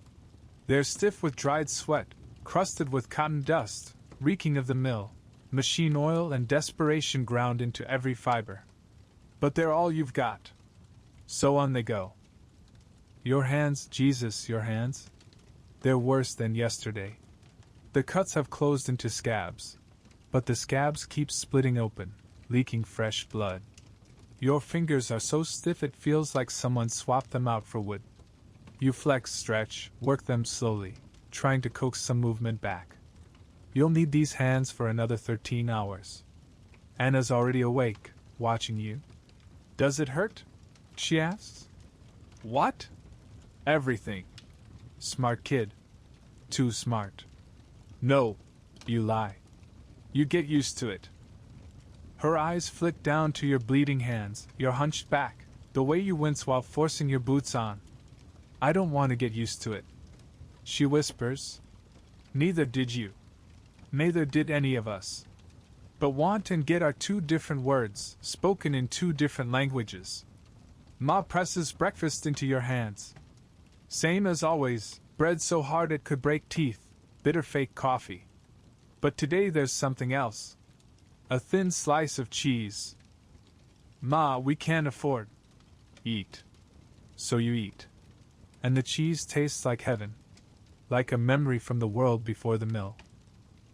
They're stiff with dried sweat, crusted with cotton dust, reeking of the mill, machine oil and desperation ground into every fiber. But they're all you've got. So on they go. Your hands, Jesus, your hands. They're worse than yesterday. The cuts have closed into scabs, but the scabs keep splitting open, leaking fresh blood. Your fingers are so stiff it feels like someone swapped them out for wood. You flex, stretch, work them slowly, trying to coax some movement back. You'll need these hands for another 13 hours. Anna's already awake, watching you. Does it hurt? She asks. What? Everything. Smart kid. Too smart. No, you lie. You get used to it. Her eyes flick down to your bleeding hands, your hunched back, the way you wince while forcing your boots on. I don't want to get used to it. She whispers. Neither did you. Neither did any of us. But want and get are two different words, spoken in two different languages. Ma presses breakfast into your hands. Same as always, bread so hard it could break teeth, bitter fake coffee. But today there's something else. A thin slice of cheese. Ma, we can't afford. Eat. So you eat. And the cheese tastes like heaven. Like a memory from the world before the mill.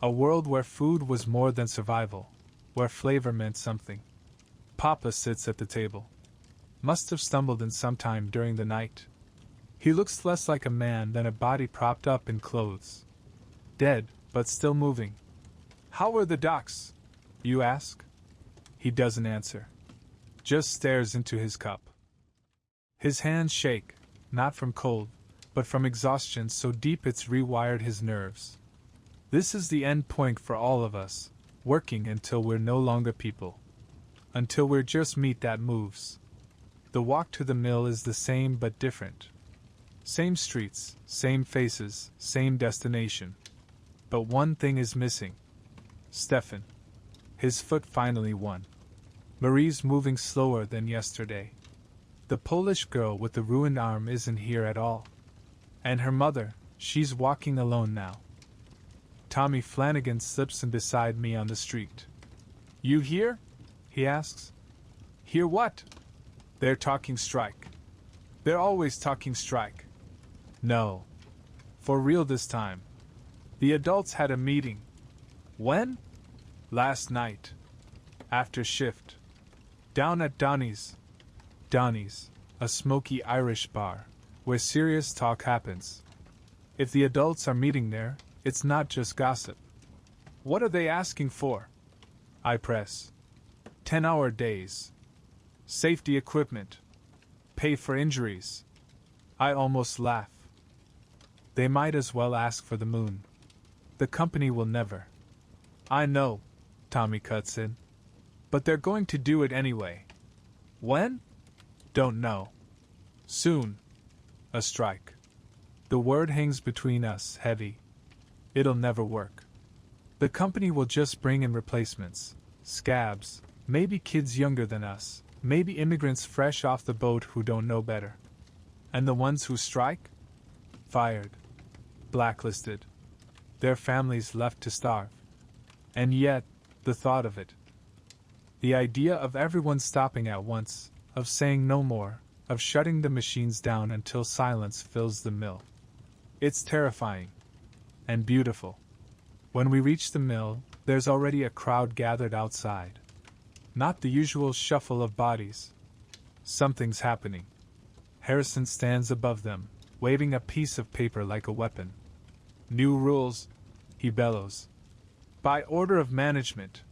A world where food was more than survival. where flavor meant something. Papa sits at the table. Must have stumbled in some time during the night. He looks less like a man than a body propped up in clothes. Dead, but still moving. How are the docs? You ask? He doesn't answer. Just stares into his cup. His hands shake, not from cold, but from exhaustion so deep it's rewired his nerves. This is the end point for all of us, working until we're no longer people. Until we're just meat that moves. The walk to the mill is the same but different. Same streets, same faces, same destination. But one thing is missing. Stefan. His foot finally won. Marie's moving slower than yesterday. The Polish girl with the ruined arm isn't here at all. And her mother, she's walking alone now. Tommy Flanagan slips in beside me on the street. You hear? He asks. Hear what? They're talking strike. They're always talking strike. No. For real this time. The adults had a meeting. When? Last night. After shift. Down at Donnie's. Donnie's, a smoky Irish bar, where serious talk happens. If the adults are meeting there, it's not just gossip. What are they asking for? I press. 10-hour days. Safety equipment. Pay for injuries. I almost laugh. They might as well ask for the moon. The company will never. I know, Tommy cuts in. But they're going to do it anyway. When? Don't know. Soon. A strike. The word hangs between us, heavy. It'll never work. The company will just bring in replacements. Scabs, maybe kids younger than us, maybe immigrants fresh off the boat who don't know better. And the ones who strike? Fired. Blacklisted. Their families left to starve. And yet, the thought of it. The idea of everyone stopping at once, of saying no more, of shutting the machines down until silence fills the mill. It's terrifying. And beautiful. When we reach the mill, there's already a crowd gathered outside. Not the usual shuffle of bodies. Something's happening. Harrison stands above them, waving a piece of paper like a weapon. New rules, he bellows. By order of management.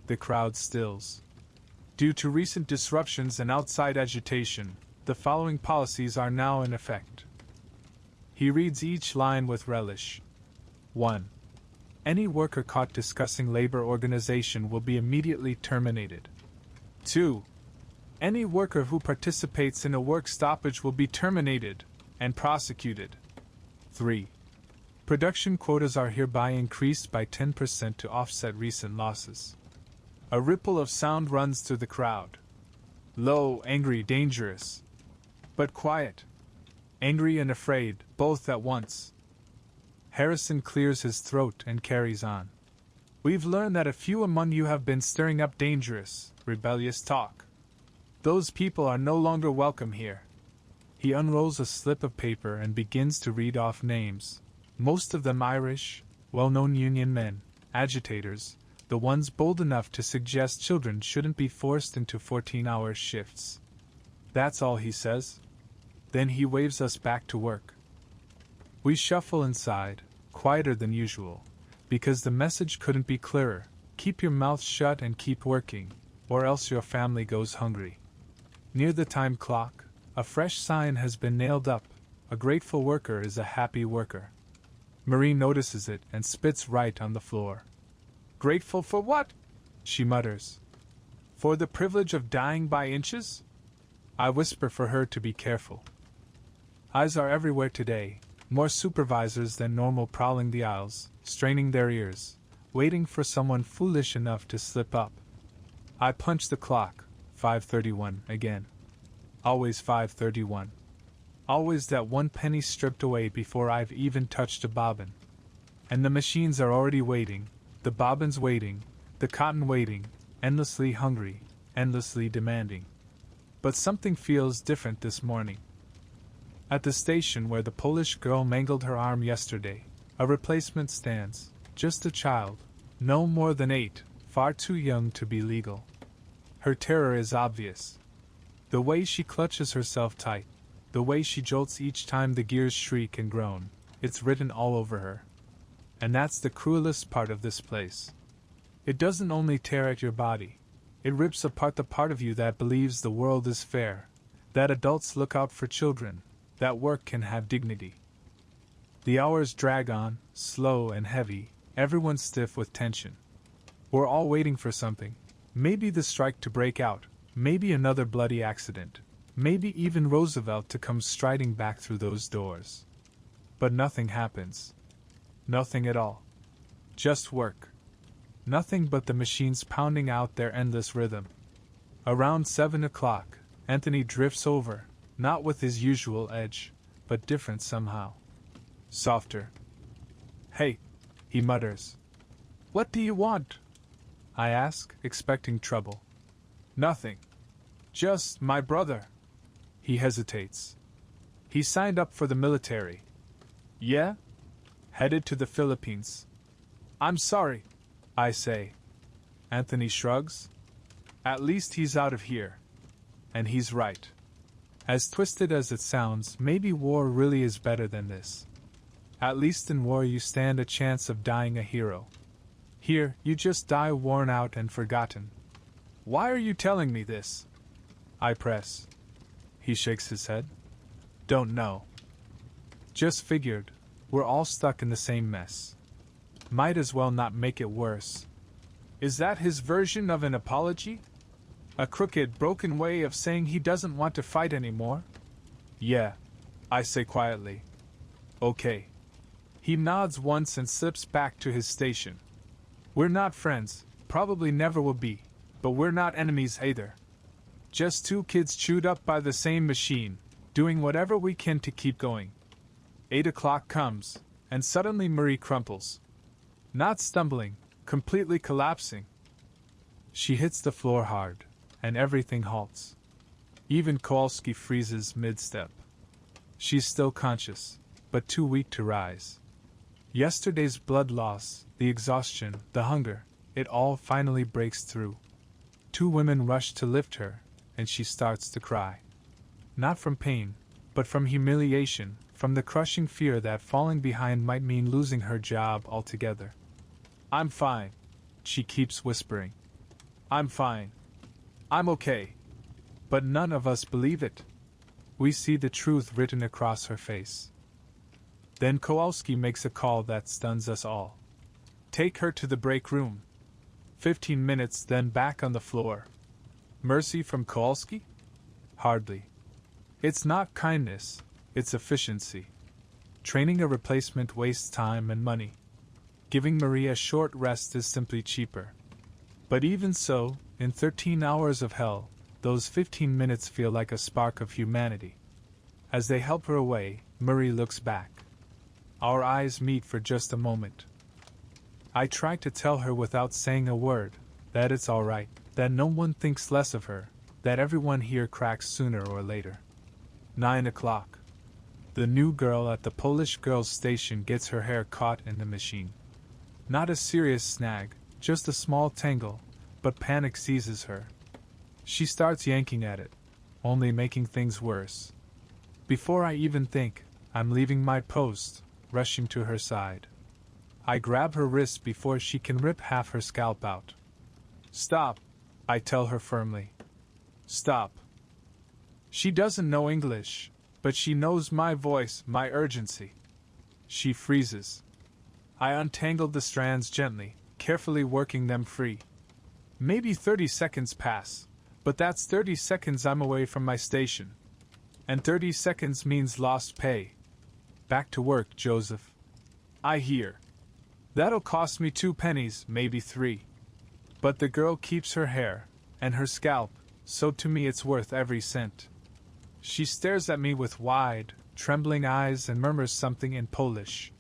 The crowd stills. Due to recent disruptions and outside agitation, the following policies are now in effect. He reads each line with relish. 1. Any worker caught discussing labor organization will be immediately terminated. 2. Any worker who participates in a work stoppage will be terminated and prosecuted. 3. Production quotas are hereby increased by 10% to offset recent losses. A ripple of sound runs through the crowd. Low, angry, dangerous. But quiet. Angry and afraid, both at once. Harrison clears his throat and carries on. We've learned that a few among you have been stirring up dangerous, rebellious talk. Those people are no longer welcome here. He unrolls a slip of paper and begins to read off names. Most of them Irish, well-known union men, agitators, the ones bold enough to suggest children shouldn't be forced into 14-hour shifts. That's all he says. Then he waves us back to work. We shuffle inside, quieter than usual, because the message couldn't be clearer. Keep your mouth shut and keep working, or else your family goes hungry. Near the time clock, a fresh sign has been nailed up. A grateful worker is a happy worker. Marie notices it and spits right on the floor. Grateful for what? She mutters. For the privilege of dying by inches? I whisper for her to be careful. Eyes are everywhere today, more supervisors than normal prowling the aisles, straining their ears, waiting for someone foolish enough to slip up. I punch the clock, 5:31 again. Always 5:31. Always that 1 penny stripped away before I've even touched a bobbin. And the machines are already waiting, the bobbins waiting, the cotton waiting, endlessly hungry, endlessly demanding. But something feels different this morning. At the station where the Polish girl mangled her arm yesterday, a replacement stands, just a child, no more than 8, far too young to be legal. Her terror is obvious. The way she clutches herself tight, the way she jolts each time the gears shriek and groan, it's written all over her. And that's the cruelest part of this place. It doesn't only tear at your body, it rips apart the part of you that believes the world is fair, that adults look out for children, that work can have dignity. The hours drag on, slow and heavy, everyone stiff with tension. We're all waiting for something, maybe the strike to break out, maybe another bloody accident, maybe even Roosevelt to come striding back through those doors. But nothing happens. Nothing at all. Just work. Nothing but the machines pounding out their endless rhythm. Around 7 o'clock, Anthony drifts over, not with his usual edge, but different somehow. Softer. "Hey," he mutters. "What do you want?" I ask, expecting trouble. "Nothing. Just my brother." He hesitates. "He signed up for the military." "Yeah?" "Headed to the Philippines." "I'm sorry," I say. Anthony shrugs. "At least he's out of here." And he's right. As twisted as it sounds, maybe war really is better than this. At least in war you stand a chance of dying a hero. Here, you just die worn out and forgotten. "Why are you telling me this?" I press. He shakes his head. "Don't know. Just figured, we're all stuck in the same mess. Might as well not make it worse." Is that his version of an apology? A crooked, broken way of saying he doesn't want to fight anymore? "Yeah," I say quietly. "Okay." He nods once and slips back to his station. We're not friends, probably never will be, but we're not enemies either. Just two kids chewed up by the same machine, doing whatever we can to keep going. 8 o'clock comes, and suddenly Marie crumples. Not stumbling, completely collapsing. She hits the floor hard, and everything halts. Even Kowalski freezes mid-step. She's still conscious, but too weak to rise. Yesterday's blood loss, the exhaustion, the hunger, it all finally breaks through. Two women rush to lift her, and she starts to cry. Not from pain, but from humiliation, from the crushing fear that falling behind might mean losing her job altogether. "I'm fine," she keeps whispering. "I'm fine. I'm okay." But none of us believe it. We see the truth written across her face. Then Kowalski makes a call that stuns us all. "Take her to the break room." 15 minutes, then back on the floor. Mercy from Kowalski? Hardly. It's not kindness, it's efficiency. Training a replacement wastes time and money. Giving Marie a short rest is simply cheaper. But even so, in 13 hours of hell, those 15 minutes feel like a spark of humanity. As they help her away, Marie looks back. Our eyes meet for just a moment. I try to tell her without saying a word that it's all right, that no one thinks less of her, that everyone here cracks sooner or later. 9 o'clock. The new girl at the Polish girls' station gets her hair caught in the machine. Not a serious snag, just a small tangle, but panic seizes her. She starts yanking at it, only making things worse. Before I even think, I'm leaving my post, rushing to her side. I grab her wrist before she can rip half her scalp out. "Stop," I tell her firmly. "Stop." She doesn't know English, but she knows my voice, my urgency. She freezes. I untangle the strands gently, carefully working them free. Maybe 30 seconds pass, but that's 30 seconds I'm away from my station. And 30 seconds means lost pay. "Back to work, Joseph," I hear. "That'll cost me 2 pennies, maybe 3. But the girl keeps her hair, and her scalp, so to me it's worth every cent." She stares at me with wide, trembling eyes and murmurs something in Polish.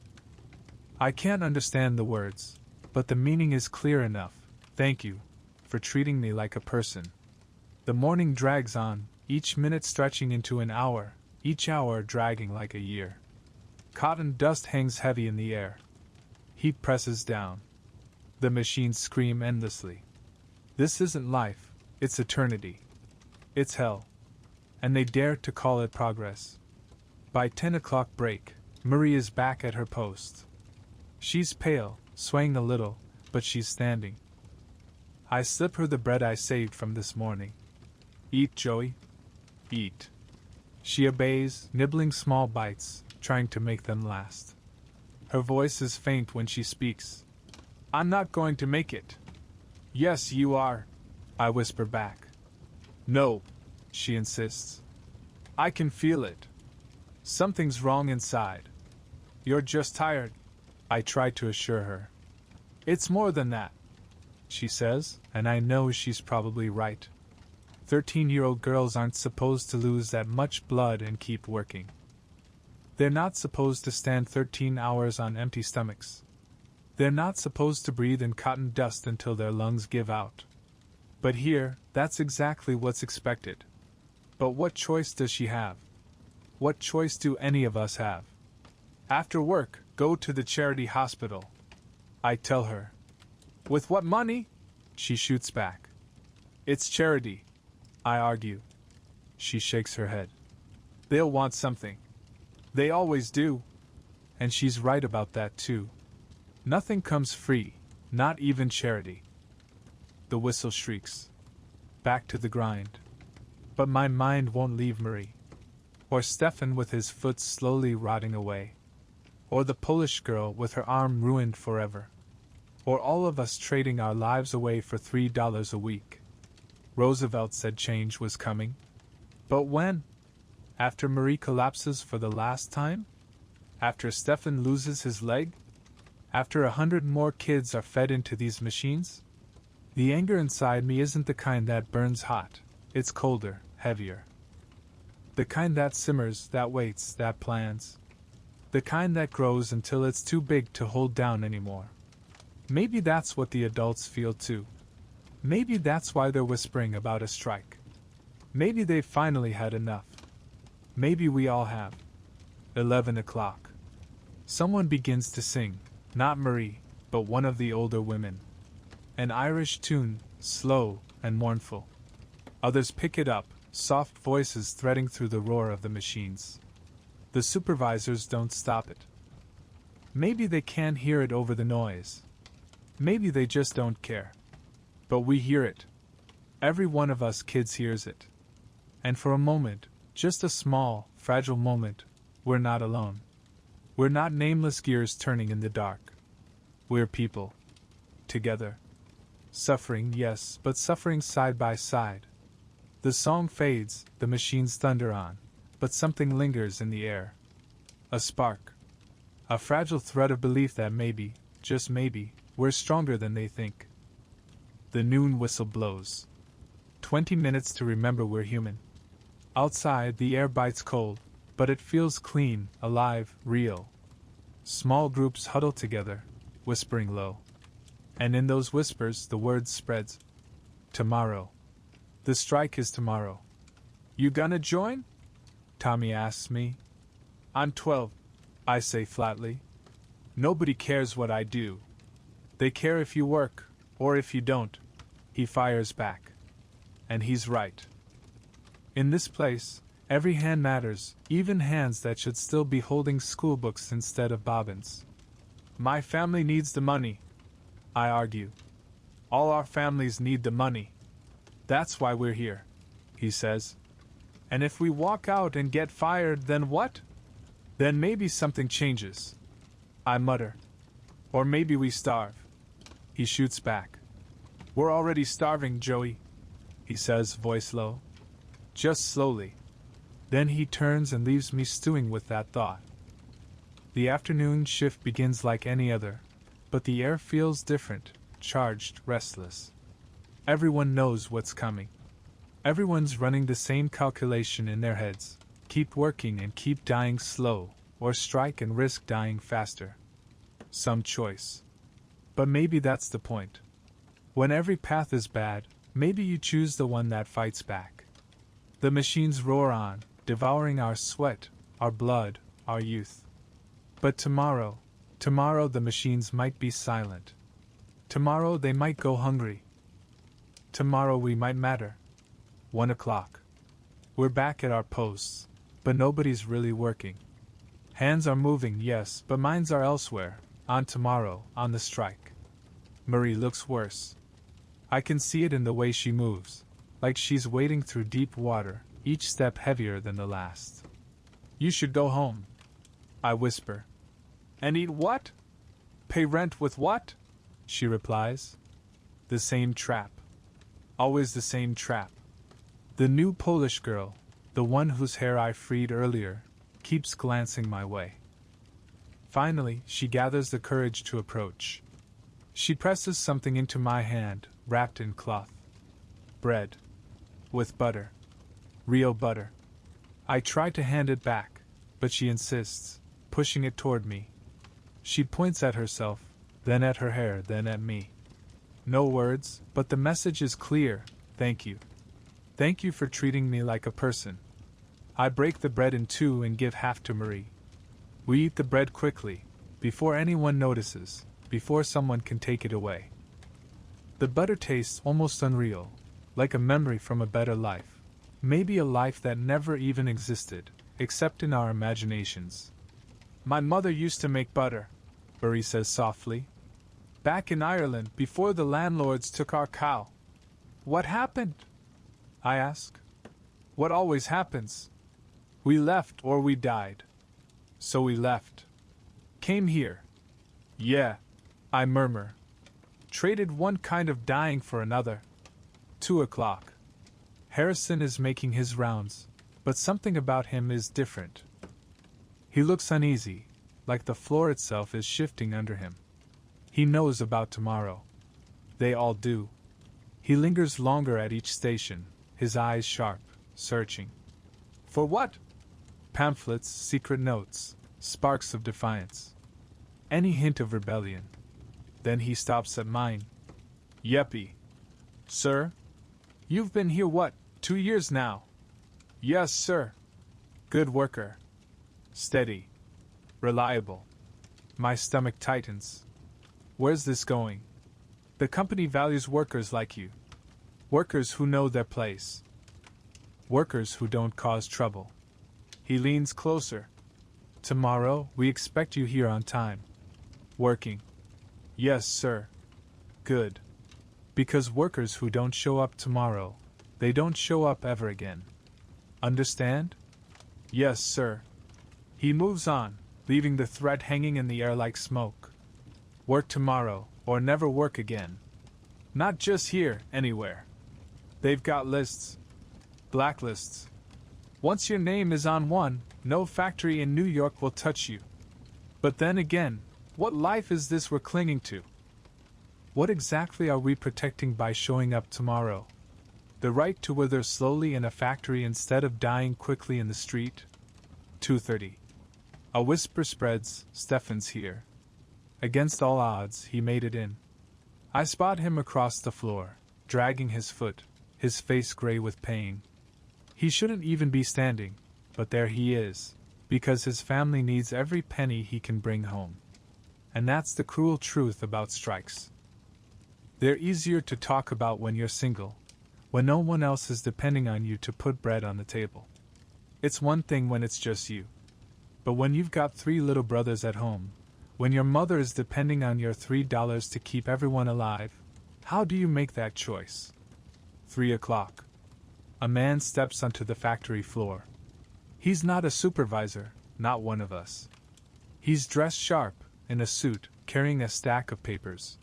I can't understand the words, but the meaning is clear enough. "Thank you for treating me like a person." The morning drags on, each minute stretching into an hour, each hour dragging like a year. Cotton dust hangs heavy in the air. Heat presses down. The machines scream endlessly. This isn't life, it's eternity. It's hell. And they dare to call it progress. By 10 o'clock break, Marie is back at her post. She's pale, swaying a little, but she's standing. I slip her the bread I saved from this morning. Eat, Joey. Eat. She obeys, nibbling small bites, trying to make them last. Her voice is faint when she speaks. I'm not going to make it. Yes, you are, I whisper back. No, she insists. I can feel it. Something's wrong inside. You're just tired, I try to assure her. It's more than that, she says, and I know she's probably right. 13-year-old girls aren't supposed to lose that much blood and keep working. They're not supposed to stand 13 hours on empty stomachs. They're not supposed to breathe in cotton dust until their lungs give out. But here, that's exactly what's expected. But what choice does she have? What choice do any of us have? After work, go to the charity hospital, I tell her. With what money? She shoots back. It's charity, I argue. She shakes her head. They'll want something. They always do. And she's right about that too. Nothing comes free, not even charity. The whistle shrieks. Back to the grind. But my mind won't leave Marie. Or Stefan with his foot slowly rotting away. Or the Polish girl with her arm ruined forever. Or all of us trading our lives away for $3 a week. Roosevelt said change was coming. But when? After Marie collapses for the last time? After Stefan loses his leg? After 100 more kids are fed into these machines? The anger inside me isn't the kind that burns hot. It's colder, heavier. The kind that simmers, that waits, that plans. The kind that grows until it's too big to hold down anymore. Maybe that's what the adults feel too. Maybe that's why they're whispering about a strike. Maybe they've finally had enough. Maybe we all have. 11 o'clock. Someone begins to sing, not Marie, but one of the older women. An Irish tune, slow and mournful. Others pick it up, soft voices threading through the roar of the machines. The supervisors don't stop it. Maybe they can't hear it over the noise. Maybe they just don't care. But we hear it. Every one of us kids hears it. And for a moment, just a small, fragile moment, we're not alone. We're not nameless gears turning in the dark. We're people. Together. Suffering, yes, but suffering side by side. The song fades, the machines thunder on, but something lingers in the air. A spark. A fragile thread of belief that maybe, just maybe, we're stronger than they think. The noon whistle blows. 20 minutes to remember we're human. Outside, the air bites cold, but it feels clean, alive, real. Small groups huddle together, whispering low. And in those whispers, the word spreads. Tomorrow. The strike is tomorrow. You gonna join? Tommy asks me. I'm 12, I say flatly. Nobody cares what I do. They care if you work, or if you don't, he fires back. And he's right. In this place, every hand matters, even hands that should still be holding schoolbooks instead of bobbins. My family needs the money, I argue. All our families need the money. That's why we're here, he says. And if we walk out and get fired, then what? Then maybe something changes, I mutter. Or maybe we starve. He shoots back. We're already starving, Joey, he says, voice low. Just slowly. Then he turns and leaves me stewing with that thought. The afternoon shift begins like any other, but the air feels different, charged, restless. Everyone knows what's coming. Everyone's running the same calculation in their heads. Keep working and keep dying slow, or strike and risk dying faster. Some choice. But maybe that's the point. When every path is bad, maybe you choose the one that fights back. The machines roar on, devouring our sweat, our blood, our youth. But tomorrow the machines might be silent. Tomorrow they might go hungry. Tomorrow we might matter. 1 o'clock. We're back at our posts, but nobody's really working. Hands are moving, yes, but minds are elsewhere, on tomorrow, on the strike. Marie looks worse. I can see it in the way she moves, like she's wading through deep water, each step heavier than the last. You should go home, I whisper. And eat what? Pay rent with what? She replies. The same trap. Always the same trap. The new Polish girl, the one whose hair I freed earlier, keeps glancing my way. Finally, she gathers the courage to approach. She presses something into my hand, wrapped in cloth. Bread. With butter. Real butter. I try to hand it back, but she insists, pushing it toward me. She points at herself, then at her hair, then at me. No words, but the message is clear. Thank you. Thank you for treating me like a person. I break the bread in two and give half to Marie. We eat the bread quickly, before anyone notices, before someone can take it away. The butter tastes almost unreal, like a memory from a better life. Maybe a life that never even existed, except in our imaginations. My mother used to make butter, Marie says softly. Back in Ireland, before the landlords took our cow. What happened? I ask. What always happens. We left or we died. So we left. Came here. Yeah, I murmur. Traded one kind of dying for another. 2 o'clock. Harrison is making his rounds, but something about him is different. He looks uneasy, like the floor itself is shifting under him. He knows about tomorrow. They all do. He lingers longer at each station, his eyes sharp, searching. For what? Pamphlets, secret notes, sparks of defiance. Any hint of rebellion. Then he stops at mine. Yeppy. Sir? You've been here what, 2 years now? Yes, sir. Good worker. Steady. Reliable. My stomach tightens. Where's this going? The company values workers like you. Workers who know their place. Workers who don't cause trouble. He leans closer. Tomorrow, we expect you here on time. Working. Yes, sir. Good. Because workers who don't show up tomorrow, they don't show up ever again. Understand? Yes, sir. He moves on, leaving the threat hanging in the air like smoke. Work tomorrow, or never work again. Not just here, anywhere. They've got lists. Blacklists. Once your name is on one, no factory in New York will touch you. But then again, what life is this we're clinging to? What exactly are we protecting by showing up tomorrow? The right to wither slowly in a factory instead of dying quickly in the street? 2:30. A whisper spreads, Stefan's here. Against all odds, he made it in. I spot him across the floor, dragging his foot, his face gray with pain. He shouldn't even be standing, but there he is, because his family needs every penny he can bring home. And that's the cruel truth about strikes. They're easier to talk about when you're single, when no one else is depending on you to put bread on the table. It's one thing when it's just you. But when you've got 3 little brothers at home, when your mother is depending on your $3 to keep everyone alive, how do you make that choice? 3 o'clock. A man steps onto the factory floor. He's not a supervisor, not one of us. He's dressed sharp, in a suit, carrying a stack of papers.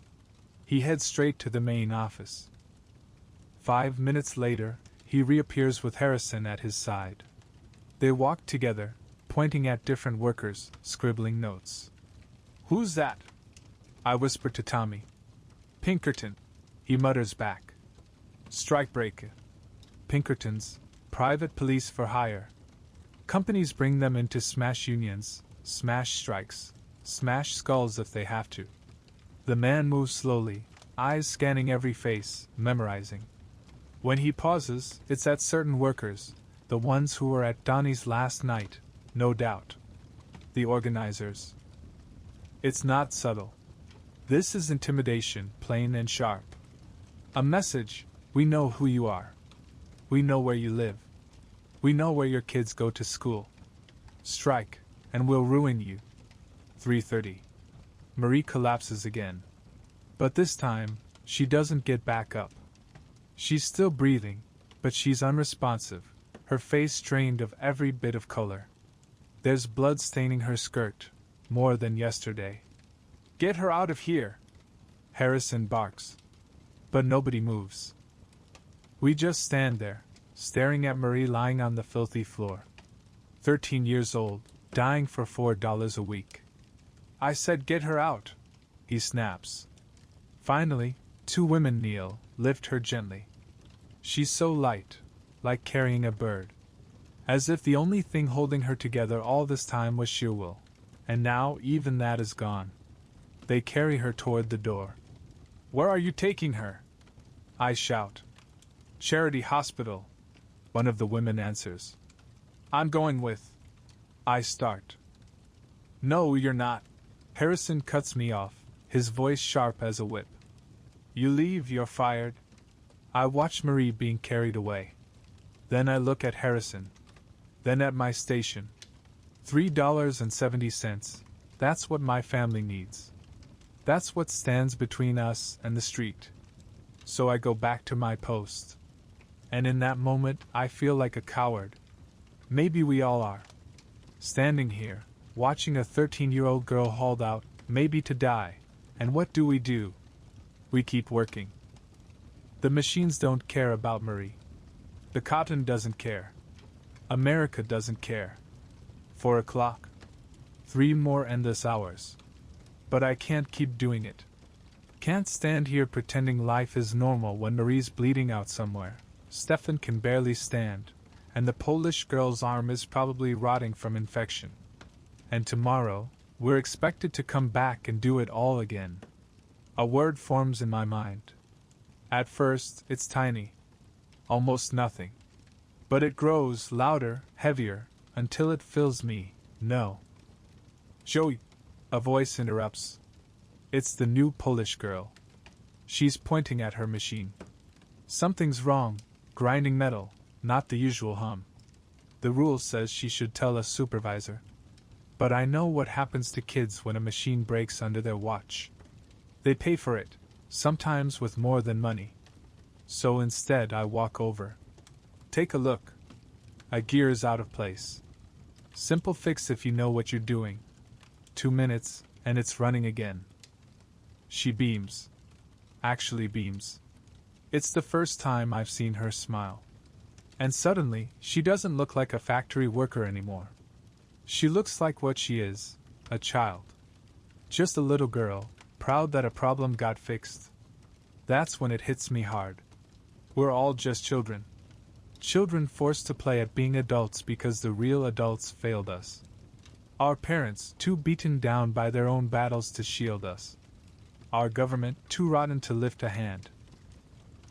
He heads straight to the main office. 5 minutes later, he reappears with Harrison at his side. They walk together, pointing at different workers, scribbling notes. Who's that? I whisper to Tommy. Pinkerton, he mutters back. Strikebreaker. Pinkertons, private police for hire. Companies bring them in to smash unions, smash strikes, smash skulls if they have to. The man moves slowly, eyes scanning every face, memorizing. When he pauses, it's at certain workers, the ones who were at Donnie's last night, no doubt. The organizers. It's not subtle. This is intimidation, plain and sharp. A message: we know who you are. We know where you live. We know where your kids go to school. Strike, and we'll ruin you. 3:30. Marie collapses again. But this time, she doesn't get back up. She's still breathing, but she's unresponsive, her face drained of every bit of color. There's blood staining her skirt, more than yesterday. Get her out of here! Harrison barks. But nobody moves. We just stand there, staring at Marie lying on the filthy floor. 13 years old, dying for $4 a week. I said get her out, he snaps. Finally, two women kneel, lift her gently. She's so light, like carrying a bird. As if the only thing holding her together all this time was sheer will. And now even that is gone. They carry her toward the door. Where are you taking her? I shout. Charity Hospital, one of the women answers. I'm going with. I start. No, you're not. Harrison cuts me off, his voice sharp as a whip. You leave, you're fired. I watch Marie being carried away. Then I look at Harrison. Then at my station. $3.70. That's what my family needs. That's what stands between us and the street. So I go back to my post. And in that moment, I feel like a coward. Maybe we all are. Standing here, watching a 13-year-old girl hauled out, maybe to die. And what do? We keep working. The machines don't care about Marie. The cotton doesn't care. America doesn't care. 4 o'clock. 3 more endless hours. But I can't keep doing it. Can't stand here pretending life is normal when Marie's bleeding out somewhere. Stefan can barely stand, and the Polish girl's arm is probably rotting from infection. And tomorrow, we're expected to come back and do it all again. A word forms in my mind. At first, it's tiny. Almost nothing. But it grows louder, heavier, until it fills me. No. Joey, a voice interrupts. It's the new Polish girl. She's pointing at her machine. Something's wrong, grinding metal, not the usual hum. The rule says she should tell a supervisor. But I know what happens to kids when a machine breaks under their watch. They pay for it, sometimes with more than money. So instead I walk over. Take a look. A gear is out of place. Simple fix if you know what you're doing. 2 minutes, and it's running again. She beams. Actually beams. It's the first time I've seen her smile. And suddenly, she doesn't look like a factory worker anymore. She looks like what she is, a child. Just a little girl, proud that a problem got fixed. That's when it hits me hard. We're all just children. Children forced to play at being adults because the real adults failed us. Our parents, too beaten down by their own battles to shield us. Our government, too rotten to lift a hand.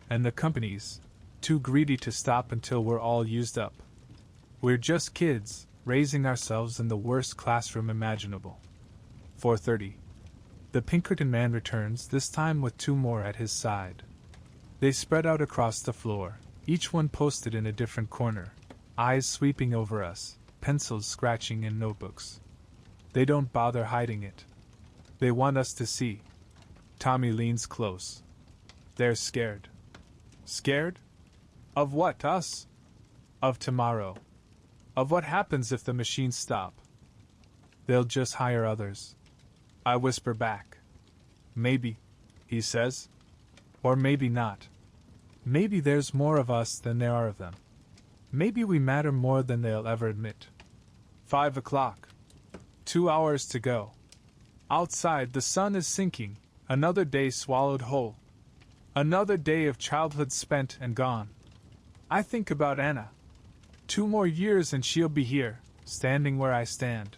And the companies, too greedy to stop until we're all used up. We're just kids, raising ourselves in the worst classroom imaginable. 4:30. The Pinkerton man returns, this time with 2 more at his side. They spread out across the floor, each one posted in a different corner, eyes sweeping over us, pencils scratching in notebooks. They don't bother hiding it. They want us to see. Tommy leans close. They're scared. Scared? Of what, us? Of tomorrow. Of what happens if the machines stop. They'll just hire others. I whisper back. Maybe, he says. Or maybe not. Maybe there's more of us than there are of them. Maybe we matter more than they'll ever admit. 5 o'clock. 2 hours to go. Outside, the sun is sinking, another day swallowed whole. Another day of childhood spent and gone. I think about Anna. 2 more years and she'll be here, standing where I stand.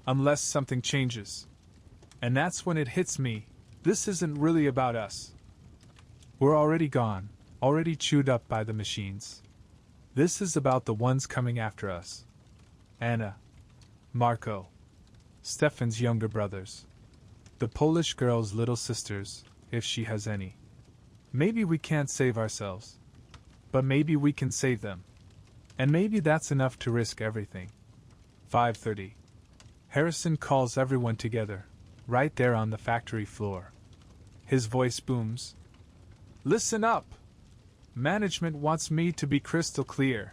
Unless something changes. And that's when it hits me, this isn't really about us. We're already gone, already chewed up by the machines. This is about the ones coming after us. Anna. Marco. Stefan's younger brothers. The Polish girl's little sisters, if she has any. Maybe we can't save ourselves. But maybe we can save them. And maybe that's enough to risk everything. 5:30. Harrison calls everyone together, right there on the factory floor. His voice booms. Listen up! Management wants me to be crystal clear.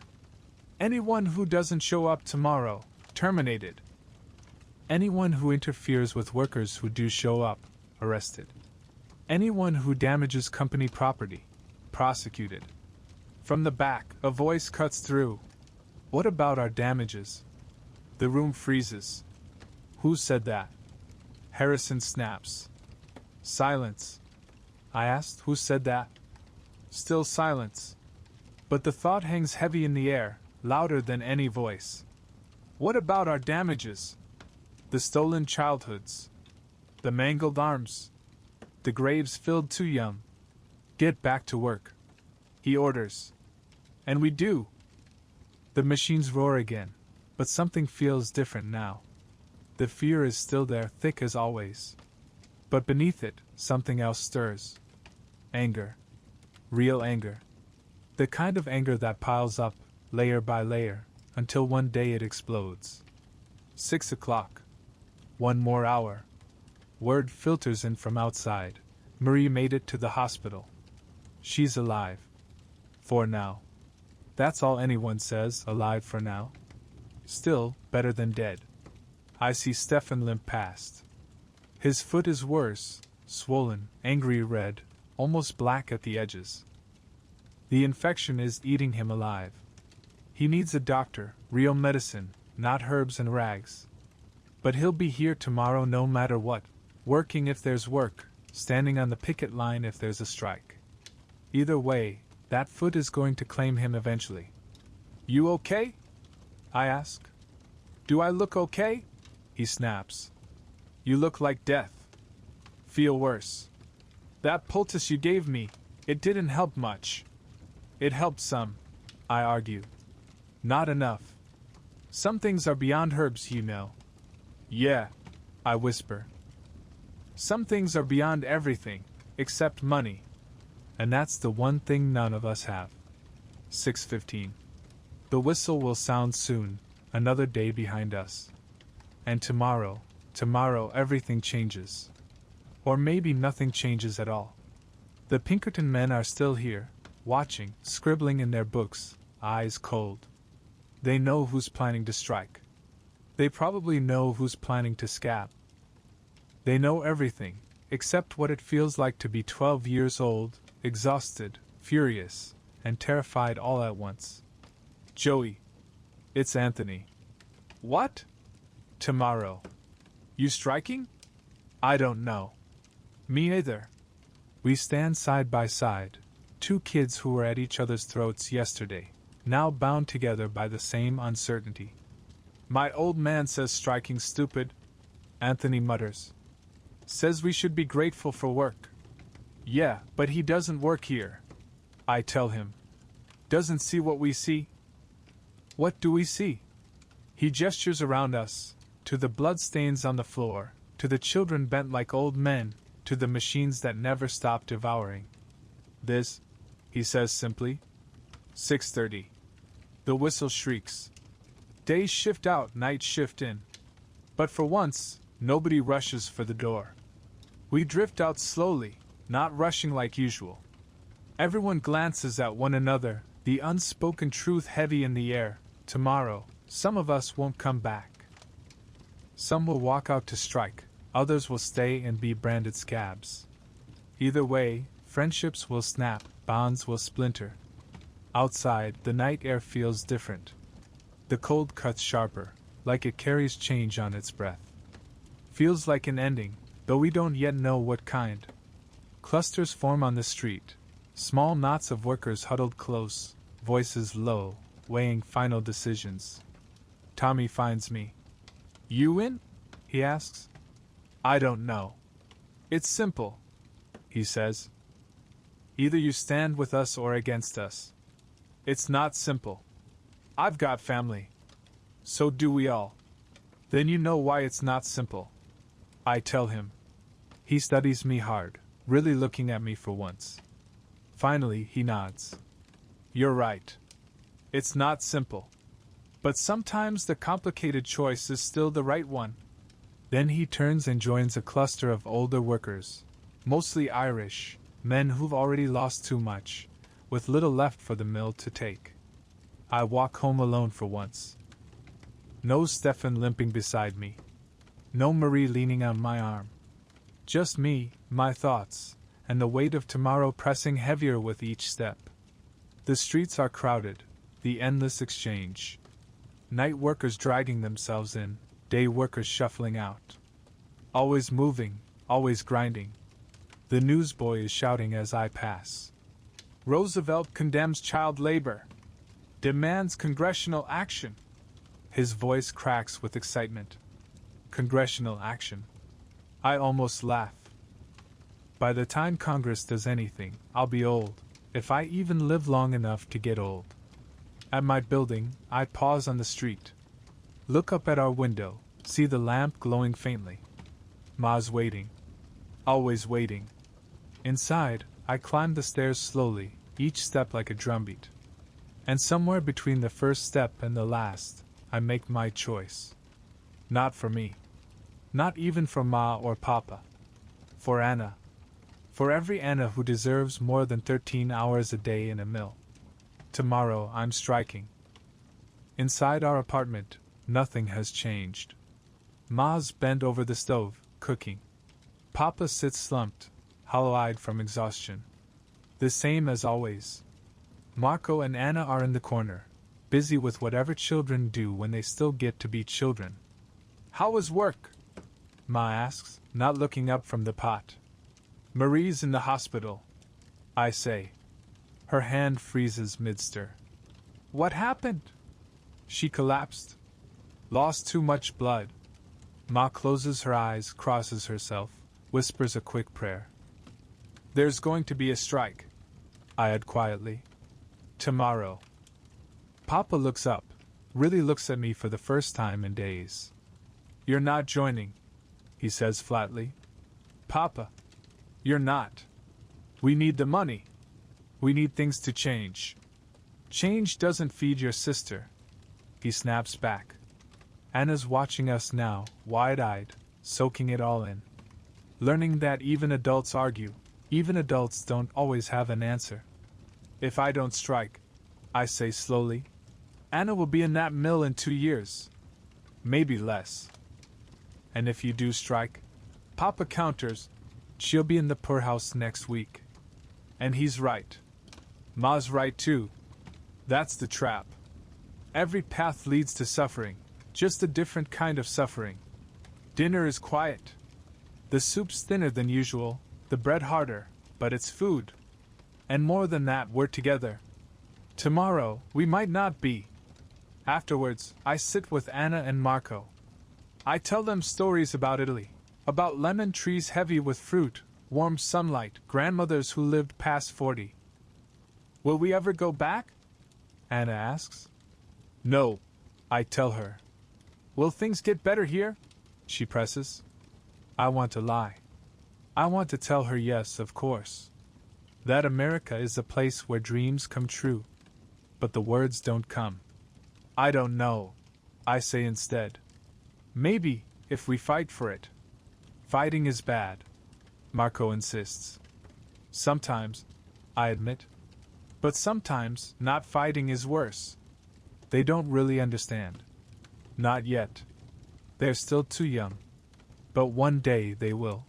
Anyone who doesn't show up tomorrow, terminated. Anyone who interferes with workers who do show up, arrested. Anyone who damages company property, prosecuted. From the back, a voice cuts through. What about our damages? The room freezes. Who said that? Harrison snaps. Silence. I asked, who said that? Still silence. But the thought hangs heavy in the air, louder than any voice. What about our damages? The stolen childhoods. The mangled arms. The graves filled too young. Get back to work. He orders. And we do. The machines roar again, but something feels different now. The fear is still there, thick as always. But beneath it, something else stirs. Anger. Real anger. The kind of anger that piles up, layer by layer, until one day it explodes. 6 o'clock. One more hour. Word filters in from outside. Marie made it to the hospital. She's alive. For now. That's all anyone says, alive for now. Still, better than dead. I see Stefan limp past. His foot is worse, swollen, angry red, almost black at the edges. The infection is eating him alive. He needs a doctor, real medicine, not herbs and rags. But he'll be here tomorrow no matter what, working if there's work, standing on the picket line if there's a strike. Either way, that foot is going to claim him eventually. You okay? I ask. Do I look okay? He snaps. You look like death. Feel worse. That poultice you gave me, it didn't help much. It helped some, I argue. Not enough. Some things are beyond herbs, you know. Yeah, I whisper. Some things are beyond everything, except money. And that's the one thing none of us have. 6:15. The whistle will sound soon, another day behind us. And tomorrow everything changes. Or maybe nothing changes at all. The Pinkerton men are still here, watching, scribbling in their books, eyes cold. They know who's planning to strike. They probably know who's planning to scab. They know everything, except what it feels like to be 12 years old, exhausted, furious, and terrified all at once. Joey. It's Anthony. What? Tomorrow. You striking? I don't know. Me either. We stand side by side, two kids who were at each other's throats yesterday, now bound together by the same uncertainty. My old man says striking's stupid, Anthony mutters. Says we should be grateful for work. Yeah, but he doesn't work here. I tell him. Doesn't see what we see? What do we see? He gestures around us, to the bloodstains on the floor, to the children bent like old men, to the machines that never stop devouring. This, he says simply. 6:30. The whistle shrieks. Days shift out, night shift in. But for once, nobody rushes for the door. We drift out slowly, not rushing like usual. Everyone glances at one another, the unspoken truth heavy in the air. Tomorrow, some of us won't come back. Some will walk out to strike, others will stay and be branded scabs. Either way, friendships will snap, bonds will splinter. Outside, the night air feels different. The cold cuts sharper, like it carries change on its breath. Feels like an ending, though we don't yet know what kind. Clusters form on the street, small knots of workers huddled close, voices low, weighing final decisions. Tommy finds me. You in? He asks. I don't know. It's simple, he says. Either you stand with us or against us. It's not simple. I've got family. So do we all. Then you know why it's not simple. I tell him. He studies me hard, really looking at me for once. Finally, he nods. You're right. It's not simple. But sometimes the complicated choice is still the right one. Then he turns and joins a cluster of older workers, mostly Irish, men who've already lost too much, with little left for the mill to take. I walk home alone for once. No Stefan limping beside me. No Marie leaning on my arm. Just me, my thoughts, and the weight of tomorrow pressing heavier with each step. The streets are crowded, the endless exchange. Night workers dragging themselves in, day workers shuffling out. Always moving, always grinding. The newsboy is shouting as I pass. Roosevelt condemns child labor. Demands congressional action. His voice cracks with excitement. Congressional action. I almost laugh. By the time Congress does anything, I'll be old, if I even live long enough to get old. At my building, I pause on the street. Look up at our window, see the lamp glowing faintly. Ma's waiting. Always waiting. Inside, I climb the stairs slowly, each step like a drumbeat. And somewhere between the first step and the last, I make my choice. Not for me. Not even for Ma or Papa. For Anna. For every Anna who deserves more than 13 hours a day in a mill. Tomorrow I'm striking. Inside our apartment, nothing has changed. Ma's bent over the stove, cooking. Papa sits slumped, hollow-eyed from exhaustion. The same as always. Marco and Anna are in the corner, busy with whatever children do when they still get to be children. How was work? Ma asks, not looking up from the pot. Marie's in the hospital, I say. Her hand freezes mid-stir. What happened? She collapsed. Lost too much blood. Ma closes her eyes, crosses herself, whispers a quick prayer. There's going to be a strike, I add quietly. Tomorrow. Papa looks up, really looks at me for the first time in days. You're not joining, he says flatly. Papa, you're not. We need the money. We need things to change. Change doesn't feed your sister. He snaps back. Anna's watching us now, wide-eyed, soaking it all in. Learning that even adults argue, even adults don't always have an answer. If I don't strike, I say slowly, Anna will be in that mill in 2 years. Maybe less. And if you do strike, Papa counters, she'll be in the poorhouse next week. And he's right. Ma's right too. That's the trap. Every path leads to suffering, just a different kind of suffering. Dinner is quiet. The soup's thinner than usual, the bread harder, but it's food. And more than that, we're together. Tomorrow, we might not be. Afterwards, I sit with Anna and Marco. I tell them stories about Italy, about lemon trees heavy with fruit, warm sunlight, grandmothers who lived past 40. Will we ever go back? Anna asks. No, I tell her. Will things get better here? She presses. I want to lie. I want to tell her yes, of course. That America is a place where dreams come true. But the words don't come. I don't know, I say instead. Maybe, if we fight for it. Fighting is bad, Marco insists. Sometimes, I admit. But sometimes, not fighting is worse. They don't really understand. Not yet. They're still too young. But one day they will.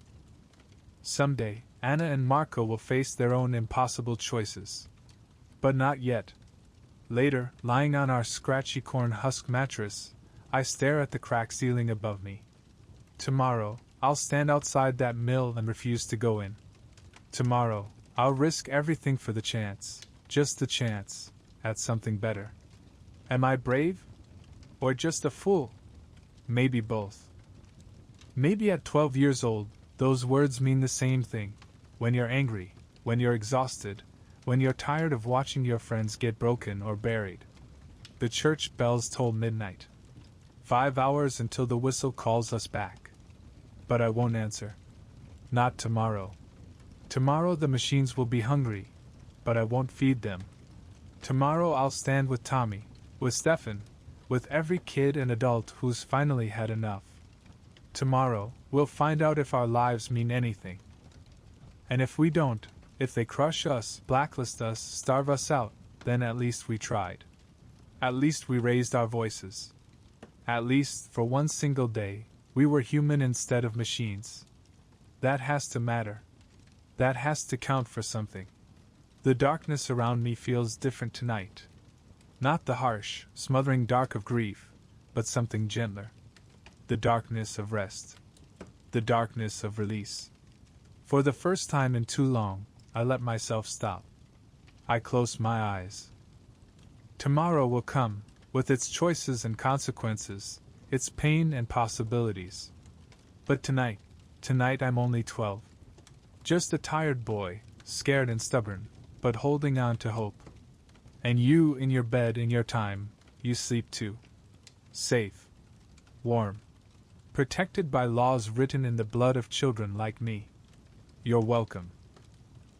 Someday, Anna and Marco will face their own impossible choices. But not yet. Later, lying on our scratchy corn husk mattress, I stare at the cracked ceiling above me. Tomorrow, I'll stand outside that mill and refuse to go in. Tomorrow, I'll risk everything for the chance, just the chance, at something better. Am I brave? Or just a fool? Maybe both. Maybe at 12 years old, those words mean the same thing. When you're angry, when you're exhausted, when you're tired of watching your friends get broken or buried. The church bells toll midnight. 5 hours until the whistle calls us back. But I won't answer. Not tomorrow. Tomorrow the machines will be hungry, but I won't feed them. Tomorrow I'll stand with Tommy, with Stefan, with every kid and adult who's finally had enough. Tomorrow, we'll find out if our lives mean anything. And if we don't, if they crush us, blacklist us, starve us out, then at least we tried. At least we raised our voices. At least, for one single day, we were human instead of machines. That has to matter. That has to count for something. The darkness around me feels different tonight. Not the harsh, smothering dark of grief, but something gentler. The darkness of rest. The darkness of release. For the first time in too long, I let myself stop. I closed my eyes. Tomorrow will come, with its choices and consequences, its pain and possibilities. But tonight I'm only 12. Just a tired boy, scared and stubborn, but holding on to hope. And you, in your bed, in your time, you sleep too. Safe. Warm. Protected by laws written in the blood of children like me. You're welcome.